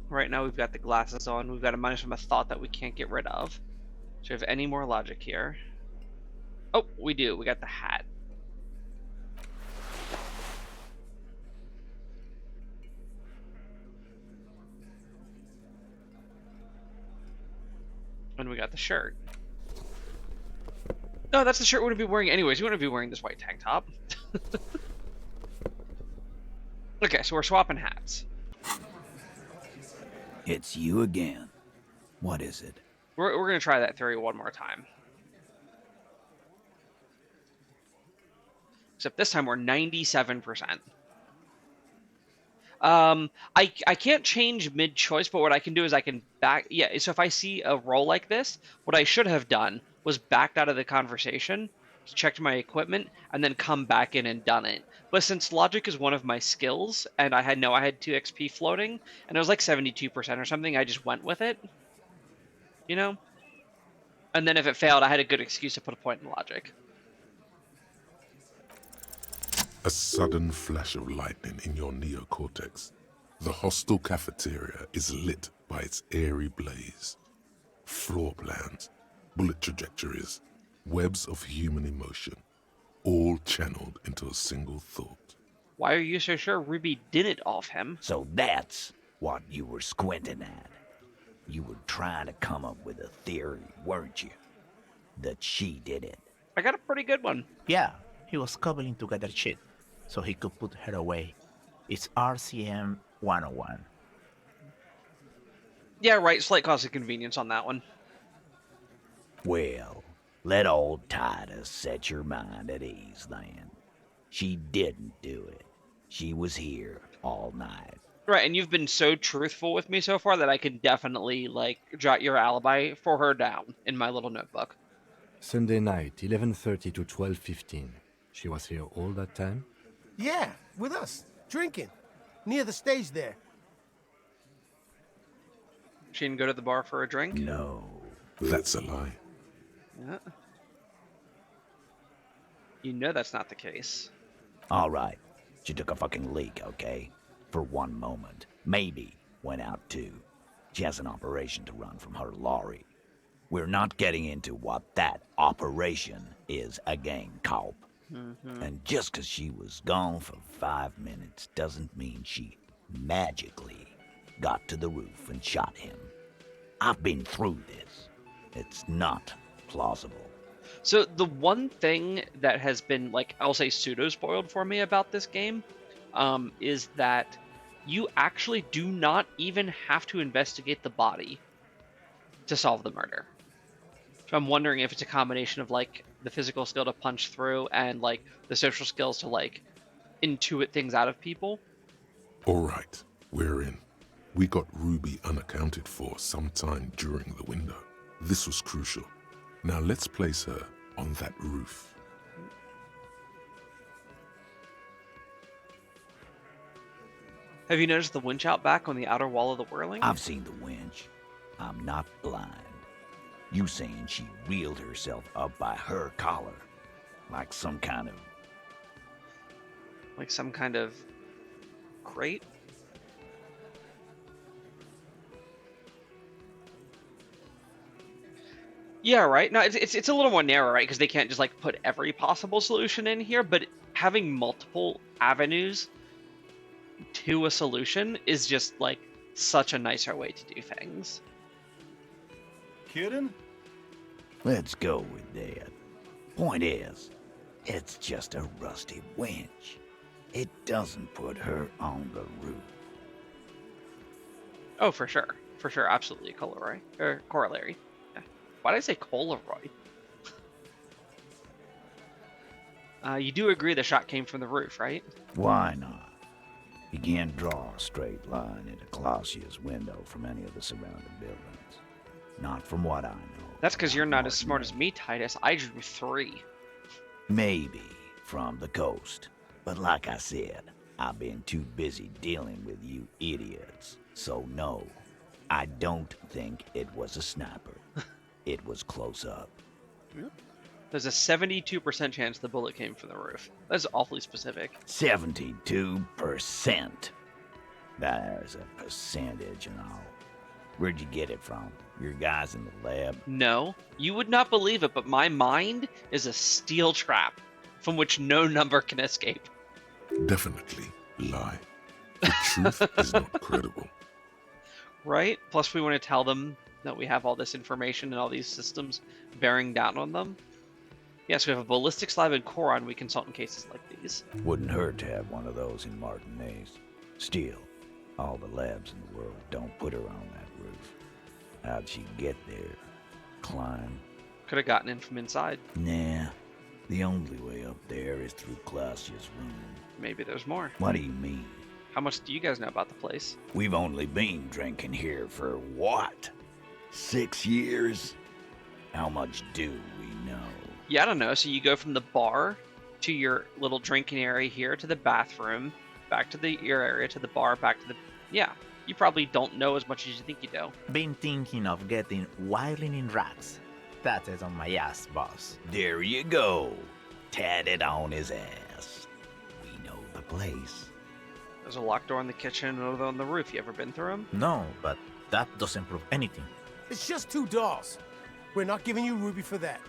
right now we've got the glasses on. We've got a minus from a thought that we can't get rid of. So we have any more logic here? Oh, we do. We got the hat. And we got the shirt. No, that's the shirt we wouldn't be wearing anyways. You wouldn't be wearing this white tank top. Okay, so we're swapping hats. It's you again. What is it? We're going to try that theory one more time. Except this time we're 97%. I can't change mid-choice, but what I can do is I can back... Yeah, so if I see a roll like this, what I should have done was backed out of the conversation, checked my equipment, and then come back in and done it. But since logic is one of my skills, and I had 2 XP floating, and it was like 72% or something, I just went with it. You know? And then if it failed, I had a good excuse to put a point in logic. A sudden flash of lightning in your neocortex. The hostel cafeteria is lit by its airy blaze. Floor plans, bullet trajectories, webs of human emotion, all channeled into a single thought. Why are you so sure Ruby did it off him? So that's what you were squinting at. You were trying to come up with a theory, weren't you? That she did it. I got a pretty good one. Yeah, he was cobbling together shit so he could put her away. It's RCM 101. Yeah, right. Slight cause of convenience on that one. Well, let old Titus set your mind at ease then. She didn't do it. She was here all night. Right, and you've been so truthful with me so far that I can definitely, like, jot your alibi for her down in my little notebook. Sunday night, 11:30 to 12:15. She was here all that time? Yeah, with us, drinking, near the stage there. She didn't go to the bar for a drink? No. That's a lie. Yeah. You know that's not the case. All right. She took a fucking leak, okay? For one moment. Maybe went out too. She has an operation to run from her lorry. We're not getting into what that operation is again, Culp. Mm-hmm. And just 'cause she was gone for 5 minutes doesn't mean she magically got to the roof and shot him. I've been through this. It's not plausible. So the one thing that has been, like, I'll say pseudo spoiled for me about this game, is that you actually do not even have to investigate the body to solve the murder. So I'm wondering if it's a combination of, like, the physical skill to punch through and, like, the social skills to, like, intuit things out of people. All right, we're in. We got Ruby unaccounted for sometime during the window. This was crucial. Now let's place her on that roof. Have you noticed the winch out back on the outer wall of the whirling? I've seen the winch. I'm not blind. You saying she reeled herself up by her collar, like some kind of... Like some kind of crate? Yeah, right. No, it's a little more narrow, right? Because they can't just, like, put every possible solution in here, but having multiple avenues to a solution is just, like, such a nicer way to do things. Kidding? Let's go with that. Point is, it's just a rusty winch. It doesn't put her on the roof. Oh, for sure. For sure, absolutely corollary. Or corollary. Yeah. Why did I say Polaroid? You do agree the shot came from the roof, right? Why not? You can't draw a straight line into Clausia's window from any of the surrounding buildings. Not from what I know. That's because you're not as smart as me, Titus. I drew 3. Maybe from the coast. But like I said, I've been too busy dealing with you idiots. So no, I don't think it was a sniper. It was close up. There's a 72% chance the bullet came from the roof. That's awfully specific. 72%. There's a percentage and all. Where'd you get it from? Your guys in the lab? No, you would not believe it, but my mind is a steel trap from which no number can escape. Definitely lie. The truth is not credible. Right? Plus, we want to tell them that we have all this information and all these systems bearing down on them. Yes, we have a ballistics lab in Coron we consult in cases like these. Wouldn't hurt to have one of those in Martinez. Still, all the labs in the world don't put her on that roof. How'd she get there? Climb? Could have gotten in from inside. Nah. The only way up there is through Clausia's room. Maybe there's more. What do you mean? How much do you guys know about the place? We've only been drinking here for what? 6 years? How much do we know? Yeah, I don't know. So you go from the bar to your little drinking area here to the bathroom, back to your area to the bar, back to the... Yeah, you probably don't know as much as you think you do. Been thinking of getting wilding in rats. That is on my ass, boss. There you go. Tatted on his ass. We know the place. There's a locked door in the kitchen and another on the roof. You ever been through them? No, but that doesn't prove anything. It's just 2 dolls. We're not giving you Ruby for that.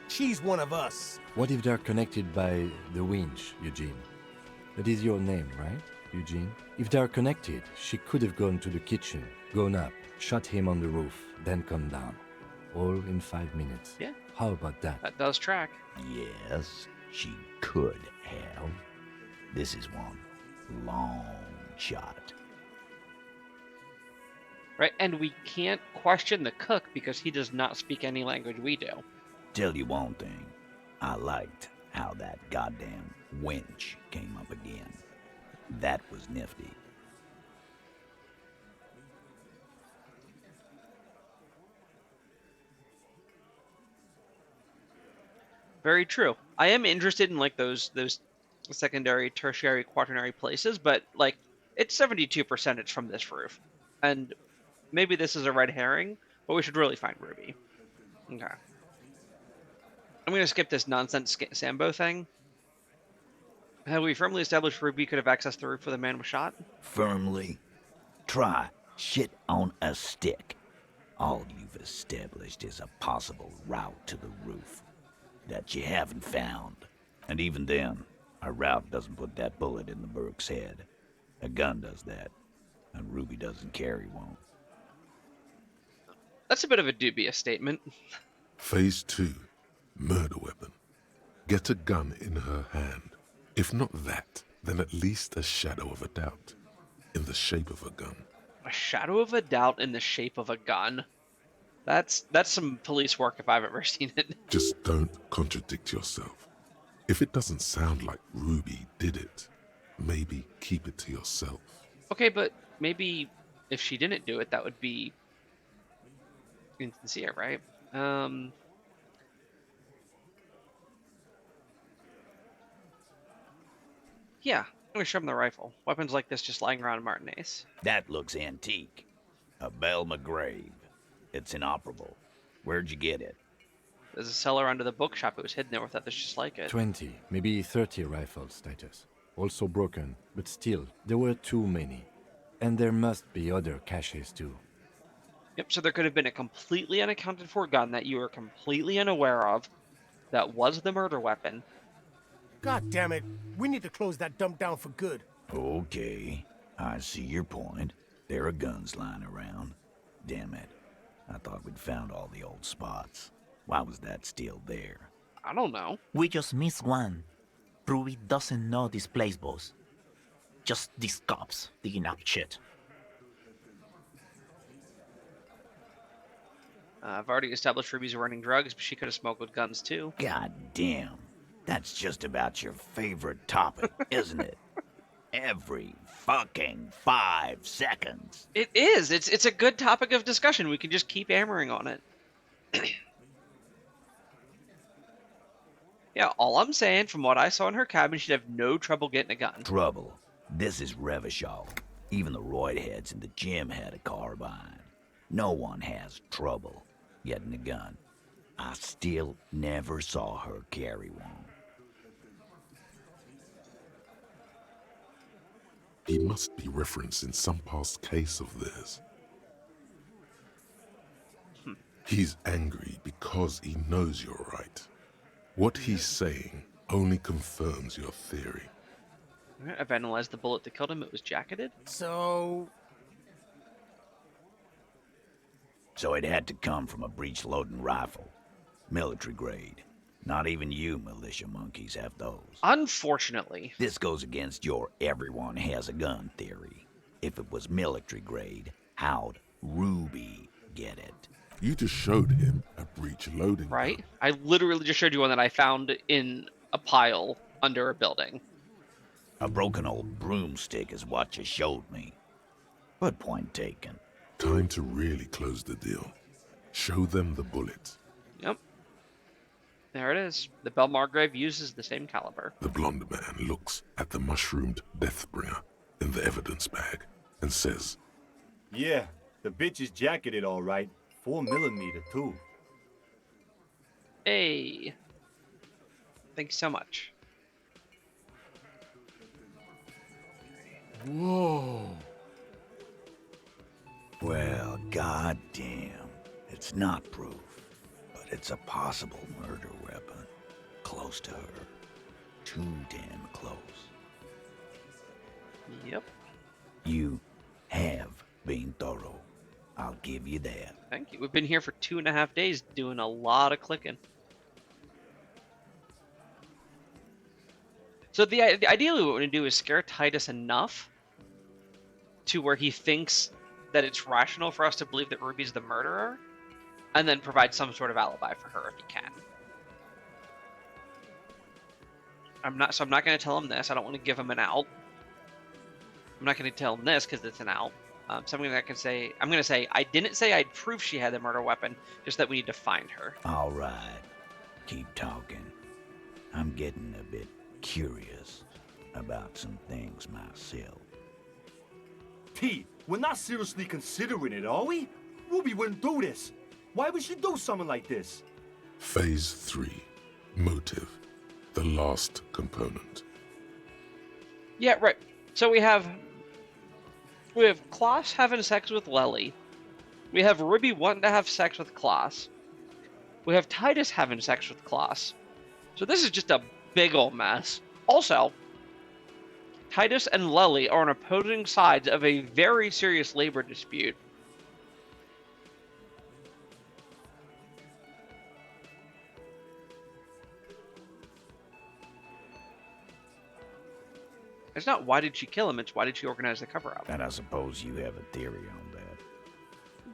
She's one of us. What if they're connected by the winch, Eugene? That is your name, right, Eugene? If they're connected, she could have gone to the kitchen, gone up, shot him on the roof, then come down. All in 5 minutes. Yeah. How about that? That does track. Yes, she could have. This is one long shot. Right, and we can't question the cook because he does not speak any language we do. Tell you one thing, I liked how that goddamn winch came up again. That was nifty. Very true. I am interested in, like, those secondary, tertiary, quaternary places, but, like, it's 72% it's from this roof. And maybe this is a red herring, but we should really find Ruby. Okay. I'm going to skip this nonsense Sambo thing. Have we firmly established Ruby could have accessed the roof where the man was shot? Firmly? Try shit on a stick. All you've established is a possible route to the roof that you haven't found. And even then, a route doesn't put that bullet in the Burke's head. A gun does that, and Ruby doesn't carry one. That's a bit of a dubious statement. Phase 2. Murder weapon. Get a gun in her hand. If not that, then at least a shadow of a doubt. In the shape of a gun. A shadow of a doubt in the shape of a gun. That's some police work if I've ever seen it. Just don't contradict yourself. If it doesn't sound like Ruby did it, maybe keep it to yourself. Okay, but maybe if she didn't do it, that would be insincere, right? Yeah, I'm gonna show him the rifle. Weapons like this just lying around Martinez. That looks antique. A Belle McGrave. It's inoperable. Where'd you get it? There's a cellar under the bookshop. It was hidden there with others just like it. 20, maybe 30 rifles, Titus. Also broken, but still, there were too many. And there must be other caches too. Yep, so there could have been a completely unaccounted for gun that you were completely unaware of that was the murder weapon. God damn it. We need to close that dump down for good. Okay, I see your point. There are guns lying around. Damn it. I thought we'd found all the old spots. Why was that still there? I don't know. We just missed one. Ruby doesn't know this place, boss. Just these cops digging up shit. I've already established Ruby's running drugs, but she could have smuggled guns too. God damn. That's just about your favorite topic, isn't it? Every fucking 5 seconds. It is. It's a good topic of discussion. We can just keep hammering on it. Yeah, all I'm saying, from what I saw in her cabin, she'd have no trouble getting a gun. Trouble. This is Revachol. Even the roid heads in the gym had a carbine. No one has trouble getting a gun. I still never saw her carry one. He must be referencing some past case of theirs. He's angry because he knows you're right. What he's saying only confirms your theory. I've analyzed the bullet that killed him. It was jacketed. So it had to come from a breech-loading rifle. Military grade. Not even you militia monkeys have those. Unfortunately. This goes against your everyone has a gun theory. If it was military grade, how'd Ruby get it? You just showed him a breech loading. Right? I literally just showed you one that I found in a pile under a building. A broken old broomstick is what you showed me. But point taken. Time to really close the deal. Show them the bullet. Yep. There it is. The Belle Margrave uses the same caliber. The blonde man looks at the mushroomed Deathbringer in the evidence bag and says, Yeah, the bitch is jacketed all right. 4mm too. Hey. Thank you so much. Whoa. Well, goddamn. It's not proof, but it's a possible murder weapon. Close to her. Too damn close. Yep. You have been thorough. I'll give you that. Thank you. We've been here for 2.5 days doing a lot of clicking. So ideally what we're going to do is scare Titus enough to where he thinks that it's rational for us to believe that Ruby's the murderer, and then provide some sort of alibi for her if he can. I'm not going to tell him this. I don't want to give him an out. I'm not going to tell him this because it's an out. Something that I can say, I'm going to say, I didn't say I'd prove she had the murder weapon, just that we need to find her. All right. Keep talking. I'm getting a bit curious about some things myself. T, we're not seriously considering it, are we? Ruby wouldn't do this. Why would she do something like this? Phase 3. Motive. The last component. Yeah, right. So we have Klaus having sex with Lely. We have Ruby wanting to have sex with Klaus. We have Titus having sex with Klaus. So this is just a big old mess. Also, Titus and Lely are on opposing sides of a very serious labor dispute. It's not why did she kill him, it's why did she organize the cover-up. And I suppose you have a theory on that.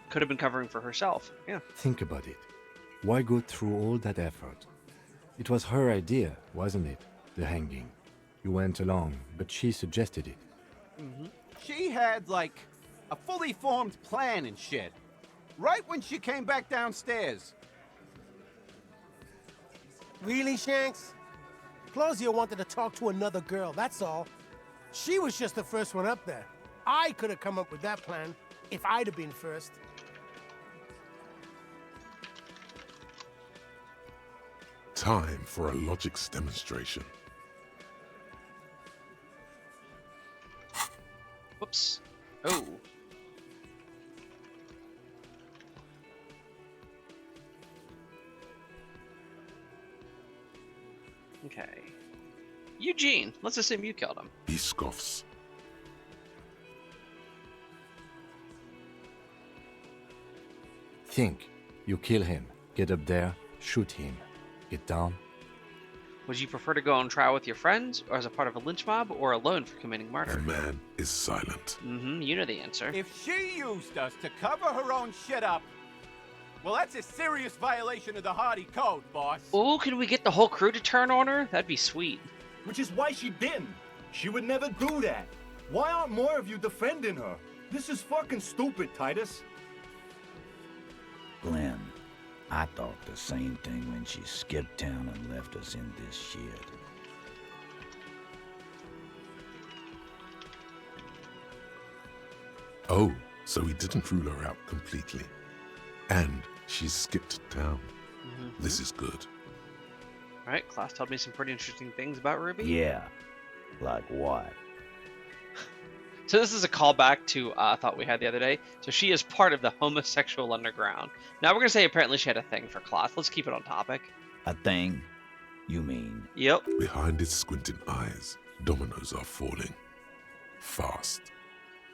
Could have been covering for herself, yeah. Think about it. Why go through all that effort? It was her idea, wasn't it? The hanging. You went along, but she suggested it. Mm-hmm. She had, like, a fully formed plan and shit. Right when she came back downstairs. Really, Shanks? Claudia wanted to talk to another girl, that's all. She was just the first one up there. I could have come up with that plan if I'd have been first. Time for a logics demonstration. Whoops. Oh. Okay. Eugene, let's assume you killed him. He scoffs. Think. You kill him. Get up there. Shoot him. Get down. Would you prefer to go on trial with your friends, or as a part of a lynch mob, or alone for committing murder? The man is silent. Mm-hmm, you know the answer. If she used us to cover her own shit up, well, that's a serious violation of the Hardy Code, boss. Ooh, can we get the whole crew to turn on her? That'd be sweet. Which is why she didn't. She would never do that. Why aren't more of you defending her? This is fucking stupid, Titus. Glenn, I thought the same thing when she skipped town and left us in this shit. Oh, so he didn't rule her out completely. And she skipped town. Mm-hmm. This is good. Alright, class told me some pretty interesting things about Ruby. Yeah. Like what? So this is a callback to a thought we had the other day. So she is part of the homosexual underground. Now we're going to say apparently she had a thing for cloth. Let's keep it on topic. A thing? You mean? Yep. Behind his squinting eyes, dominoes are falling. Fast.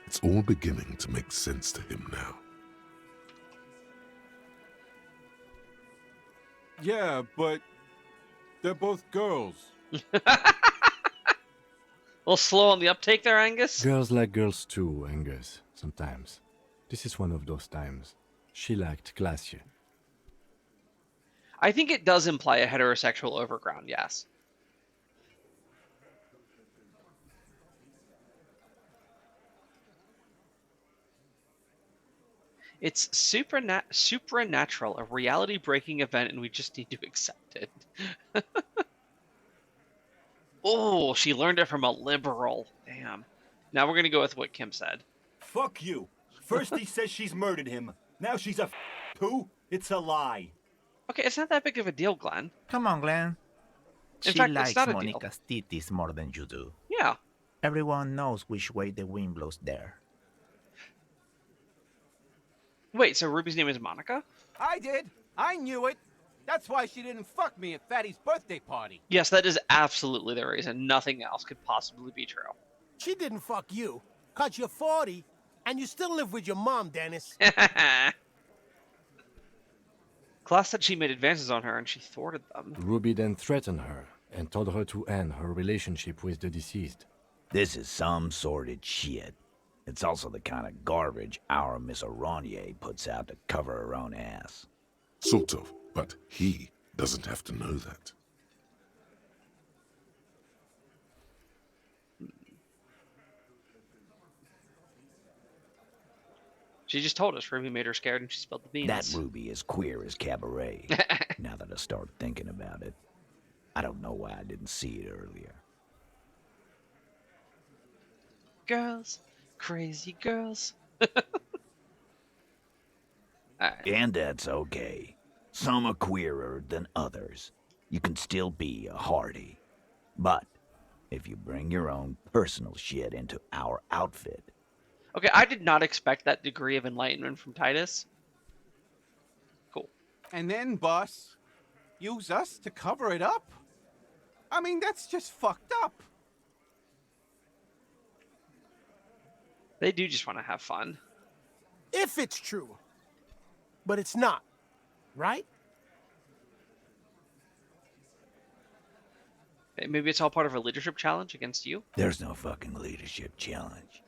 It's all beginning to make sense to him now. Yeah, but they're both girls. A little slow on the uptake there, Angus? Girls like girls too, Angus, sometimes. This is one of those times. She liked Glacier. I think it does imply a heterosexual overground, yes. It's supernatural, a reality-breaking event, and we just need to accept it. Oh, she learned it from a liberal. Damn. Now we're going to go with what Kim said. Fuck you. First he says she's murdered him. Now she's a too? It's a lie. Okay, it's not that big of a deal, Glenn. Come on, Glenn. In She fact, it's likes not a deal. Monica's titties more than you do. Yeah. Everyone knows which way the wind blows there. Wait, so Ruby's name is Monica? I did. I knew it. That's why she didn't fuck me at Fatty's birthday party. Yes, that is absolutely the reason. Nothing else could possibly be true. She didn't fuck you, 'cause you're 40, and you still live with your mom, Dennis. Class said she made advances on her and she thwarted them. Ruby then threatened her and told her to end her relationship with the deceased. This is some sordid shit. It's also the kind of garbage our Miss Aronier puts out to cover her own ass. Sort of, but he doesn't have to know that. She just told us Ruby made her scared and she spilled the beans. That Ruby is queer as cabaret. Now that I start thinking about it. I don't know why I didn't see it earlier. Girls. Crazy girls. And that's okay. Some are queerer than others. You can still be a Hardy. But if you bring your own personal shit into our outfit... Okay, I did not expect that degree of enlightenment from Titus. Cool. And then, boss, use us to cover it up? I mean, that's just fucked up. They do just want to have fun. If it's true. But it's not, right? Maybe it's all part of her leadership challenge against you? There's no fucking leadership challenge.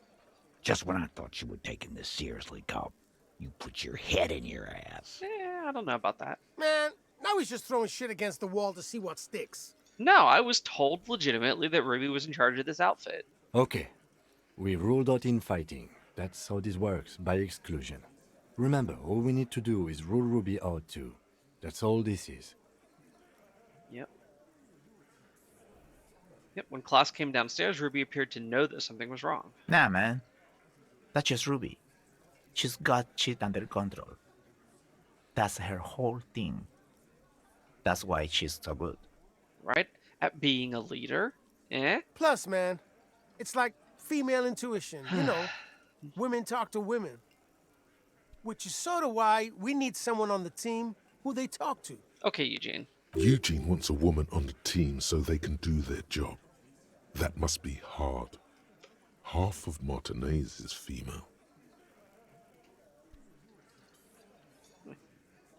Just when I thought you were taking this seriously, cop, you put your head in your ass. I don't know about that. Man, now he's just throwing shit against the wall to see what sticks. No, I was told legitimately that Ruby was in charge of this outfit. Okay. We ruled out infighting. That's how this works, by exclusion. Remember, all we need to do is rule Ruby out too. That's all this is. Yep. Yep, when Klaus came downstairs, Ruby appeared to know that something was wrong. Nah, man. That's just Ruby. She's got shit under control. That's her whole thing. That's why she's so good. Right? At being a leader? Eh? Plus, man, it's like female intuition. You know, women talk to women. Which is sort of why we need someone on the team who they talk to. Okay, Eugene. Eugene wants a woman on the team so they can do their job. That must be hard. Half of Martinez is female.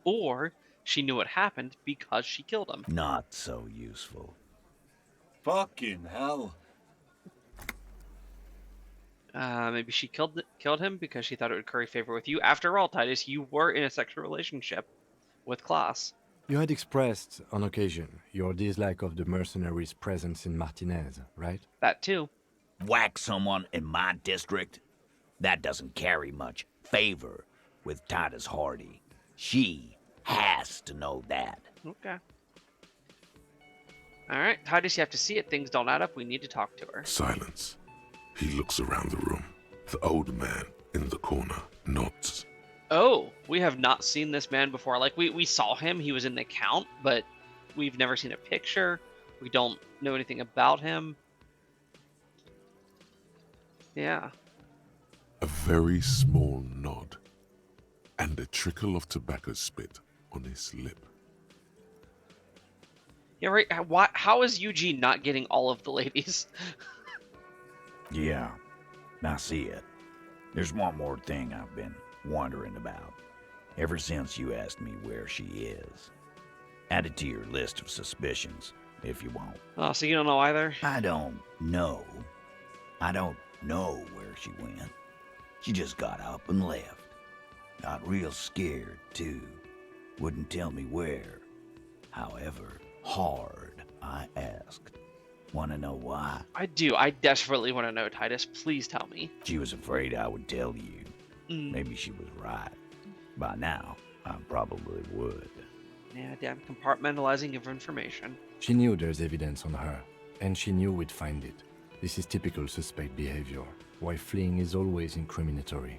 Or she knew what happened because she killed him. Not so useful. Fucking hell. Maybe she killed him because she thought it would curry favor with you. After all, Titus, you were in a sexual relationship with Klaus. You had expressed, on occasion, your dislike of the mercenaries' presence in Martinez, right? That too. Whack someone in my district? That doesn't carry much favor with Titus Hardy. She has to know that. Okay. Alright, Titus, you have to see it. Things don't add up. We need to talk to her. Silence. He looks around the room. The old man in the corner nods. Oh, we have not seen this man before. Like, we saw him. He was in the count, but we've never seen a picture. We don't know anything about him. Yeah. A very small nod. And a trickle of tobacco spit on his lip. Yeah, right. How is Eugene not getting all of the ladies? Yeah, I see it. There's one more thing I've been wondering about. Ever since you asked me where she is. Add it to your list of suspicions, if you want. Oh, so you don't know either? I don't know. I don't know where she went. She just got up and left. Got real scared, too. Wouldn't tell me where. However hard I asked. Want to know why? I do. I desperately want to know, Titus. Please tell me. She was afraid I would tell you. Maybe she was right. By now, I probably would. Yeah, damn compartmentalizing of information. She knew there's evidence on her, and she knew we'd find it. This is typical suspect behavior. Why fleeing is always incriminatory.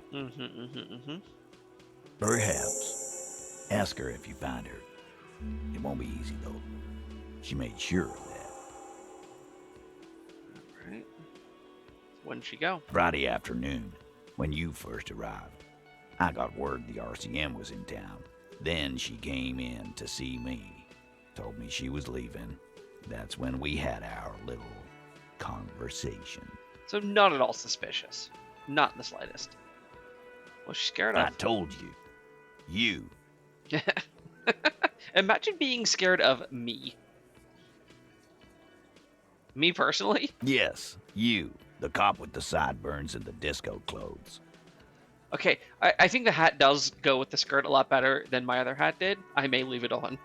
Perhaps. Ask her if you find her. It won't be easy, though. She made sure of that. Alright. When'd she go? Friday afternoon, when you first arrived. I got word the RCM was in town. Then she came in to see me. Told me she was leaving. That's when we had our little conversation. So not at all suspicious. Not in the slightest. What's she scared of? I told you. You. Imagine being scared of me. Me personally? Yes, you. The cop with the sideburns and the disco clothes. Okay, I think the hat does go with the skirt a lot better than my other hat did. I may leave it on.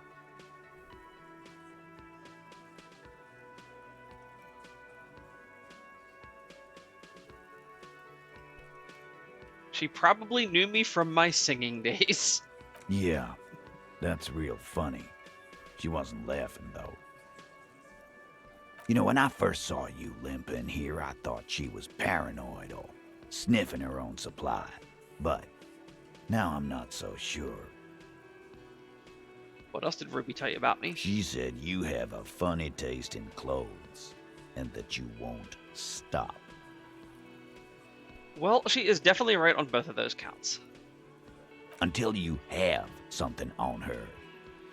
She probably knew me from my singing days. Yeah, that's real funny. She wasn't laughing, though. You know, when I first saw you limp in here, I thought she was paranoid or sniffing her own supply. But now I'm not so sure. What else did Ruby tell you about me? She said you have a funny taste in clothes and that you won't stop. Well, she is definitely right on both of those counts. Until you have something on her.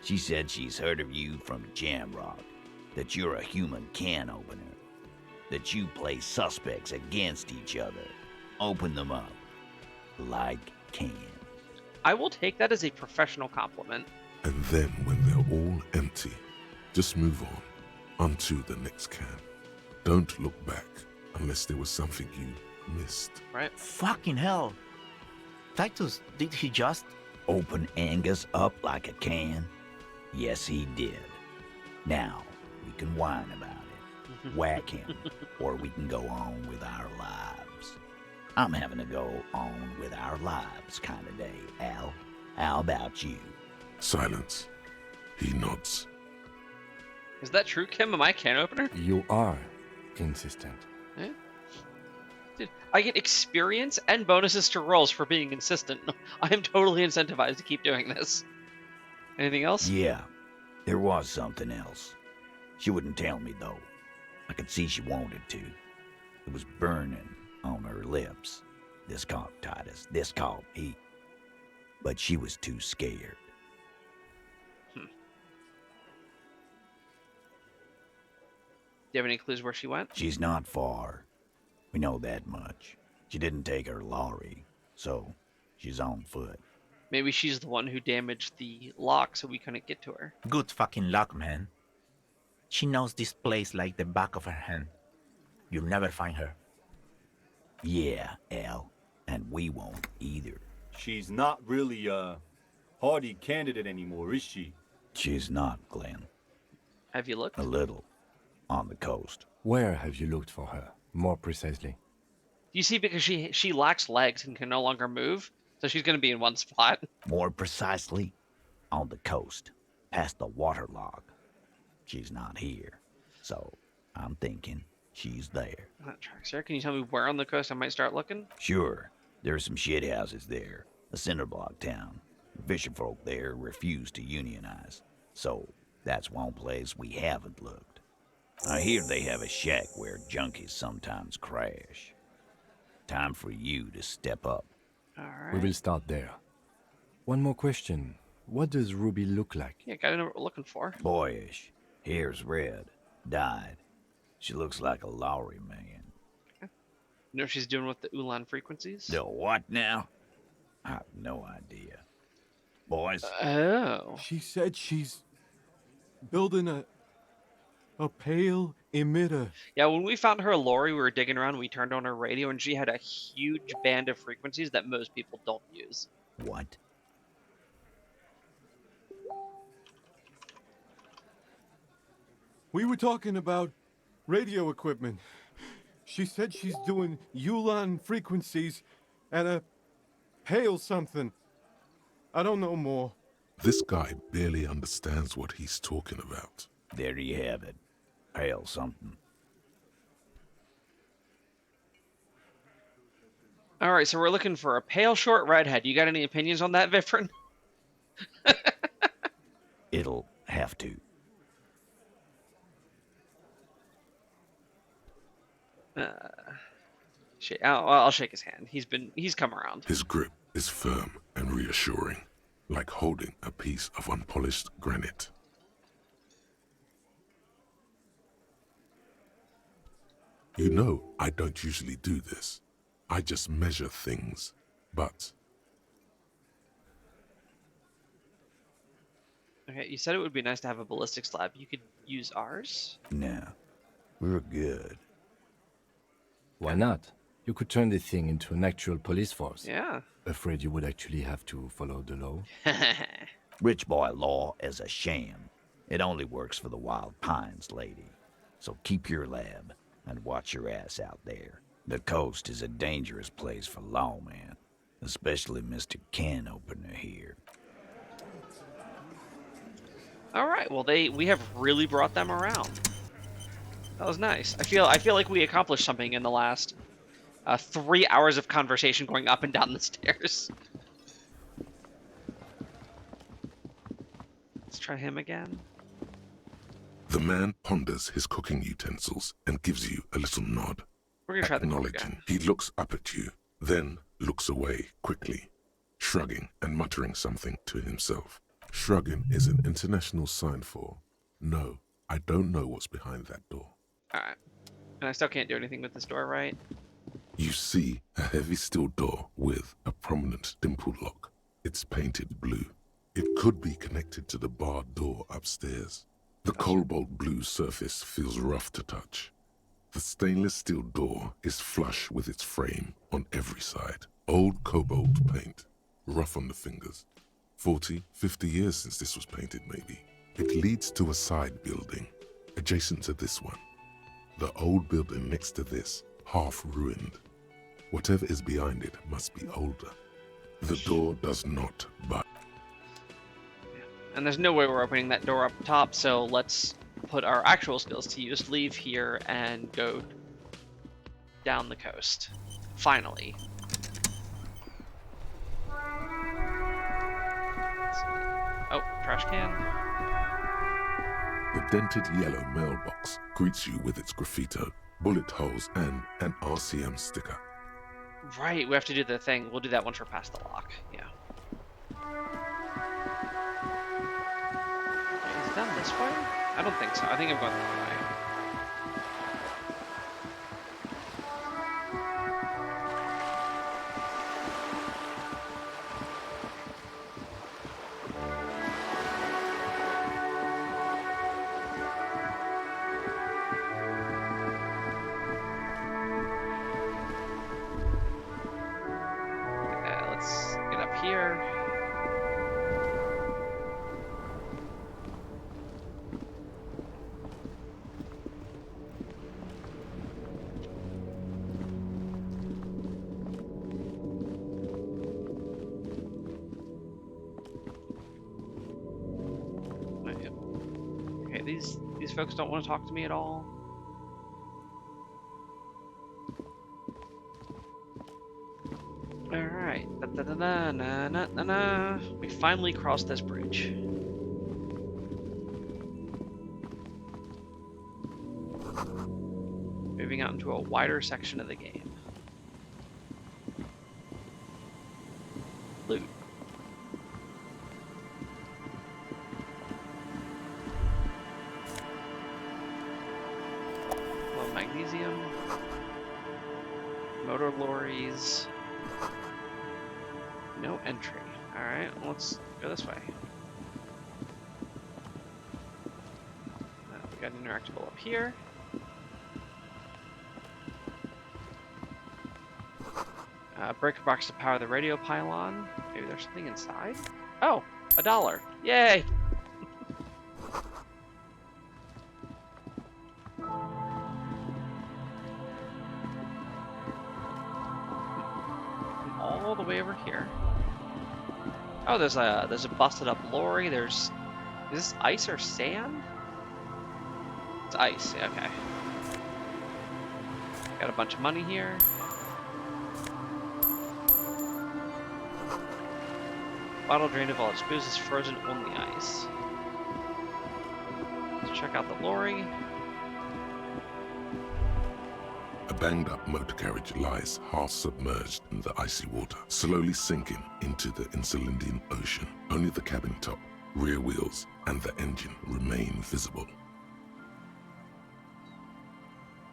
She said she's heard of you from Jamrock, that you're a human can opener, that you play suspects against each other, open them up like cans. I will take that as a professional compliment. And then when they're all empty, just move on. onto the next can. Don't look back unless there was something you missed. Right. Fucking hell. Titus, did he just... Open Angus up like a can? Yes, he did. Now, we can whine about it, whack him, or we can go on with our lives. I'm having a go on with our lives kind of day, Al. How about you? Silence. He nods. Is that true, Kim? Am I a can opener? You are consistent. Yeah. Dude, I get experience and bonuses to rolls for being consistent. I am totally incentivized to keep doing this. Anything else? Yeah, there was something else. She wouldn't tell me, though. I could see she wanted to. It was burning on her lips. This caught Titus. This caught me. But she was too scared. Do you have any clues where she went? She's not far. We know that much. She didn't take her lorry, so she's on foot. Maybe she's the one who damaged the lock so we couldn't get to her. Good fucking luck, man. She knows this place like the back of her hand. You'll never find her. Yeah, Al. And we won't either. She's not really a hardy candidate anymore, is she? She's not, Glenn. Have you looked? A little. On the coast. Where have you looked for her, more precisely? You see, because she lacks legs and can no longer move, so she's going to be in one spot. More precisely, on the coast, past the waterlock. She's not here, so I'm thinking she's there. That tracks her. Can you tell me where on the coast I might start looking? Sure, there's some shit houses there. A cinder block town. The fisherfolk there refuse to unionize, so that's one place we haven't looked. I hear they have a shack where junkies sometimes crash. Time for you to step up. All right. We will start there. One more question. What does Ruby look like? Yeah, gotta know what we're looking for. Boyish. Hair's red. Dyed. She looks like a lorry man. You know what she's doing with the Ulan frequencies? The what now? I have no idea. Boys? Oh. She said she's building a pale emitter. Yeah, when we found her lorry, we were digging around, we turned on her radio, and she had a huge band of frequencies that most people don't use. What? We were talking about radio equipment. She said she's doing Ulan frequencies and a pale something. I don't know more. This guy barely understands what he's talking about. There you have it. Pale something. All right, so we're looking for a pale, short redhead. You got any opinions on that, Vifrin? It'll have to. I'll shake his hand. He's come around. His grip is firm and reassuring, like holding a piece of unpolished granite. You know, I don't usually do this. I just measure things, but... Okay, you said it would be nice to have a ballistics lab. You could use ours? No, we're good. Why not? You could turn the thing into an actual police force. Yeah. Afraid you would actually have to follow the law? Rich boy law is a sham. It only works for the Wild Pines, lady. So keep your lab and watch your ass out there. The coast is a dangerous place for lawmen, especially Mr. Can Opener here. All right, well we have really brought them around. That was nice. I feel like we accomplished something in the last 3 hours of conversation going up and down the stairs. Let's try him again. The man ponders his cooking utensils and gives you a little nod. We're gonna try the cook Acknowledging. again. He looks up at you, then looks away quickly, shrugging and muttering something to himself. Shrugging is an international sign for, no, I don't know what's behind that door. Alright. And I still can't do anything with this door, right? You see a heavy steel door with a prominent dimple lock. It's painted blue. It could be connected to the barred door upstairs. The cobalt blue surface feels rough to touch. The stainless steel door is flush with its frame on every side. Old cobalt paint, rough on the fingers. 40, 50 years since this was painted, maybe. It leads to a side building, adjacent to this one. The old building next to this, half ruined. Whatever is behind it must be older. The door does not budge. And there's no way we're opening that door up top, so let's put our actual skills to use, leave here, and go down the coast. Finally. Oh, trash can. The dented yellow mailbox greets you with its graffito, bullet holes, and an RCM sticker. Right, we have to do the thing. We'll do that once we're past the lock. Yeah. Is it down this way? I don't think so. I think I'm going the wrong way. Let's get up here. Okay, these folks don't want to talk to me at all. Alright. We finally crossed this bridge. Moving out into a wider section of the game. Loot. Well, magnesium. Motor lorries. No entry. Alright, let's go this way. We got an interactable up here. Breaker box to power the radio pylon. Maybe there's something inside? Oh, $1. Yay! All the way over here. Oh, there's a busted up lorry. Is this ice or sand? It's ice. Yeah, okay. Got a bunch of money here. Bottle drained of all its booze is frozen on the ice. Let's check out the lorry. A banged-up motor carriage lies half submerged in the icy water, slowly sinking into the Insulindian Ocean. Only the cabin top, rear wheels, and the engine remain visible.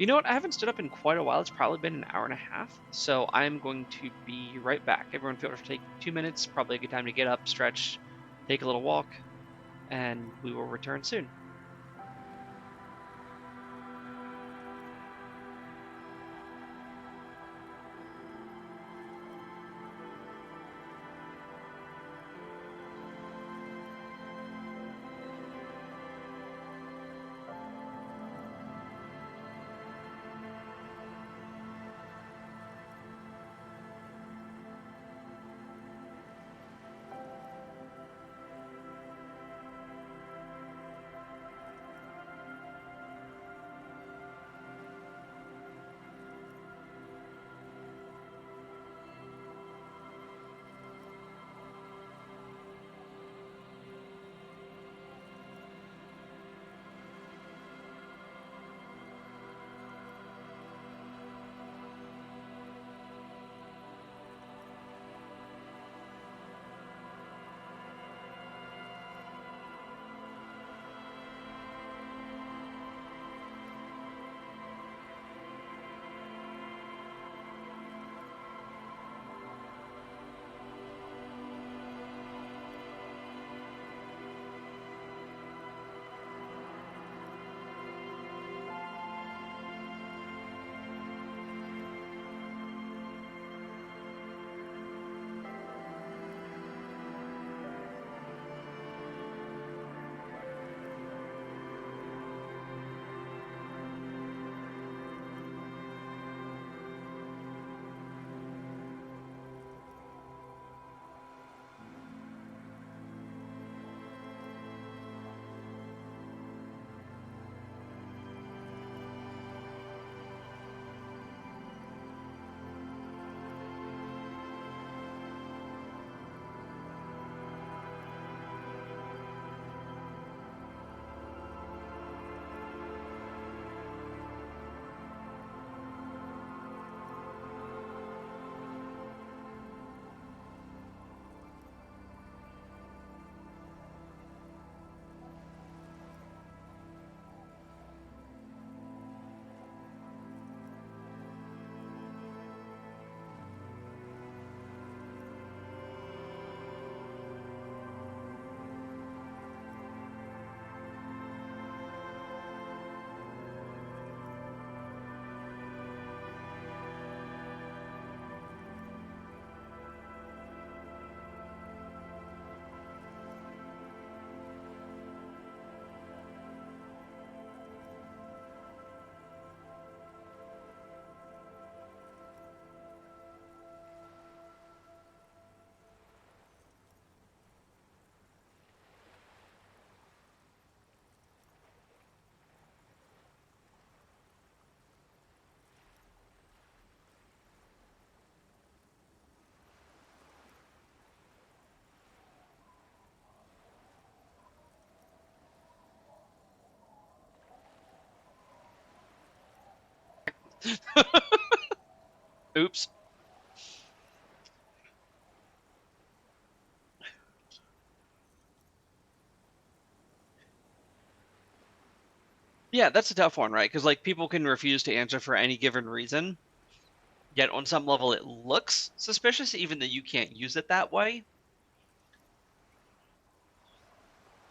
You know what? I haven't stood up in quite a while. It's probably been an hour and a half. So I'm going to be right back. Everyone feel free to take 2 minutes. Probably a good time to get up, stretch, take a little walk, and we will return soon. Oops. Yeah, that's a tough one, right? Because like people can refuse to answer for any given reason. Yet on some level it looks suspicious, even though you can't use it that way.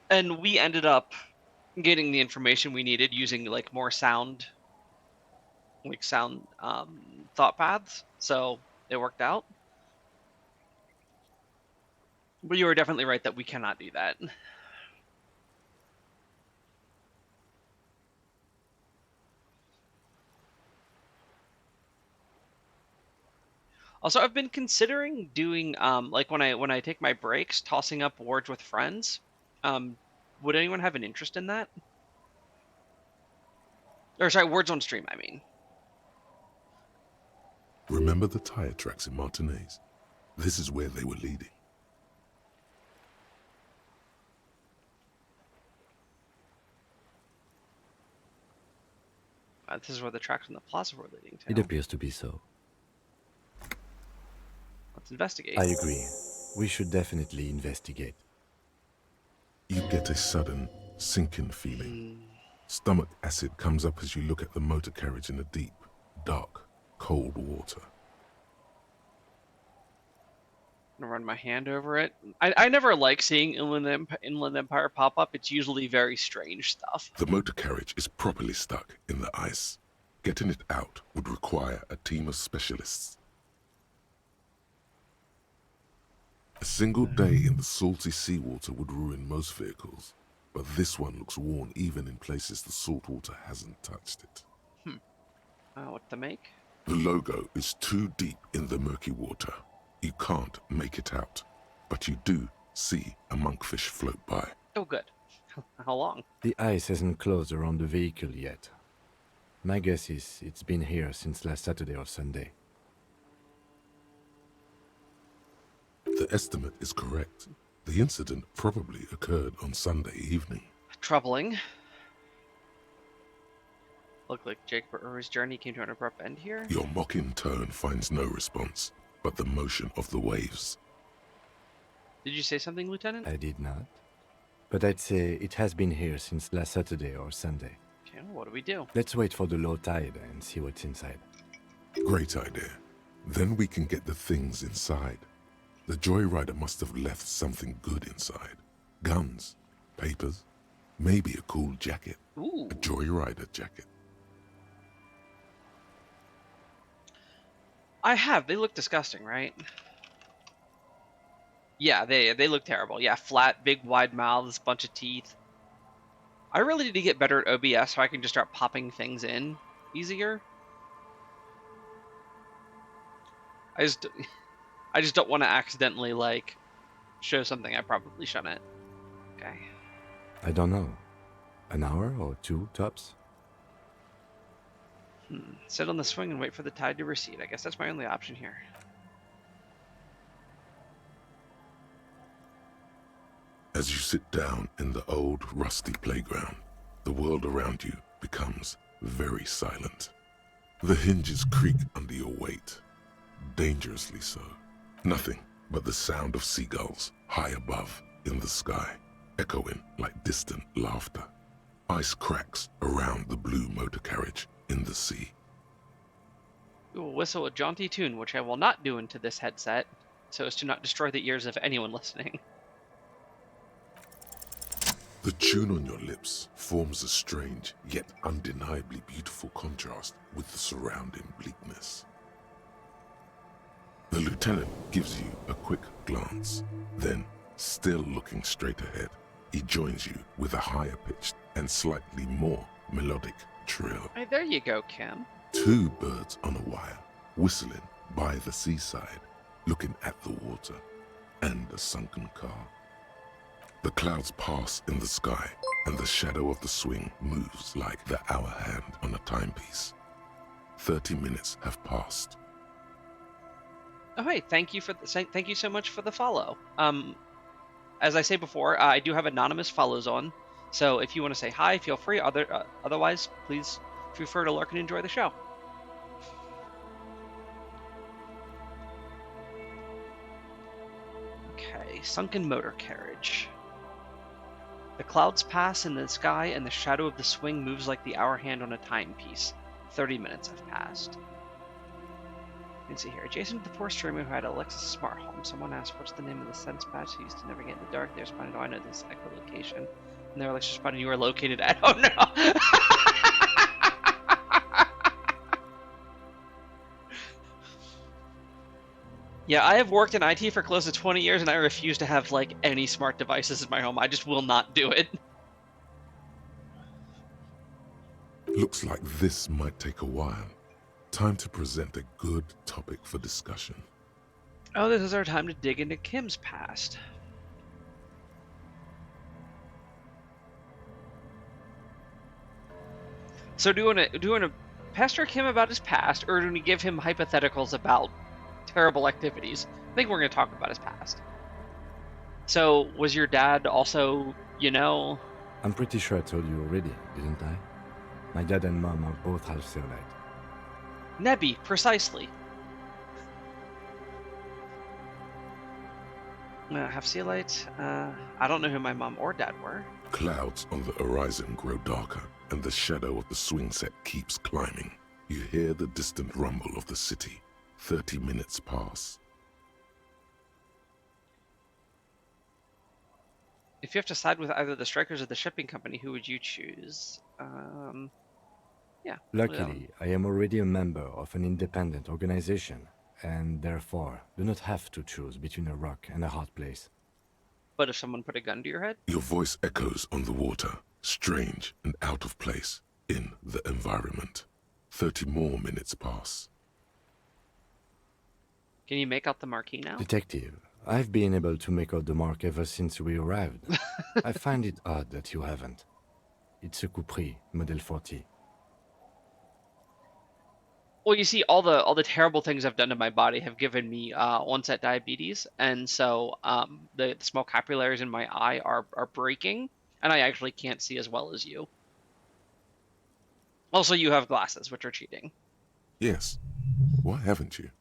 And we ended up getting the information we needed using like more sound thought paths, so it worked out. But you were definitely right that we cannot do that. Also, I've been considering doing like when I take my breaks, tossing up words with friends. Would anyone have an interest in that? Or sorry, words on stream, I mean. Remember the tire tracks in Martinez? This is where they were leading. This is where the tracks in the plaza were leading to. It appears to be so. Let's investigate. I agree. We should definitely investigate. You get a sudden, sinking feeling. Stomach acid comes up as you look at the motor carriage in the deep, dark, cold water. I'm gonna run my hand over it. I never like seeing Inland Empire pop up. It's usually very strange stuff. The motor carriage is properly stuck in the ice. Getting it out would require a team of specialists. A single day in the salty seawater would ruin most vehicles, but this one looks worn even in places the salt water hasn't touched it. What to make? The logo is too deep in the murky water. You can't make it out, but you do see a monkfish float by. Oh, good. How long? The ice hasn't closed around the vehicle yet. My guess is it's been here since last Saturday or Sunday. The estimate is correct. The incident probably occurred on Sunday evening. Troubling. Looked like Jake Brewer's journey came to an abrupt end here. Your mocking tone finds no response, but the motion of the waves. Did you say something, Lieutenant? I did not. But I'd say it has been here since last Saturday or Sunday. Okay, well, what do we do? Let's wait for the low tide and see what's inside. Great idea. Then we can get the things inside. The joyrider must have left something good inside. Guns, papers, maybe a cool jacket. Ooh. A joyrider jacket. I have. They look disgusting, right? Yeah, they look terrible. Yeah, flat, big, wide mouths, bunch of teeth. I really need to get better at OBS so I can just start popping things in easier. I just don't want to accidentally, like, show something I probably shouldn't. Okay. I don't know. An hour or two, tops? Sit on the swing and wait for the tide to recede. I guess that's my only option here. As you sit down in the old, rusty playground, the world around you becomes very silent. The hinges creak under your weight, dangerously so. Nothing but the sound of seagulls high above in the sky, echoing like distant laughter. Ice cracks around the blue motor carriage in the sea. We will whistle a jaunty tune, which I will not do into this headset, so as to not destroy the ears of anyone listening. The tune on your lips forms a strange, yet undeniably beautiful contrast with the surrounding bleakness. The lieutenant gives you a quick glance. Then, still looking straight ahead, he joins you with a higher-pitched and slightly more melodic trill. Hey, there you go, Kim. Two birds on a wire, whistling by the seaside, looking at the water, and a sunken car. The clouds pass in the sky, and the shadow of the swing moves like the hour hand on a timepiece. 30 minutes have passed. Oh, hey, thank you so much for the follow. As I say before, I do have anonymous follows on, so if you want to say hi, feel free. Otherwise, please feel free to lurk and enjoy the show. Okay, sunken motor carriage. The clouds pass in the sky, and the shadow of the swing moves like the hour hand on a timepiece. 30 minutes have passed. You can see here, adjacent to the poor streamer who had a Lexus smart home, someone asked, "What's the name of the sense patch who used to navigate in the dark?" They responded, "Oh, I know this echolocation." And their Lexus responded, "You are located at..." Oh no! Yeah, I have worked in IT for close to 20 years, and I refuse to have, like, any smart devices in my home. I just will not do it. Looks like this might take a while. Time to present a good topic for discussion. Oh, this is our time to dig into Kim's past. So do you want to pester Kim about his past, or do we give him hypotheticals about terrible activities? I think we're going to talk about his past. So, was your dad also, you know... I'm pretty sure I told you already, didn't I? My dad and mom are both half Seolite. Nebby, precisely. Half Seolite. I don't know who my mom or dad were. Clouds on the horizon grow darker, and the shadow of the swing set keeps climbing. You hear the distant rumble of the city. 30 minutes pass. If you have to side with either the strikers or the shipping company, who would you choose? Yeah. Luckily, I am already a member of an independent organization, and therefore do not have to choose between a rock and a hard place. But if someone put a gun to your head? Your voice echoes on the water, strange and out of place in the environment. 30 more minutes pass. Can you make out the marquee now? Detective, I've been able to make out the mark ever since we arrived. I find it odd that you haven't. It's a Coupris, Model 40. Well, you see, all the terrible things I've done to my body have given me onset diabetes, and so the small capillaries in my eye are breaking, and I actually can't see as well as you. Also, you have glasses, which are cheating. Yes. Why haven't you?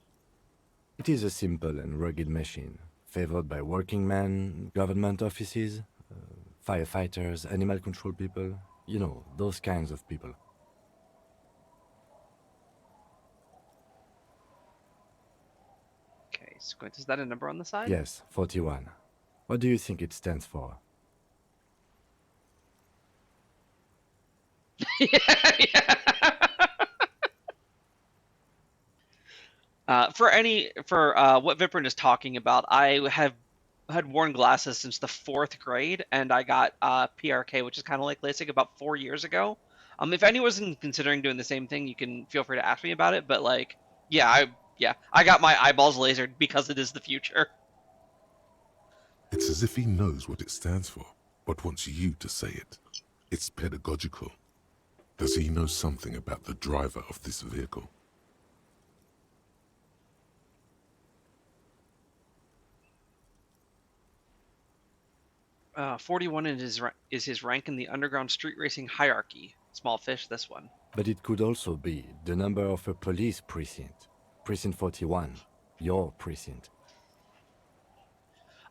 It is a simple and rugged machine, favored by working men, government offices, firefighters, animal control people, you know, those kinds of people. Okay, Squint, is that a number on the side? Yes, 41. What do you think it stands for? Yeah. For what Viprin is talking about, I had worn glasses since the 4th grade, and I got PRK, which is kind of like LASIK, about 4 years ago. If anyone's considering doing the same thing, you can feel free to ask me about it. But like, I got my eyeballs lasered because it is the future. It's as if he knows what it stands for, but wants you to say it. It's pedagogical. Does he know something about the driver of this vehicle? Uh, 41 is his rank in the underground street racing hierarchy. Small fish, this one. But it could also be the number of a police precinct. Precinct 41. Your precinct.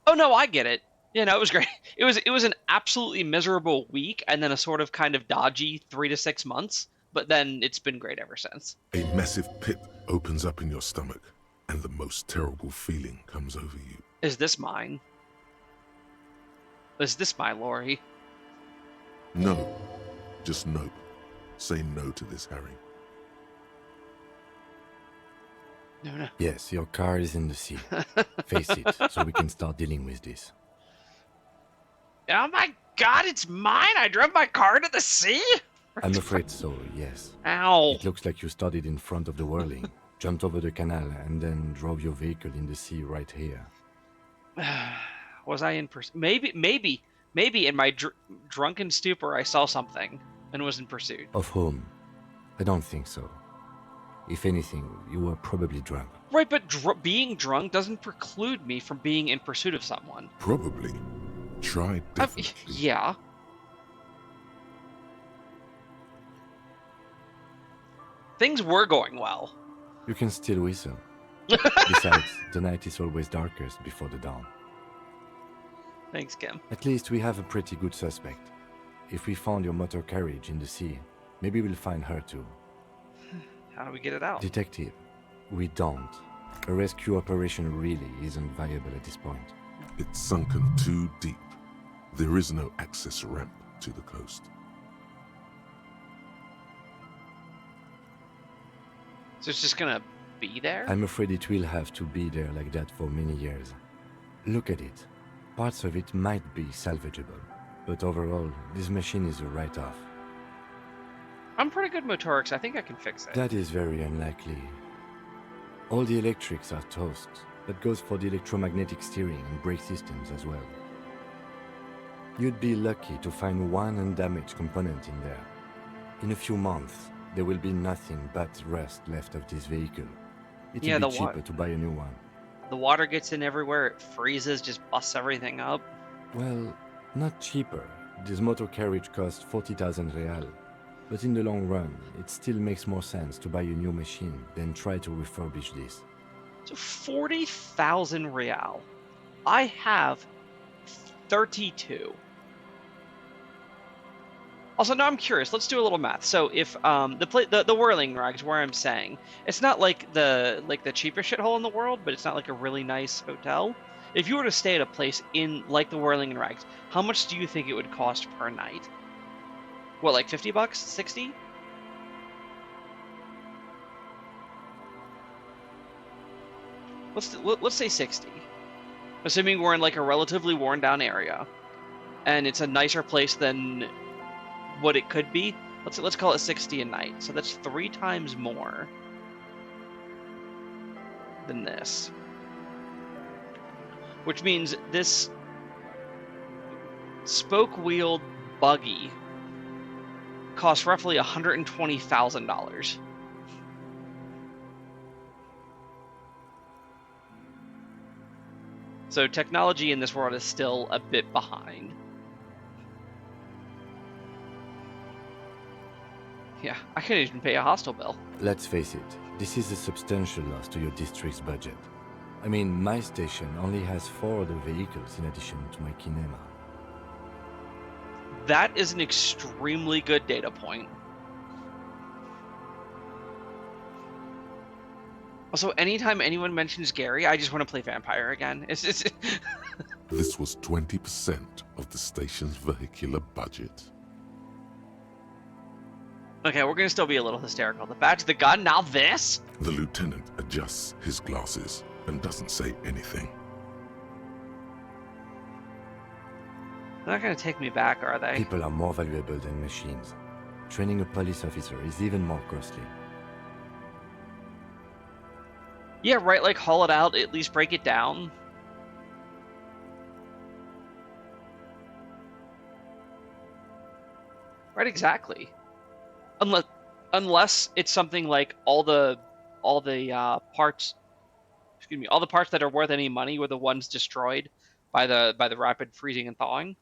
Oh no, I get it. Yeah, no, it was great. It was an absolutely miserable week, and then a sort of kind of dodgy 3 to 6 months. But then it's been great ever since. A massive pit opens up in your stomach, and the most terrible feeling comes over you. Is this mine? Is this my Lori? No. Just nope. Say no to this, Harry. No. Yes, your car is in the sea. Face it, so we can start dealing with this. Oh my god, it's mine! I drove my car to the sea? I'm afraid so, yes. Ow! It looks like you started in front of the whirling, jumped over the canal, and then drove your vehicle in the sea right here. Was I in pursuit? Maybe in my drunken stupor I saw something and was in pursuit. Of whom? I don't think so. If anything, you were probably drunk. Right, but being drunk doesn't preclude me from being in pursuit of someone. Probably. Try definitely. Yeah. Things were going well. You can still whistle. Besides, the night is always darkest before the dawn. Thanks, Kim. At least we have a pretty good suspect. If we found your motor carriage in the sea, maybe we'll find her too. How do we get it out? Detective, we don't. A rescue operation really isn't viable at this point. It's sunken too deep. There is no access ramp to the coast. So it's just gonna be there? I'm afraid it will have to be there like that for many years. Look at it. Parts of it might be salvageable, but overall, this machine is a write-off. I'm pretty good motorics. I think I can fix it. That is very unlikely. All the electrics are toast. That goes for the electromagnetic steering and brake systems as well. You'd be lucky to find one undamaged component in there. In a few months, there will be nothing but rust left of this vehicle. It'll be cheaper to buy a new one. The water gets in everywhere, it freezes, just busts everything up. Well, not cheaper. This motor carriage costs 40,000 real. But in the long run, it still makes more sense to buy a new machine than try to refurbish this. So 40,000 real. I have 32. Also, now I'm curious. Let's do a little math. So if the Whirling Rags, where I'm saying, it's not like the cheapest shithole in the world, but it's not like a really nice hotel. If you were to stay at a place in like the Whirling Rags, how much do you think it would cost per night? What, like 50 bucks? 60? Let's say 60. Assuming we're in like a relatively worn down area, and it's a nicer place than what it could be. Let's call it 60 a night. So that's 3 times more than this. Which means this spoke-wheeled buggy costs roughly $120,000. So technology in this world is still a bit behind. Yeah, I can't even pay a hostel bill. Let's face it, this is a substantial loss to your district's budget. I mean, my station only has 4 other vehicles in addition to my kinema. That is an extremely good data point. Also, anytime anyone mentions Gary, I just want to play Vampire again. It's This was 20% of the station's vehicular budget. Okay, we're gonna still be a little hysterical. The badge, the gun, now this? The lieutenant adjusts his glasses and doesn't say anything. They're not gonna take me back, are they? People are more valuable than machines. Training a police officer is even more costly. Yeah, right, like haul it out, at least break it down. Right, exactly. Unless it's something like all the parts, excuse me, all the parts that are worth any money were the ones destroyed by the rapid freezing and thawing.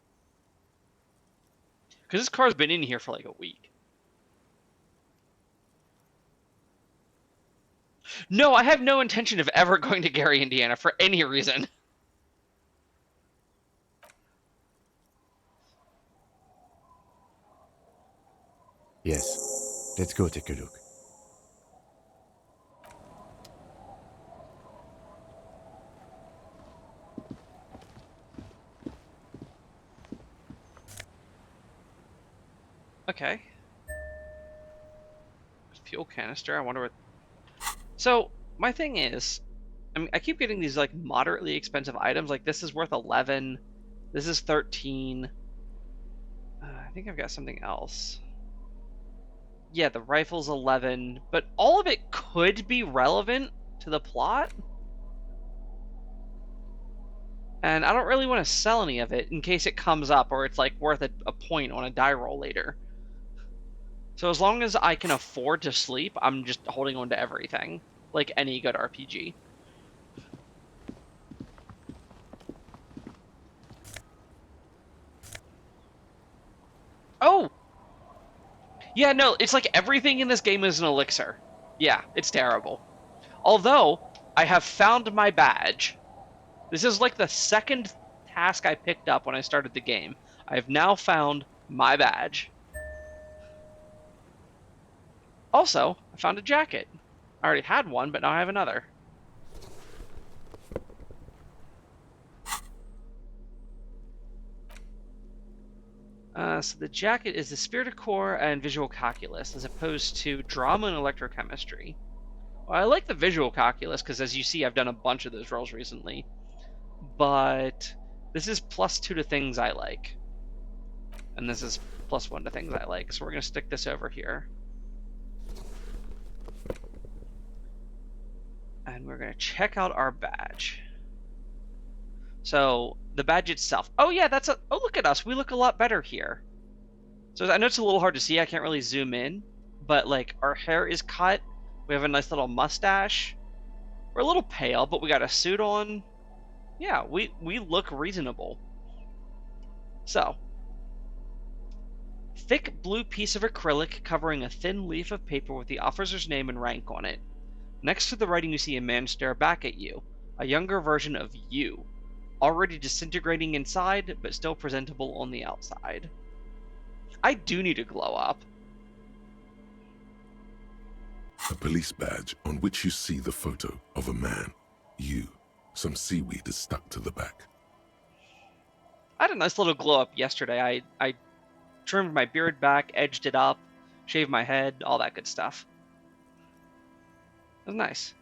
Because this car's been in here for like a week. No, I have no intention of ever going to Gary, Indiana for any reason. Yes, let's go take a look. Okay. Fuel canister, I wonder what... So, my thing is, I mean, I keep getting these, like, moderately expensive items. Like, this is worth 11. This is 13. I think I've got something else. Yeah, the rifle's 11. But all of it could be relevant to the plot. And I don't really want to sell any of it in case it comes up or it's, like, worth a point on a die roll later. So as long as I can afford to sleep, I'm just holding on to everything, like any good RPG. Oh! Yeah, no, it's like everything in this game is an elixir. Yeah, it's terrible. Although, I have found my badge. This is like the second task I picked up when I started the game. I have now found my badge. Also, I found a jacket. I already had one, but now I have another. So the jacket is the spirit of core and visual calculus, as opposed to drama and electrochemistry. Well, I like the visual calculus because, as you see, I've done a bunch of those roles recently. But this is +2 to things I like. And this is +1 to things I like. So we're going to stick this over here. And we're going to check out our badge. So the badge itself. Oh yeah, oh, look at us. We look a lot better here. So I know it's a little hard to see. I can't really zoom in. But like our hair is cut. We have a nice little mustache. We're a little pale, but we got a suit on. Yeah, we look reasonable. So, thick blue piece of acrylic covering a thin leaf of paper with the officer's name and rank on it. Next to the writing, you see a man stare back at you, a younger version of you, already disintegrating inside, but still presentable on the outside. I do need to glow up. A police badge on which you see the photo of a man, you. Some seaweed is stuck to the back. I had a nice little glow up yesterday. I trimmed my beard back, edged it up, shaved my head, all that good stuff. It was nice.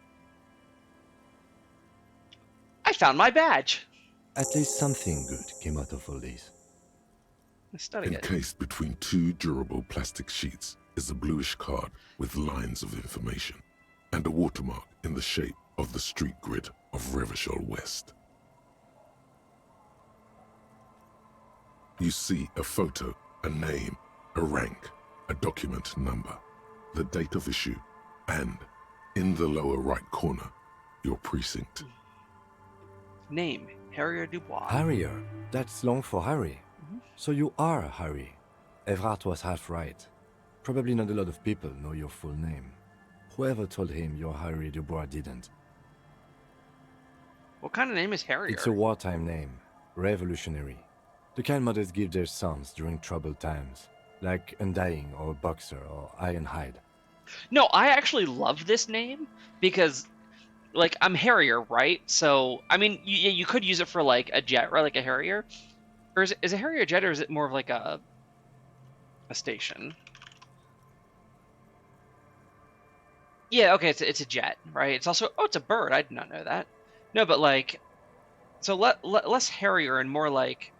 I found my badge. At least something good came out of all this. I studied it. Encased between 2 durable plastic sheets is a bluish card with lines of information and a watermark in the shape of the street grid of Revachol West. You see a photo, a name, a rank, a document number, the date of issue, and, in the lower right corner, your precinct. Name, Harrier Dubois. Harrier? That's long for Harry. So you are Harry. Everard was half right. Probably not a lot of people know your full name. Whoever told him you're Harry Dubois didn't. What kind of name is Harrier? It's a wartime name. Revolutionary. The kind mothers give their sons during troubled times. Like Undying or Boxer or Ironhide. No, I actually love this name because, like, I'm Harrier, right? So, I mean, you could use it for, like, a jet, right? Like a Harrier. Or is a Harrier a jet, or is it more of like a station? Yeah, okay, it's a jet, right? It's also, oh, it's a bird. I did not know that. No, but like, so less Harrier and more like,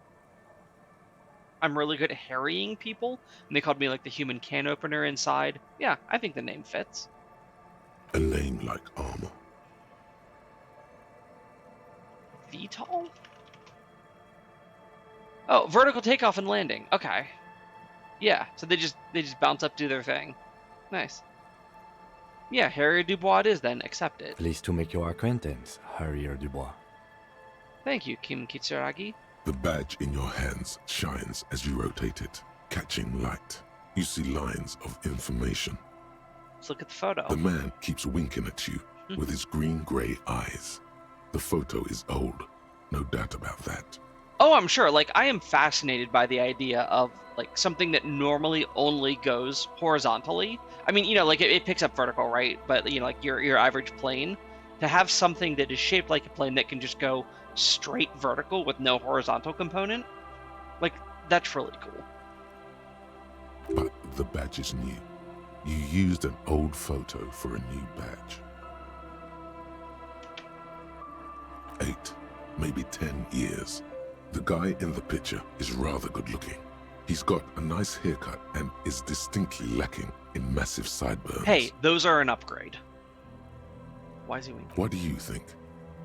I'm really good at harrying people, and they called me like the human can opener inside. Yeah, I think the name fits. A name like armor. VTOL? Oh, vertical takeoff and landing. Okay. Yeah, so they just bounce up, do their thing. Nice. Yeah, Harrier Dubois it is then. Accept it. Pleased to make your acquaintance, Harrier Dubois. Thank you, Kim Kitsuragi. The badge in your hands shines as you rotate it, catching light. You see lines of information. Let's look at the photo. The man keeps winking at you with his green-gray eyes. The photo is old, no doubt about that. Oh, I'm sure. Like, I am fascinated by the idea of, like, something that normally only goes horizontally. I mean, you know, like, it picks up vertical, right? But, you know, like, your average plane. To have something that is shaped like a plane that can just go straight vertical with no horizontal component, like, that's really cool. But the badge is new. You used an old photo for a new badge. 8, maybe 10 years. The guy in the picture is rather good looking. He's got a nice haircut and is distinctly lacking in massive sideburns. Hey, those are an upgrade. Why is he winking? What do you think?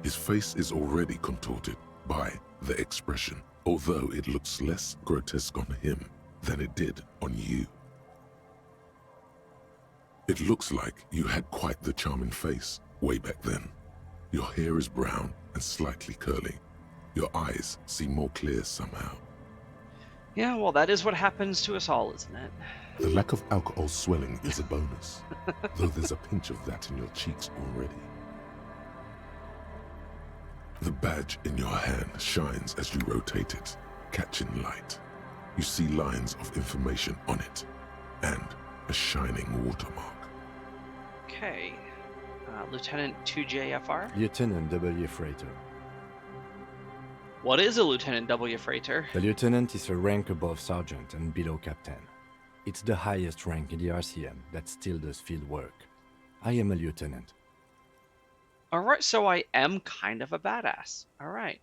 His face is already contorted by the expression, although it looks less grotesque on him than it did on you. It looks like you had quite the charming face way back then. Your hair is brown and slightly curly. Your eyes seem more clear somehow. Yeah, well, that is what happens to us all, isn't it? The lack of alcohol swelling is a bonus, though there's a pinch of that in your cheeks already. The badge in your hand shines as you rotate it, catching light. You see lines of information on it, and a shining watermark. Okay. Lieutenant 2JFR? Lieutenant W. Freighter. What is a Lieutenant W. Freighter? The lieutenant is a rank above sergeant and below captain. It's the highest rank in the RCM that still does field work. I am a lieutenant. Alright, so I am kind of a badass. Alright.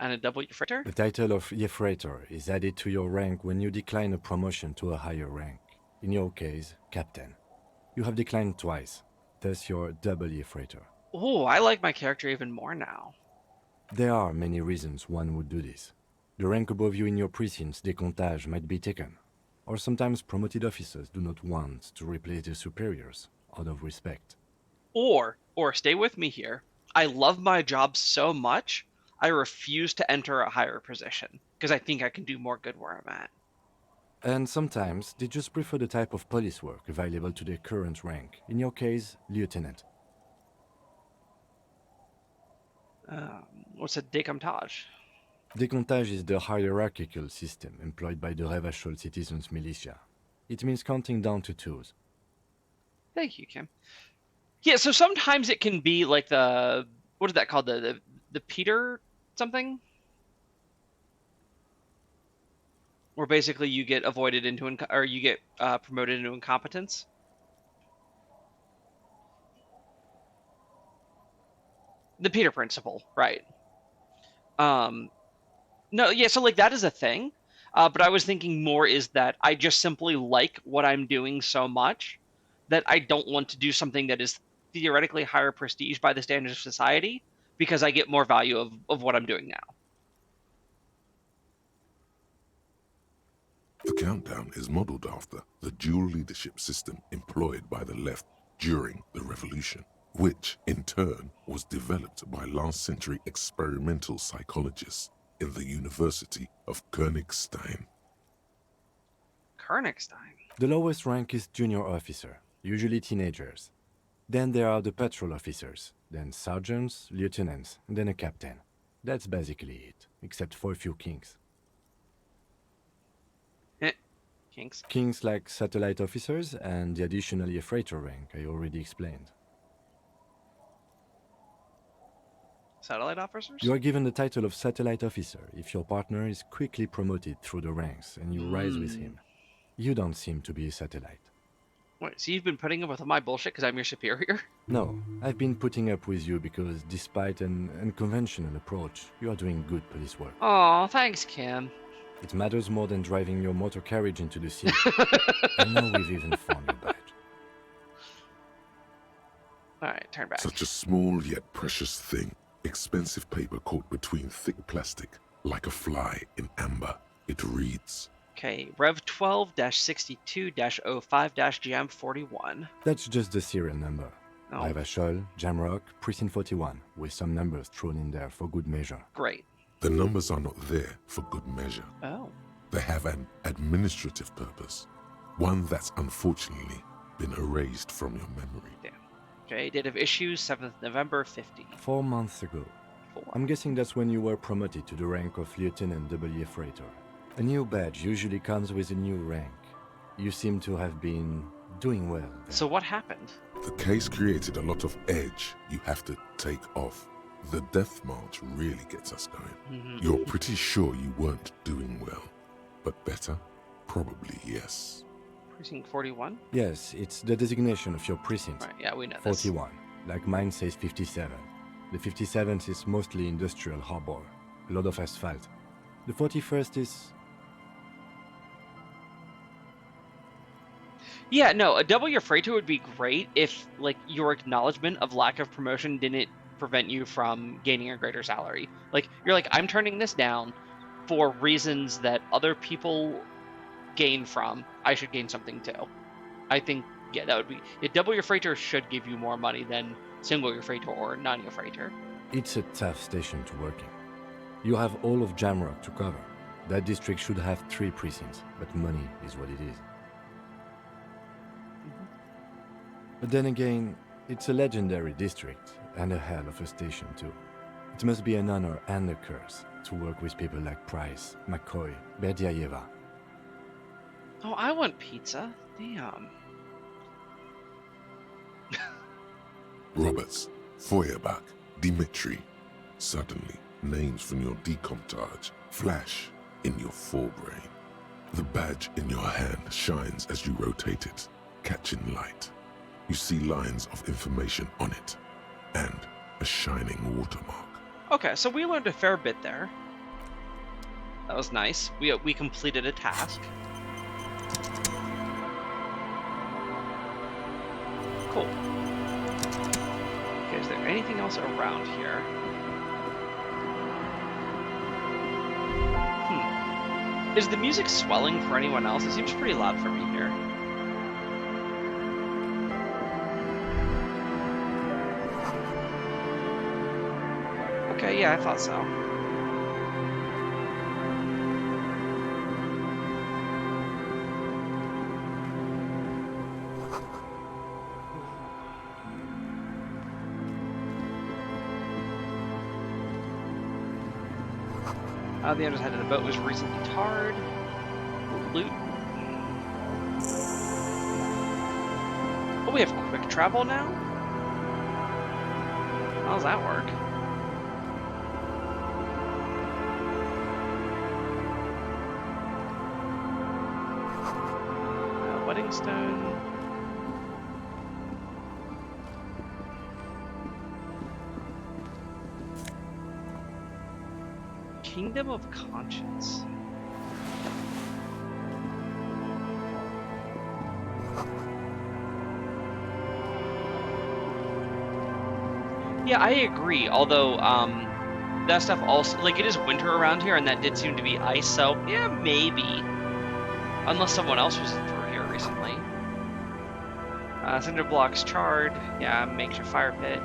And a W. Freighter? The title of Freighter is added to your rank when you decline a promotion to a higher rank. In your case, captain. You have declined twice, thus you're W. Freighter. Oh, I like my character even more now. There are many reasons one would do this. The rank above you in your precinct's décomptage might be taken, or sometimes promoted officers do not want to replace their superiors out of respect. Or stay with me here. I love my job so much, I refuse to enter a higher position, because I think I can do more good where I'm at. And sometimes they just prefer the type of police work available to their current rank. In your case, lieutenant. What's a décomptage? Décomptage is the hierarchical system employed by the Revachol citizens' militia. It means counting down to twos. Thank you, Kim. Yeah, so sometimes it can be like the... What is that called? The Peter something? Where basically you get avoided into... or you get promoted into incompetence. The Peter principle, right. No, yeah, so like that is a thing, but I was thinking more is that I just simply like what I'm doing so much that I don't want to do something that is theoretically higher prestige by the standards of society because I get more value of what I'm doing now. The countdown is modeled after the dual leadership system employed by the left during the revolution, which in turn was developed by last century experimental psychologists in the University of Königstein. Königstein? The lowest rank is junior officer, usually teenagers. Then there are the patrol officers, then sergeants, lieutenants, and then a captain. That's basically it, except for a few kings. Kings? Kings like satellite officers and the additional freighter rank I already explained. Satellite officers? You are given the title of satellite officer if your partner is quickly promoted through the ranks and you rise with him. You don't seem to be a satellite. Wait, so you've been putting up with my bullshit because I'm your superior? No, I've been putting up with you because despite an unconventional approach, you are doing good police work. Aw, thanks, Kim. It matters more than driving your motor carriage into the sea. And now we've even found your badge. Alright, turn back. Such a small yet precious thing. Expensive paper caught between thick plastic, like a fly in amber. It reads... Okay, Rev 12-62-05-GM41. That's just the serial number. Oh. Revachol, Jamrock, Precinct 41, with some numbers thrown in there for good measure. Great. The numbers are not there for good measure. Oh. They have an administrative purpose, one that's unfortunately been erased from your memory. Damn. Okay, date of issue 7th November 50. 4 months ago. I'm guessing that's when you were promoted to the rank of Lieutenant W. Freighter. A new badge usually comes with a new rank. You seem to have been doing well there. So what happened? The case created a lot of edge you have to take off. The death march really gets us going. You're pretty sure you weren't doing well, but better? Probably yes. Precinct 41? Yes, it's the designation of your precinct. Right, yeah, we know 41. Like mine says 57. The 57th is mostly industrial harbor. A lot of asphalt. The 41st is... Yeah, no, a W Freighter would be great if, like, your acknowledgement of lack of promotion didn't prevent you from gaining a greater salary. Like, you're like, I'm turning this down for reasons that other people gain from. I should gain something too. I think, yeah, that would be... A W Freighter should give you more money than single year freighter or non-year freighter. It's a tough station to work in. You have all of Jamrock to cover. That district should have 3 precincts, but money is what it is. But then again, it's a legendary district, and a hell of a station too. It must be an honor and a curse to work with people like Price, McCoy, Berdiayeva. Oh, I want pizza. Damn. Roberts, Feuerbach, Dimitri. Suddenly, names from your decomptage flash in your forebrain. The badge in your hand shines as you rotate it, catching light. You see lines of information on it, and a shining watermark. Okay, so we learned a fair bit there. That was nice. We completed a task. Cool. Okay, is there anything else around here? Is the music swelling for anyone else? It seems pretty loud for me here. Okay, yeah, I thought so. The underside of the boat was recently tarred. Loot. Oh, we have quick travel now? How does that work? Wedding stone. Kingdom of Conscience. Yeah, I agree. Although, that stuff also, like, it is winter around here, and that did seem to be ice, so, yeah, maybe. Unless someone else was through here recently. Cinder blocks charred. Yeah, makes your fire pit.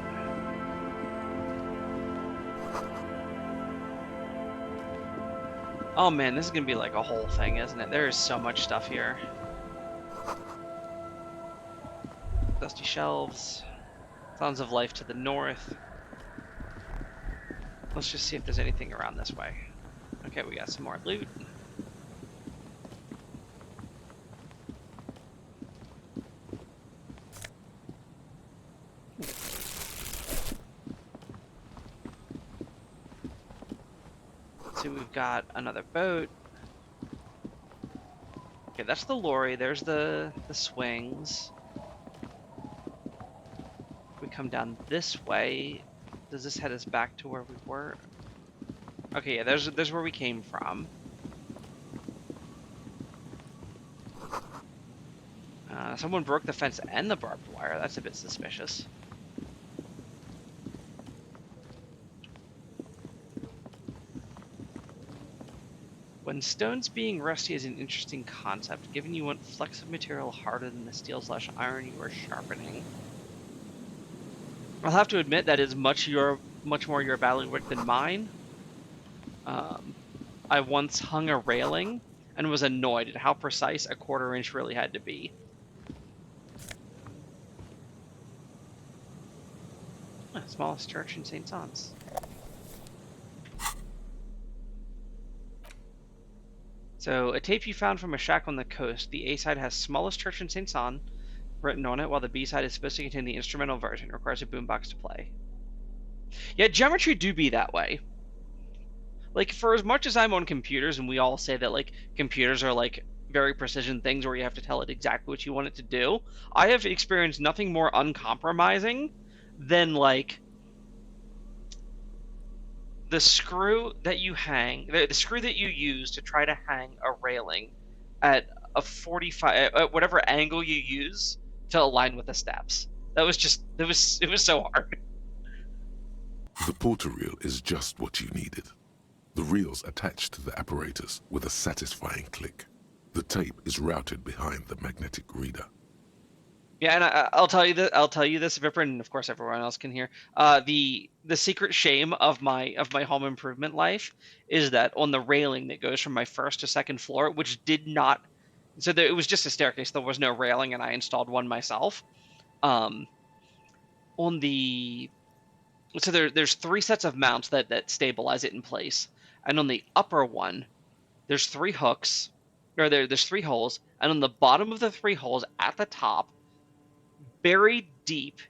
Oh man, this is gonna be like a whole thing, isn't it? There is so much stuff here. Dusty shelves. Sounds of life to the north. Let's just see if there's anything around this way. Okay, we got some more loot. See, we've got another boat. Okay, that's the lorry. There's the swings. We come down this way. Does this head us back to where we were? Okay, yeah, there's where we came from. Someone broke the fence and the barbed wire. That's a bit suspicious. When stones being rusty is an interesting concept, given you want flexible material harder than the steel/iron you are sharpening. I'll have to admit that is much more your bailiwick than mine. I once hung a railing and was annoyed at how precise a 1/4 inch really had to be. Smallest church in St. Saëns. So, a tape you found from a shack on the coast. The A side has smallest church in St. Saëns written on it, while the B side is supposed to contain the instrumental version. It requires a boombox to play. Yeah, geometry do be that way. Like, for as much as I'm on computers, and we all say that, like, computers are, like, very precision things where you have to tell it exactly what you want it to do, I have experienced nothing more uncompromising than, like, the screw that you hang, the screw that you use to try to hang a railing at a 45, at whatever angle you use to align with the steps. That was just, it was so hard. The porter reel is just what you needed. The reels attached to the apparatus with a satisfying click. The tape is routed behind the magnetic reader. Yeah, and I'll tell you that. I'll tell you this, Vipper, and of course everyone else can hear. The secret shame of my home improvement life is that on the railing that goes from my first to second floor, which did not, so it was just a staircase. There was no railing, and I installed one myself. On the So there's 3 sets of mounts that stabilize it in place, and on the upper one, there's 3 hooks, or there's 3 holes, and on the bottom of the 3 holes at the top, buried deep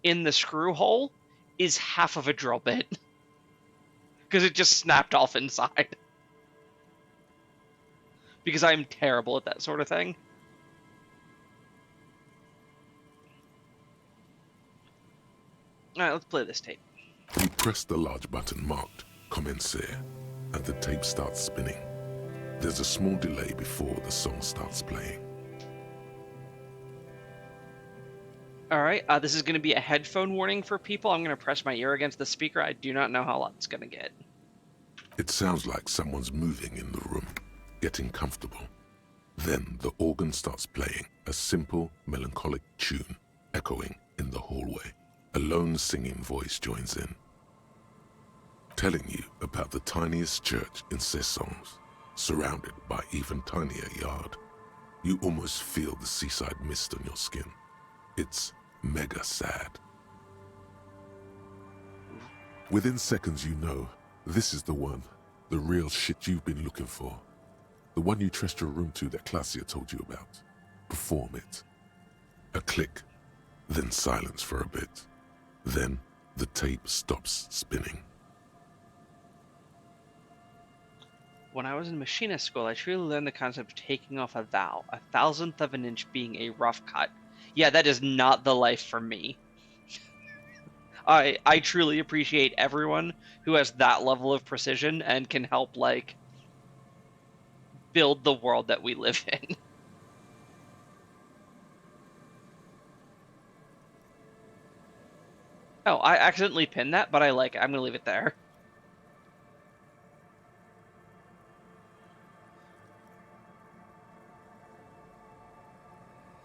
in the screw hole, is half of a drill bit because it just snapped off inside. Because I'm terrible at that sort of thing. All right, let's play this tape. You press the large button marked Commencer, and the tape starts spinning. There's a small delay before the song starts playing. All right, this is going to be a headphone warning for people. I'm going to press my ear against the speaker. I do not know how loud it's going to get. It sounds like someone's moving in the room, getting comfortable. Then the organ starts playing a simple, melancholic tune, echoing in the hallway. A lone singing voice joins in, telling you about the tiniest church in Cessons, surrounded by even tinier yard. You almost feel the seaside mist on your skin. It's mega sad. Within seconds you know, this is the one, the real shit you've been looking for. The one you trust your room to that Claudia told you about. Perform it. A click, then silence for a bit. Then the tape stops spinning. When I was in machinist school, I truly learned the concept of taking off a thou, a thousandth of an inch being a rough cut. Yeah, that is not the life for me. I truly appreciate everyone who has that level of precision and can help, like, build the world that we live in. Oh, I accidentally pinned that, but I like it. I'm gonna leave it there.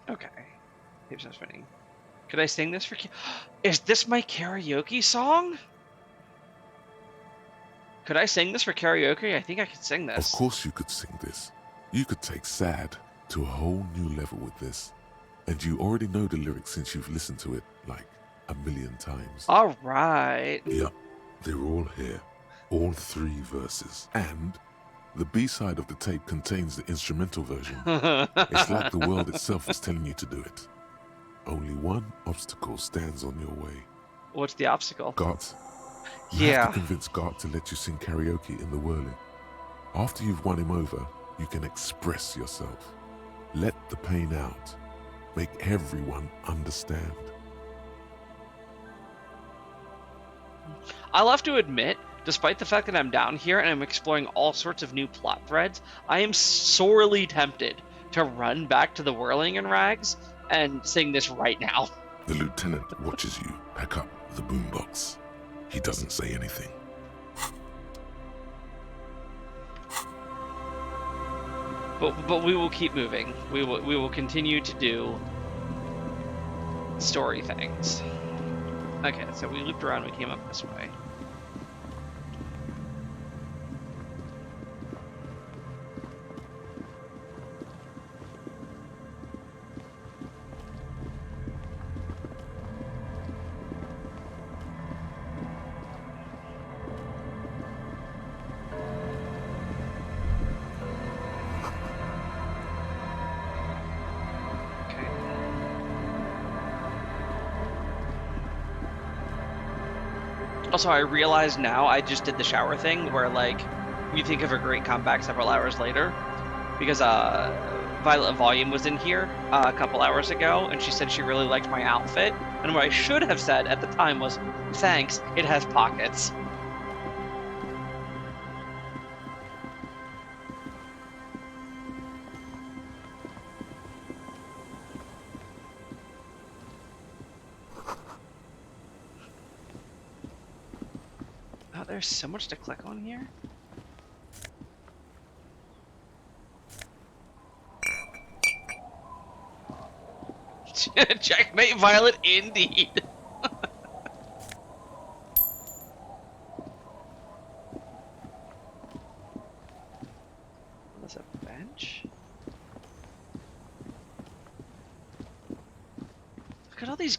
Okay. Tape's not spinning. Could I sing this for? Is this my karaoke song? Could I sing this for karaoke? I think I could sing this. Of course you could sing this. You could take sad to a whole new level with this. And you already know the lyrics since you've listened to it like a million times. All right. Yep, they're all here. All 3 verses. And the B-side of the tape contains the instrumental version. It's like the world itself is telling you to do it. Only one obstacle stands on your way. What's the obstacle? Gart. You have to convince Gart to let you sing karaoke in the whirling. After you've won him over, you can express yourself. Let the pain out. Make everyone understand. I'll have to admit, despite the fact that I'm down here and I'm exploring all sorts of new plot threads, I am sorely tempted to run back to the Whirling in Rags and sing this right now. The lieutenant watches you pack up the boombox. He doesn't say anything. But we will keep moving. We will continue to do story things. Okay, so we looped around. We came up this way. Also, I realize now I just did the shower thing where, like, you think of a great comeback several hours later. Because Violet Volume was in here a couple hours ago, and she said she really liked my outfit. And what I should have said at the time was, thanks, it has pockets. Oh, there's so much to click on here. Checkmate, Violet, indeed. There's a bench. Look at all these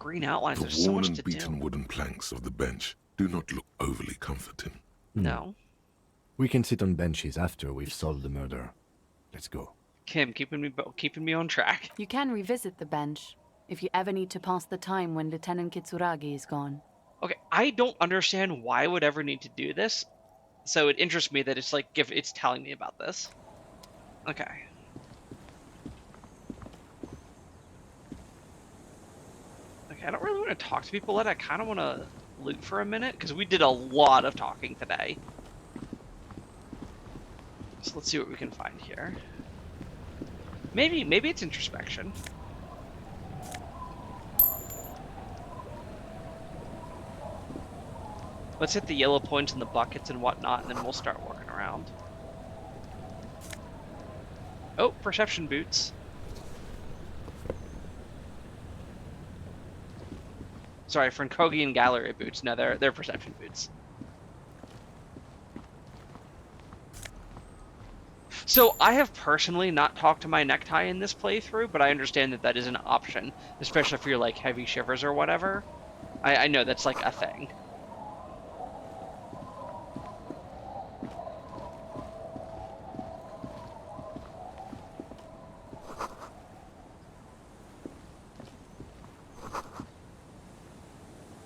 green outlines. The There's so worn much and to beaten do. wooden planks of the bench do not look overly comforting. No. We can sit on benches after we've solved the murder. Let's go. Kim, keeping me on track. You can revisit the bench if you ever need to pass the time when Lieutenant Kitsuragi is gone. Okay, I don't understand why I would ever need to do this, so it interests me that it's like if it's telling me about this. Okay. Okay, I don't really want to talk to people yet. I kind of want to loot for a minute because we did a lot of talking today. So let's see what we can find here. Maybe it's introspection. Let's hit the yellow points in the buckets and whatnot, and then we'll start working around. Oh, perception boots. Sorry, Frankogian gallery boots. No, they're perception boots. So I have personally not talked to my necktie in this playthrough, but I understand that that is an option, especially if you're like heavy shivers or whatever. I know that's like a thing.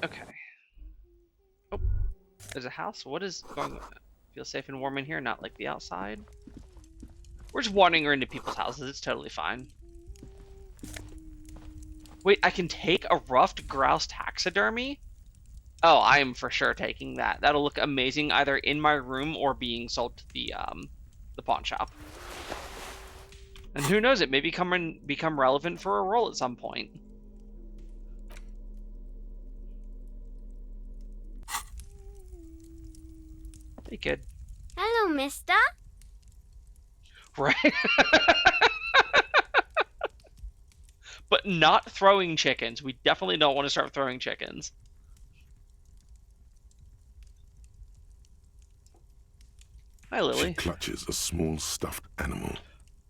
Okay. Oh, there's a house. What is going on? Feel safe and warm in here, not like the outside. We're just wandering into people's houses. It's totally fine. Wait, I can take a ruffed grouse taxidermy? Oh, I am for sure taking that. That'll look amazing either in my room or being sold to the pawn shop. And who knows, it may become relevant for a role at some point. Hey, kid. Hello, mister. Right? But not throwing chickens. We definitely don't want to start throwing chickens. Hi, Lily. She clutches a small stuffed animal.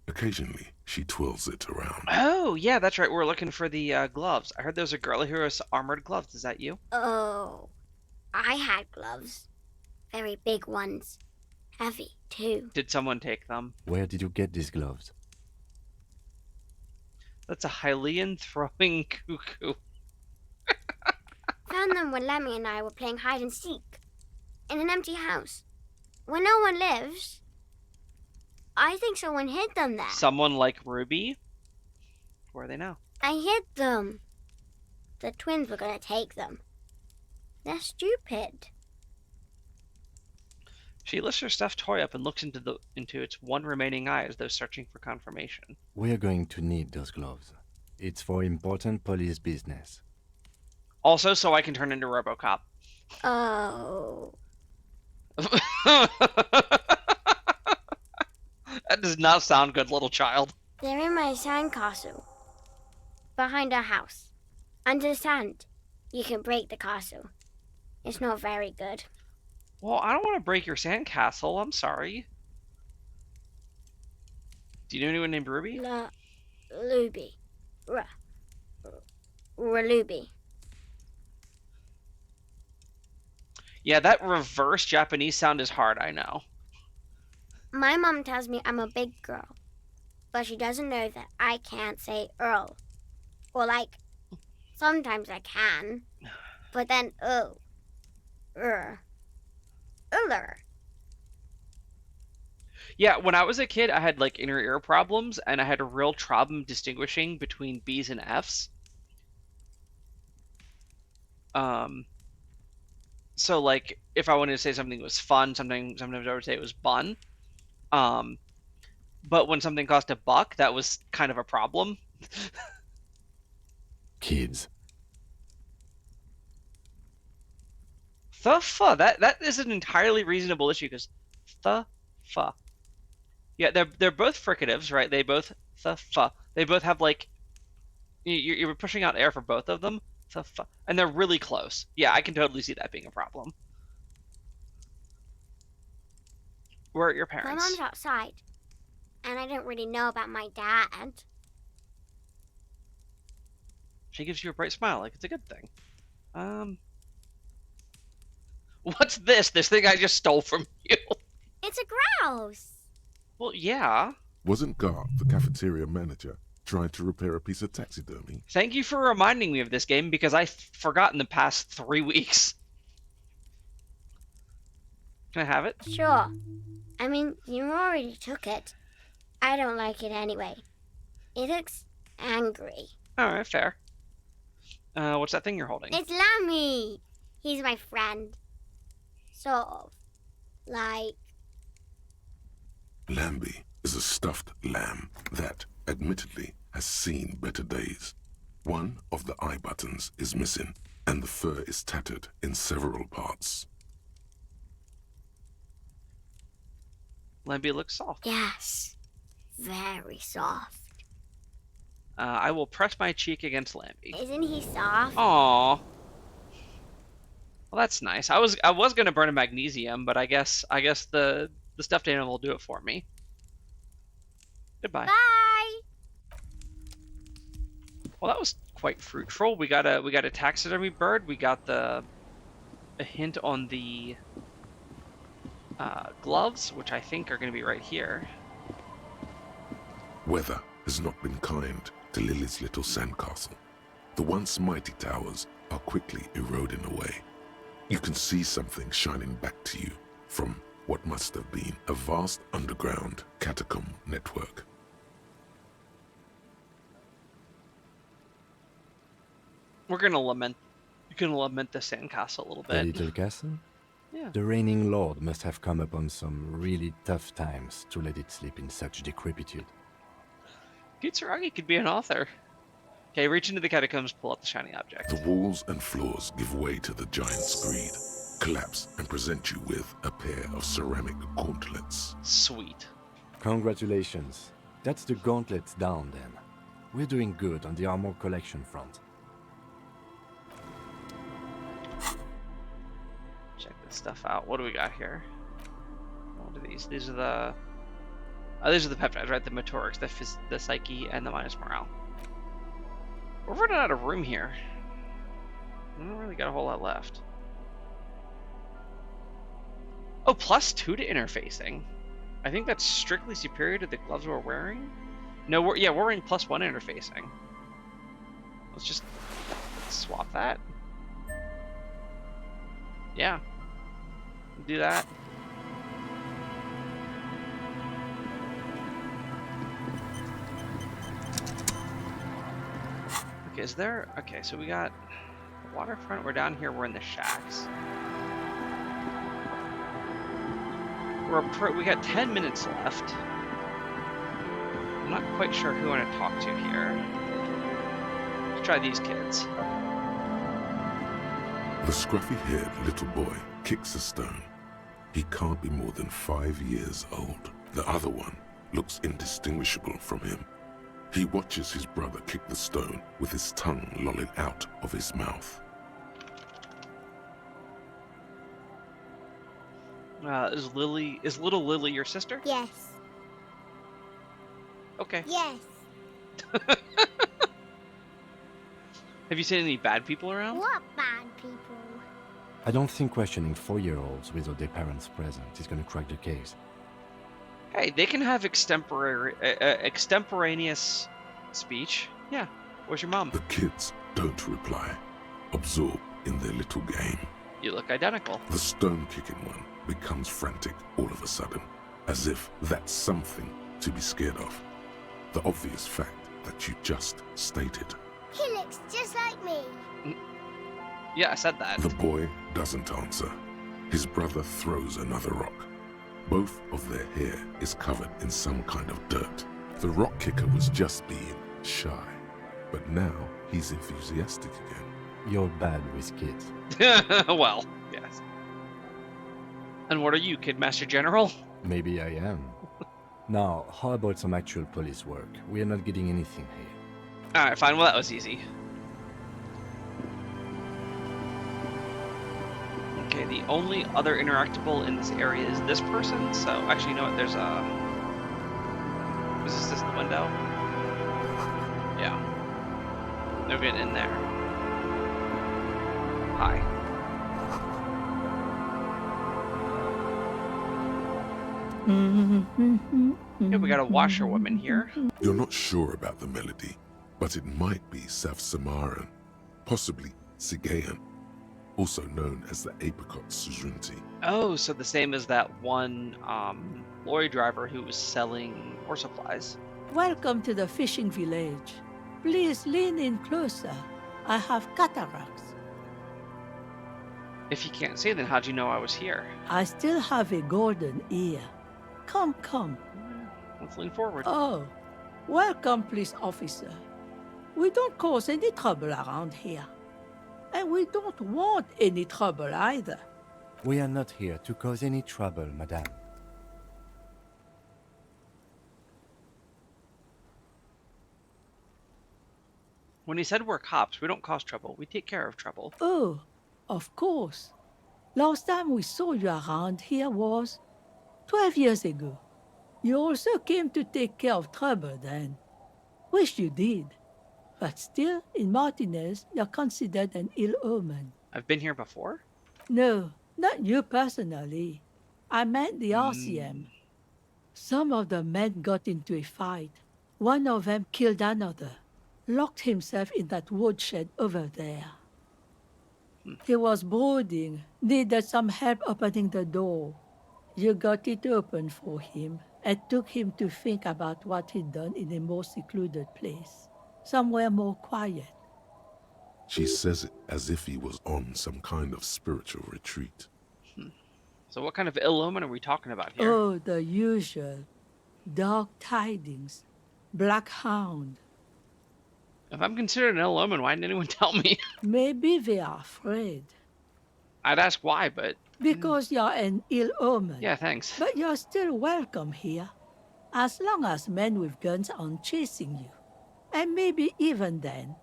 Occasionally, she twirls it around. Oh, yeah, that's right. We're looking for the gloves. I heard there was a girl who has armored gloves. Is that you? Oh, I had gloves. Very big ones. Heavy, too. Did someone take them? Where did you get these gloves? That's a Hylian throwing cuckoo. Found them when Lemmy and I were playing hide and seek. In an empty house. Where no one lives. I think someone hid them there. Someone like Ruby? Where are they now? I hid them. The twins were gonna take them. They're stupid. She lifts her stuffed toy up and looks into its one remaining eye as though searching for confirmation. We're going to need those gloves. It's for important police business. Also, so I can turn into RoboCop. Oh. That does not sound good, little child. They're in my sandcastle. Behind our house. Under the sand. You can break the castle. It's not very good. Well, I don't want to break your sandcastle. I'm sorry. Do you know anyone named Ruby? Luby. Raluby. Yeah, that reverse Japanese sound is hard, I know. My mom tells me I'm a big girl. But she doesn't know that I can't say Earl. Or sometimes I can. But then Uller. Yeah, when I was a kid, I had inner ear problems, and I had a real problem distinguishing between B's and F's. So if I wanted to say something was fun, sometimes I would say it was bun. But when something cost $1, that was kind of a problem. Kids. The fuh. That is an entirely reasonable issue because the fuh. Yeah, they're both fricatives, right? They both the fuh. They both have you're pushing out air for both of them. The fuh. And they're really close. Yeah, I can totally see that being a problem. Where are your parents? My mom's outside. And I didn't really know about my dad. She gives you a bright smile, like it's a good thing. What's this? This thing I just stole from you? It's a grouse. Well, yeah. Wasn't Garth, the cafeteria manager, trying to repair a piece of taxidermy? Thank you for reminding me of this game because I forgot in the past 3 weeks. Can I have it? Sure. I mean, you already took it. I don't like it anyway. It looks angry. Alright, fair. What's that thing you're holding? It's Lammy. He's my friend. Sort of. Like... Lambie is a stuffed lamb that, admittedly, has seen better days. One of the eye buttons is missing, and the fur is tattered in several parts. Lambie looks soft. Yes. Very soft. I will press my cheek against Lambie. Isn't he soft? Aww. Well, that's nice. I was gonna burn a magnesium, but I guess the stuffed animal will do it for me. Goodbye. Bye. Well, that was quite fruitful. We got a taxidermy bird. We got a hint on the gloves, which I think are going to be right here. Weather has not been kind to Lily's little sandcastle. The once mighty towers are quickly eroding away. You can see something shining back to you from what must have been a vast underground catacomb network. We're gonna lament. You can lament the sandcastle a little The bit. little castle? Yeah. The reigning lord must have come upon some really tough times to let it sleep in such decrepitude. Kitsuragi could be an author. Okay, reach into the catacombs, pull out the shiny object. The walls and floors give way to the giant's greed, collapse and present you with a pair of ceramic gauntlets. Sweet. Congratulations. That's the gauntlets down then. We're doing good on the armor collection front. Check this stuff out. What do we got here? What are these? These are the... these are the peptides, right? The motorics, the psyche, and the minus morale. We're running out of room here. I don't really got a whole lot left. Oh, +2 to interfacing. I think that's strictly superior to the gloves we're wearing. No, we're wearing +1 interfacing. Let's just swap that. Yeah. Do that. Okay, is there... Okay, so we got the waterfront. We're down here. We're in the shacks. We got 10 minutes left. I'm not quite sure who I want to talk to here. Let's try these kids. The scruffy-haired little boy kicks a stone. He can't be more than 5 years old. The other one looks indistinguishable from him. He watches his brother kick the stone with his tongue lolling out of his mouth. Is little Lily your sister? Yes. Okay. Yes. Have you seen any bad people around? What bad people? I don't think questioning 4-year-olds without their parents present is going to crack the case. Hey, they can have extemporaneous speech. Yeah. Where's your mom? The kids don't reply, absorbed in their little game. You look identical. The stone-kicking one becomes frantic all of a sudden, as if that's something to be scared of. The obvious fact that you just stated. He looks just like me. Yeah, I said that. The boy doesn't answer. His brother throws another rock. Both of their hair is covered in some kind of dirt. The rock kicker was just being shy, but now he's enthusiastic again. You're bad with kids. Well, yes. And what are you, Kid Master General? Maybe I am. Now, how about some actual police work? We are not getting anything here. Alright, fine. Well, that was easy. Okay, the only other interactable in this area is this person, so actually, you know what, there's a... Is this the window? Yeah. No getting in there. Hi. Yeah, we got a washerwoman here. You're not sure about the melody, but it might be South Samaran, possibly Sigayan, also known as the apricot suzerainty. Oh, so the same as that one lorry driver who was selling ore supplies. Welcome to the fishing village. Please lean in closer. I have cataracts. If you can't see, then how'd you know I was here? I still have a golden ear. Come, come. Let's lean forward. Oh, welcome, police officer. We don't cause any trouble around here. And we don't want any trouble either. We are not here to cause any trouble, madame. When he said we're cops, we don't cause trouble. We take care of trouble. Oh, of course. Last time we saw you around here was 12 years ago. You also came to take care of trouble then. Wish you did. But still, in Martinez, you're considered an ill omen. I've been here before? No, not you personally. I meant the RCM. Some of the men got into a fight. One of them killed another. Locked himself in that woodshed over there. He was brooding, needed some help opening the door. You got it open for him and took him to think about what he'd done in a more secluded place, somewhere more quiet. She says it as if he was on some kind of spiritual retreat. So what kind of ill omen are we talking about here? Oh, the usual. Dark tidings. Black hound. If I'm considered an ill omen, why didn't anyone tell me? Maybe they are afraid. I'd ask why, but... Because you're an ill omen. Yeah, thanks. But you're still welcome here. As long as men with guns aren't chasing you. And maybe even then.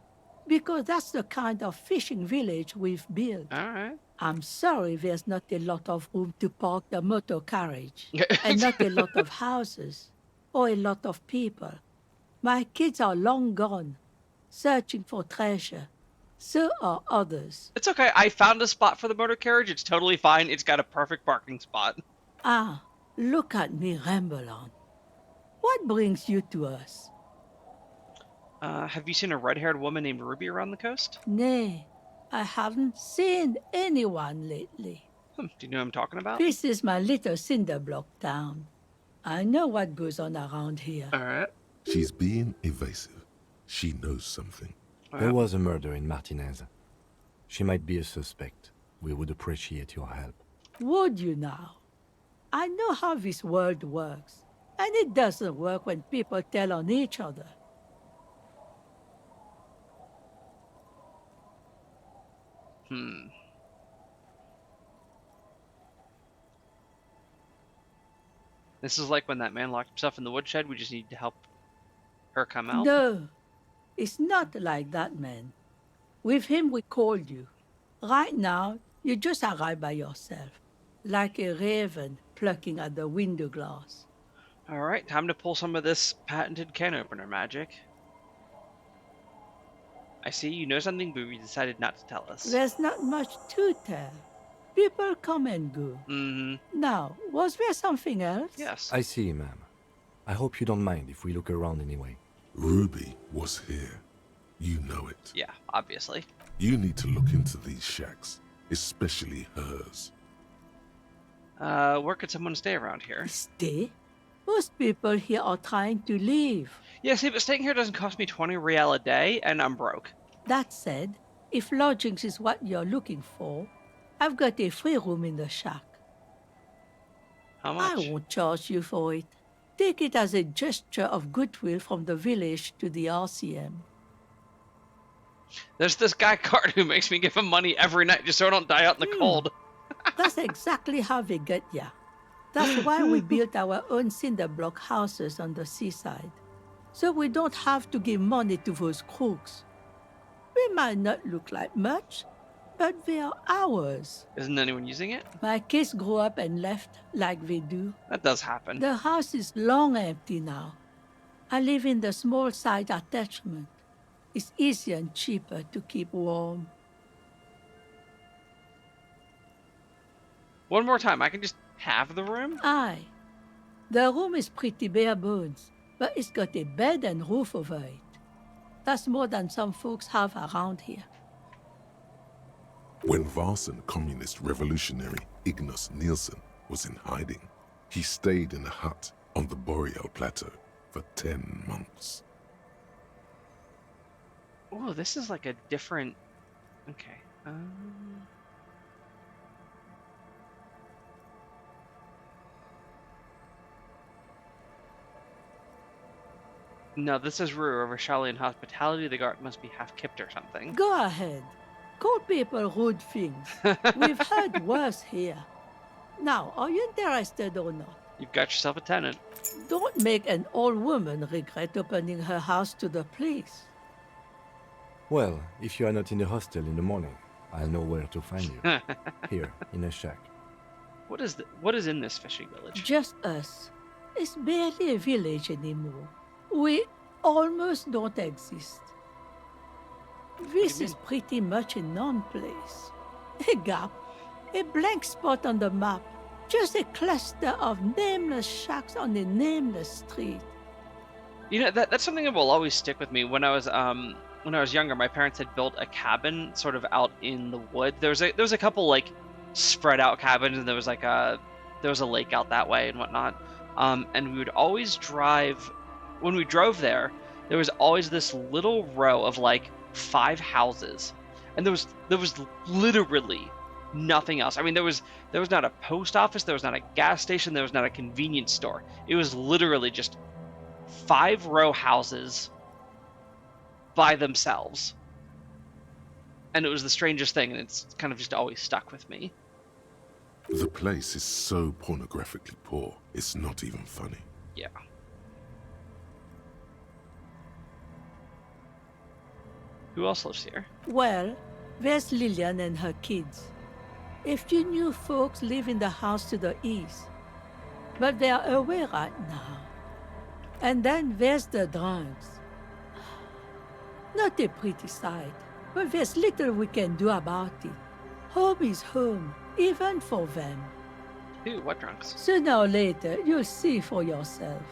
Because that's the kind of fishing village we've built. Alright. I'm sorry there's not a lot of room to park the motor carriage. And not a lot of houses. Or a lot of people. My kids are long gone. Searching for treasure. So are others. It's okay. I found a spot for the motor carriage. It's totally fine. It's got a perfect parking spot. Ah, look at me ramble on. What brings you to us? Have you seen a red-haired woman named Ruby around the coast? Nay, I haven't seen anyone lately. Do you know who I'm talking about? This is my little cinder block town. I know what goes on around here. Alright. She's being evasive. She knows something. There was a murder in Martinez. She might be a suspect. We would appreciate your help. Would you now? I know how this world works. And it doesn't work when people tell on each other. This is like when that man locked himself in the woodshed. We just need to help her come out. No, it's not like that, man. With him, we called you. Right now, you just arrived by yourself, like a raven plucking at the window glass. Alright, time to pull some of this patented can opener magic. I see you know something, but we decided not to tell us. There's not much to tell. People come and go. Now, was there something else? Yes. I see, ma'am. I hope you don't mind if we look around anyway. Ruby was here. You know it. Yeah, obviously. You need to look into these shacks, especially hers. Where could someone stay around here? Stay? Most people here are trying to leave. Yeah, see, but staying here doesn't cost me 20 real a day, and I'm broke. That said, if lodgings is what you're looking for, I've got a free room in the shack. How much? I won't charge you for it. Take it as a gesture of goodwill from the village to the RCM. There's this guy Cart who makes me give him money every night just so I don't die out in the cold. That's exactly how they get ya. That's why we built our own cinder block houses on the seaside. So we don't have to give money to those crooks. They might not look like much, but they are ours. Isn't anyone using it? My kids grew up and left like they do. That does happen. The house is long empty now. I live in the small side attachment. It's easier and cheaper to keep warm. One more time, I can just have the room? Aye. The room is pretty bare bones, but it's got a bed and roof over it. That's more than some folks have around here. When Varson communist revolutionary Ignas Nielsen was in hiding, he stayed in a hut on the Boreal Plateau for 10 months. Oh, this is like a different... Okay. No, this is Rue over Charlene hospitality. The guard must be half kipped or something. Go ahead. Call people rude things. We've heard worse here. Now, are you interested or not? You've got yourself a tenant. Don't make an old woman regret opening her house to the police. Well, if you are not in the hostel in the morning, I'll know where to find you. Here, in a shack. What is in this fishing village? Just us. It's barely a village anymore. We almost don't exist. This is pretty much a non-place. A gap, a blank spot on the map, just a cluster of nameless shacks on a nameless street. You know, that's something that will always stick with me. When I was younger, my parents had built a cabin sort of out in the wood. There was a couple like spread out cabins, and there was a lake out that way and whatnot. And we would always drive. When we drove there, there was always this little row of like 5 houses, and there was literally nothing else. I mean, there was not a post office, there was not a gas station, there was not a convenience store. It was literally just 5-row houses by themselves, and it was the strangest thing, and it's kind of just always stuck with me. The place is so pornographically poor, it's not even funny. Yeah. Who else lives here? Well, there's Lillian and her kids. A few new folks live in the house to the east, but they are away right now. And then there's the drunks. Not a pretty sight, but there's little we can do about it. Home is home, even for them. Who? What drunks? Sooner or later, you'll see for yourself.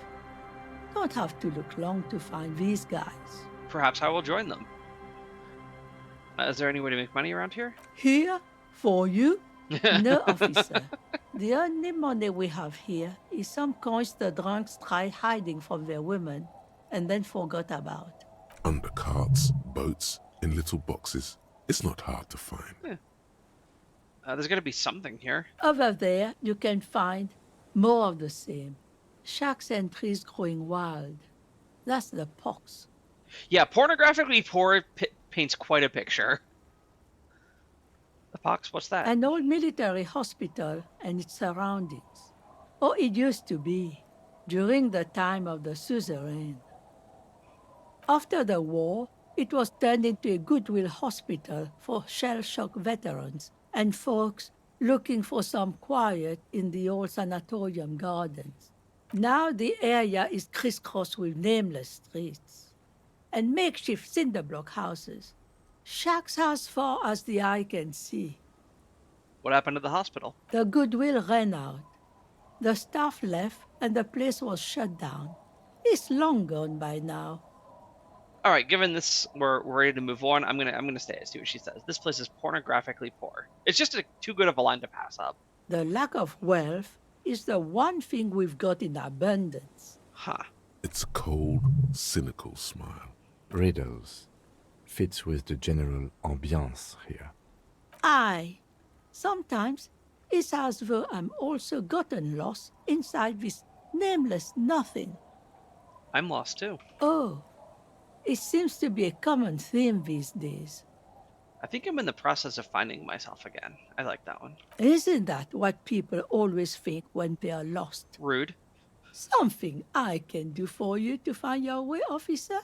Don't have to look long to find these guys. Perhaps I will join them. Is there any way to make money around here? Here? For you? No, officer. The only money we have here is some coins the drunks tried hiding from their women and then forgot about. Under carts, boats, in little boxes. It's not hard to find. There's got to be something here. Over there, you can find more of the same. Shacks and trees growing wild. That's the pox. Yeah, pornographically poor paints quite a picture. The pox, what's that? An old military hospital and its surroundings. Or it used to be, during the time of the suzerain. After the war, it was turned into a goodwill hospital for shell-shock veterans and folks looking for some quiet in the old sanatorium gardens. Now the area is crisscrossed with nameless streets and makeshift cinder block houses. Shacks as far as the eye can see. What happened to the hospital? The goodwill ran out. The staff left and the place was shut down. It's long gone by now. All right, given this, we're ready to move on. I'm gonna stay and see what she says. This place is pornographically poor. It's just too good of a line to pass up. The lack of wealth is the one thing we've got in abundance. Huh. It's a cold, cynical smile. Riddles. Fits with the general ambiance here. Aye. Sometimes it's as though I'm also gotten lost inside this nameless nothing. I'm lost too. Oh. It seems to be a common theme these days. I think I'm in the process of finding myself again. I like that one. Isn't that what people always think when they are lost? Rude. Something I can do for you to find your way, officer?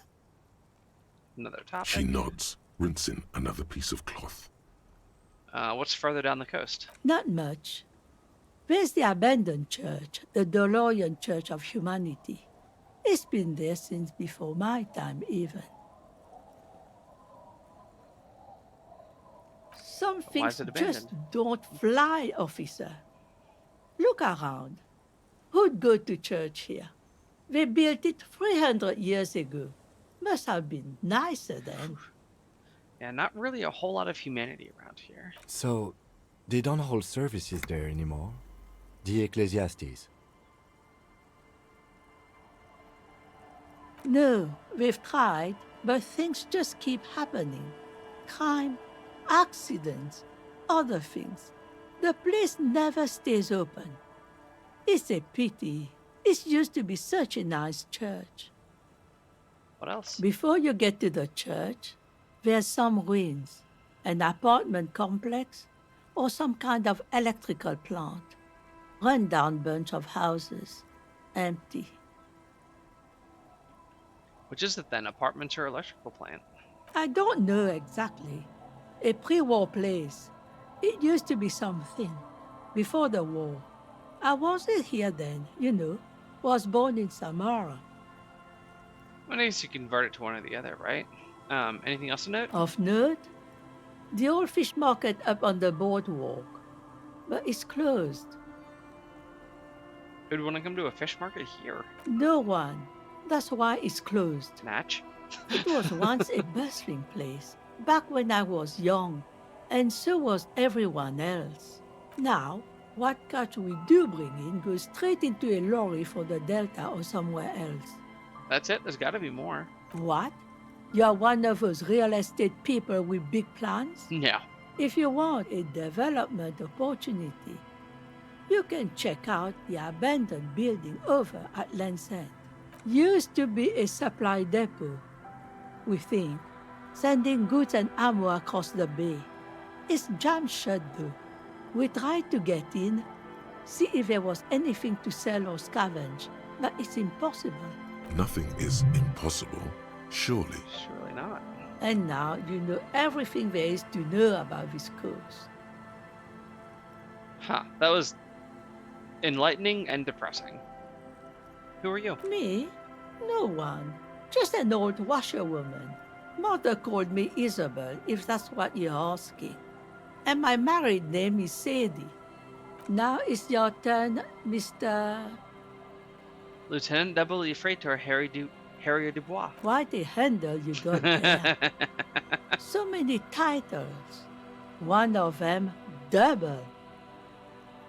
Another topic. She nods, rinsing another piece of cloth. What's further down the coast? Not much. There's the abandoned church, the DeLorean Church of Humanity. It's been there since before my time, even. Some Why is things it just abandoned? don't fly, officer. Look around. Who'd go to church here? They built it 300 years ago. Must have been nicer then. Yeah, not really a whole lot of humanity around here. So, they don't hold services there anymore? The Ecclesiastes? No, we've tried, but things just keep happening. Crime, accidents, other things. The place never stays open. It's a pity. It used to be such a nice church. What else? Before you get to the church, there's some ruins, an apartment complex, or some kind of electrical plant. Run-down bunch of houses, empty. Which is it then? Apartments or electrical plant? I don't know exactly. A pre-war place. It used to be something. Before the war. I wasn't here then, you know. Was born in Samara. Well, I guess you convert it to one or the other, right? Anything else to note? Of note? The old fish market up on the boardwalk. But it's closed. Who'd want to come to a fish market here? No one. That's why it's closed. Natch? It was once a bustling place, back when I was young, and so was everyone else. Now, what catch we do bring in goes straight into a lorry for the Delta or somewhere else. That's it? There's gotta be more. What? You're one of those real estate people with big plans? No. If you want a development opportunity, you can check out the abandoned building over at Land's End. Used to be a supply depot, we think, sending goods and ammo across the bay. It's jammed shut though. We tried to get in, see if there was anything to sell or scavenge, but it's impossible. Nothing is impossible, surely. Surely not. And now you know everything there is to know about this coast. Huh. That was enlightening and depressing. Who are you? Me? No one. Just an old washerwoman. Mother called me Isabel, if that's what you're asking. And my married name is Sadie. Now it's your turn, Mr. Lieutenant W. Freighter Harry Dubois. Quite a handle you got there. So many titles. One of them double.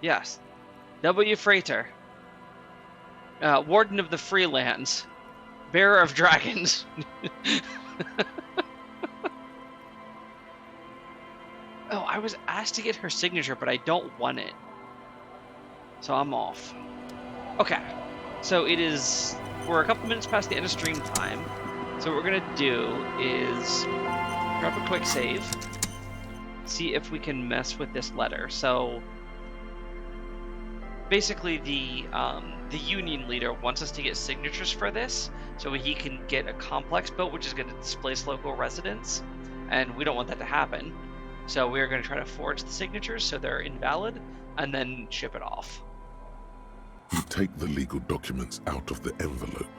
Yes. W. Freighter. Warden of the Freelands. Bearer of Dragons. Oh, I was asked to get her signature, but I don't want it. So I'm off. Okay. So it is... We're a couple minutes past the end of stream time. So what we're going to do is grab a quick save. See if we can mess with this letter. So... Basically, the union leader wants us to get signatures for this, so he can get a complex built, which is going to displace local residents, and we don't want that to happen. So we're going to try to forge the signatures so they're invalid, and then ship it off. You take the legal documents out of the envelope,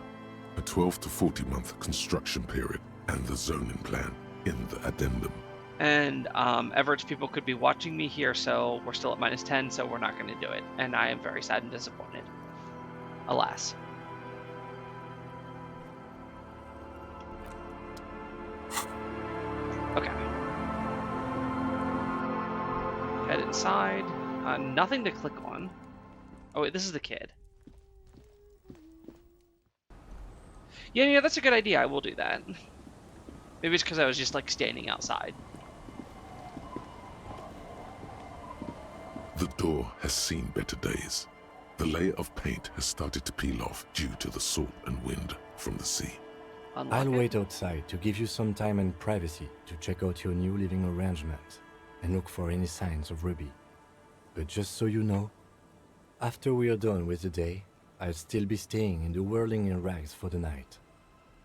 a 12 to 40 month construction period, and the zoning plan in the addendum. And Everett's people could be watching me here, so we're still at -10, so we're not going to do it. And I am very sad and disappointed. Alas. Okay. Head inside. Nothing to click on. Oh wait, this is the kid. Yeah, that's a good idea. I will do that. Maybe it's because I was just like standing outside. The door has seen better days. The layer of paint has started to peel off due to the salt and wind from the sea. I'll wait outside to give you some time and privacy to check out your new living arrangement and look for any signs of Ruby. But just so you know, after we are done with the day, I'll still be staying in the whirling in rags for the night.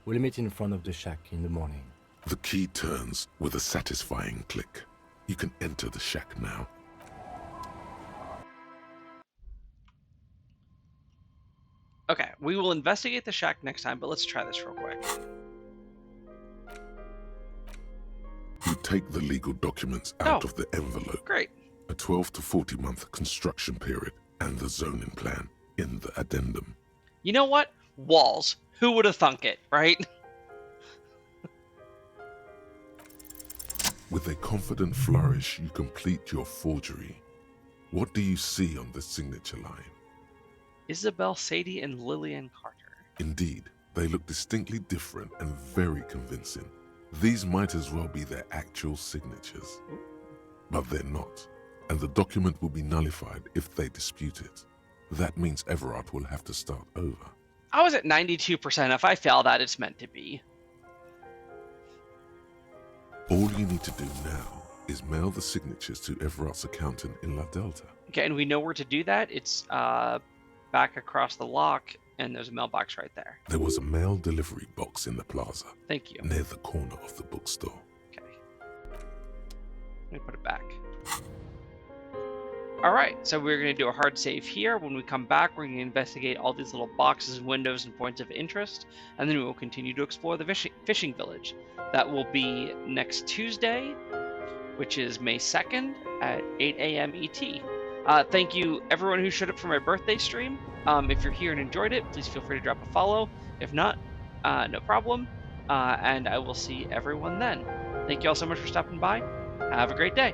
We'll meet in front of the shack in the morning. The key turns with a satisfying click. You can enter the shack now. Okay, we will investigate the shack next time, but let's try this real quick. We take the legal documents out of the envelope. Great. A 12 to 40 month construction period and the zoning plan in the addendum. You know what? Walls. Who would have thunk it, right? With a confident flourish, you complete your forgery. What do you see on the signature line? Isabel Sadie and Lillian Carter. Indeed, they look distinctly different and very convincing. These might as well be their actual signatures. But they're not, and the document will be nullified if they dispute it. That means Everard will have to start over. I was at 92%. If I fail that, it's meant to be. All you need to do now is mail the signatures to Everard's accountant in La Delta. Okay, and we know where to do that. It's back across the lock, and there's a mailbox right there. There was a mail delivery box in the plaza. Thank you. Near the corner of the bookstore. Okay. Let me put it back. All right, so we're going to do a hard save here. When we come back, we're going to investigate all these little boxes, windows, and points of interest, and then we will continue to explore the fishing village. That will be next Tuesday, which is May 2nd at 8 a.m. ET. Thank you, everyone who showed up for my birthday stream. If you're here and enjoyed it, please feel free to drop a follow. If not, no problem. And I will see everyone then. Thank you all so much for stopping by. Have a great day.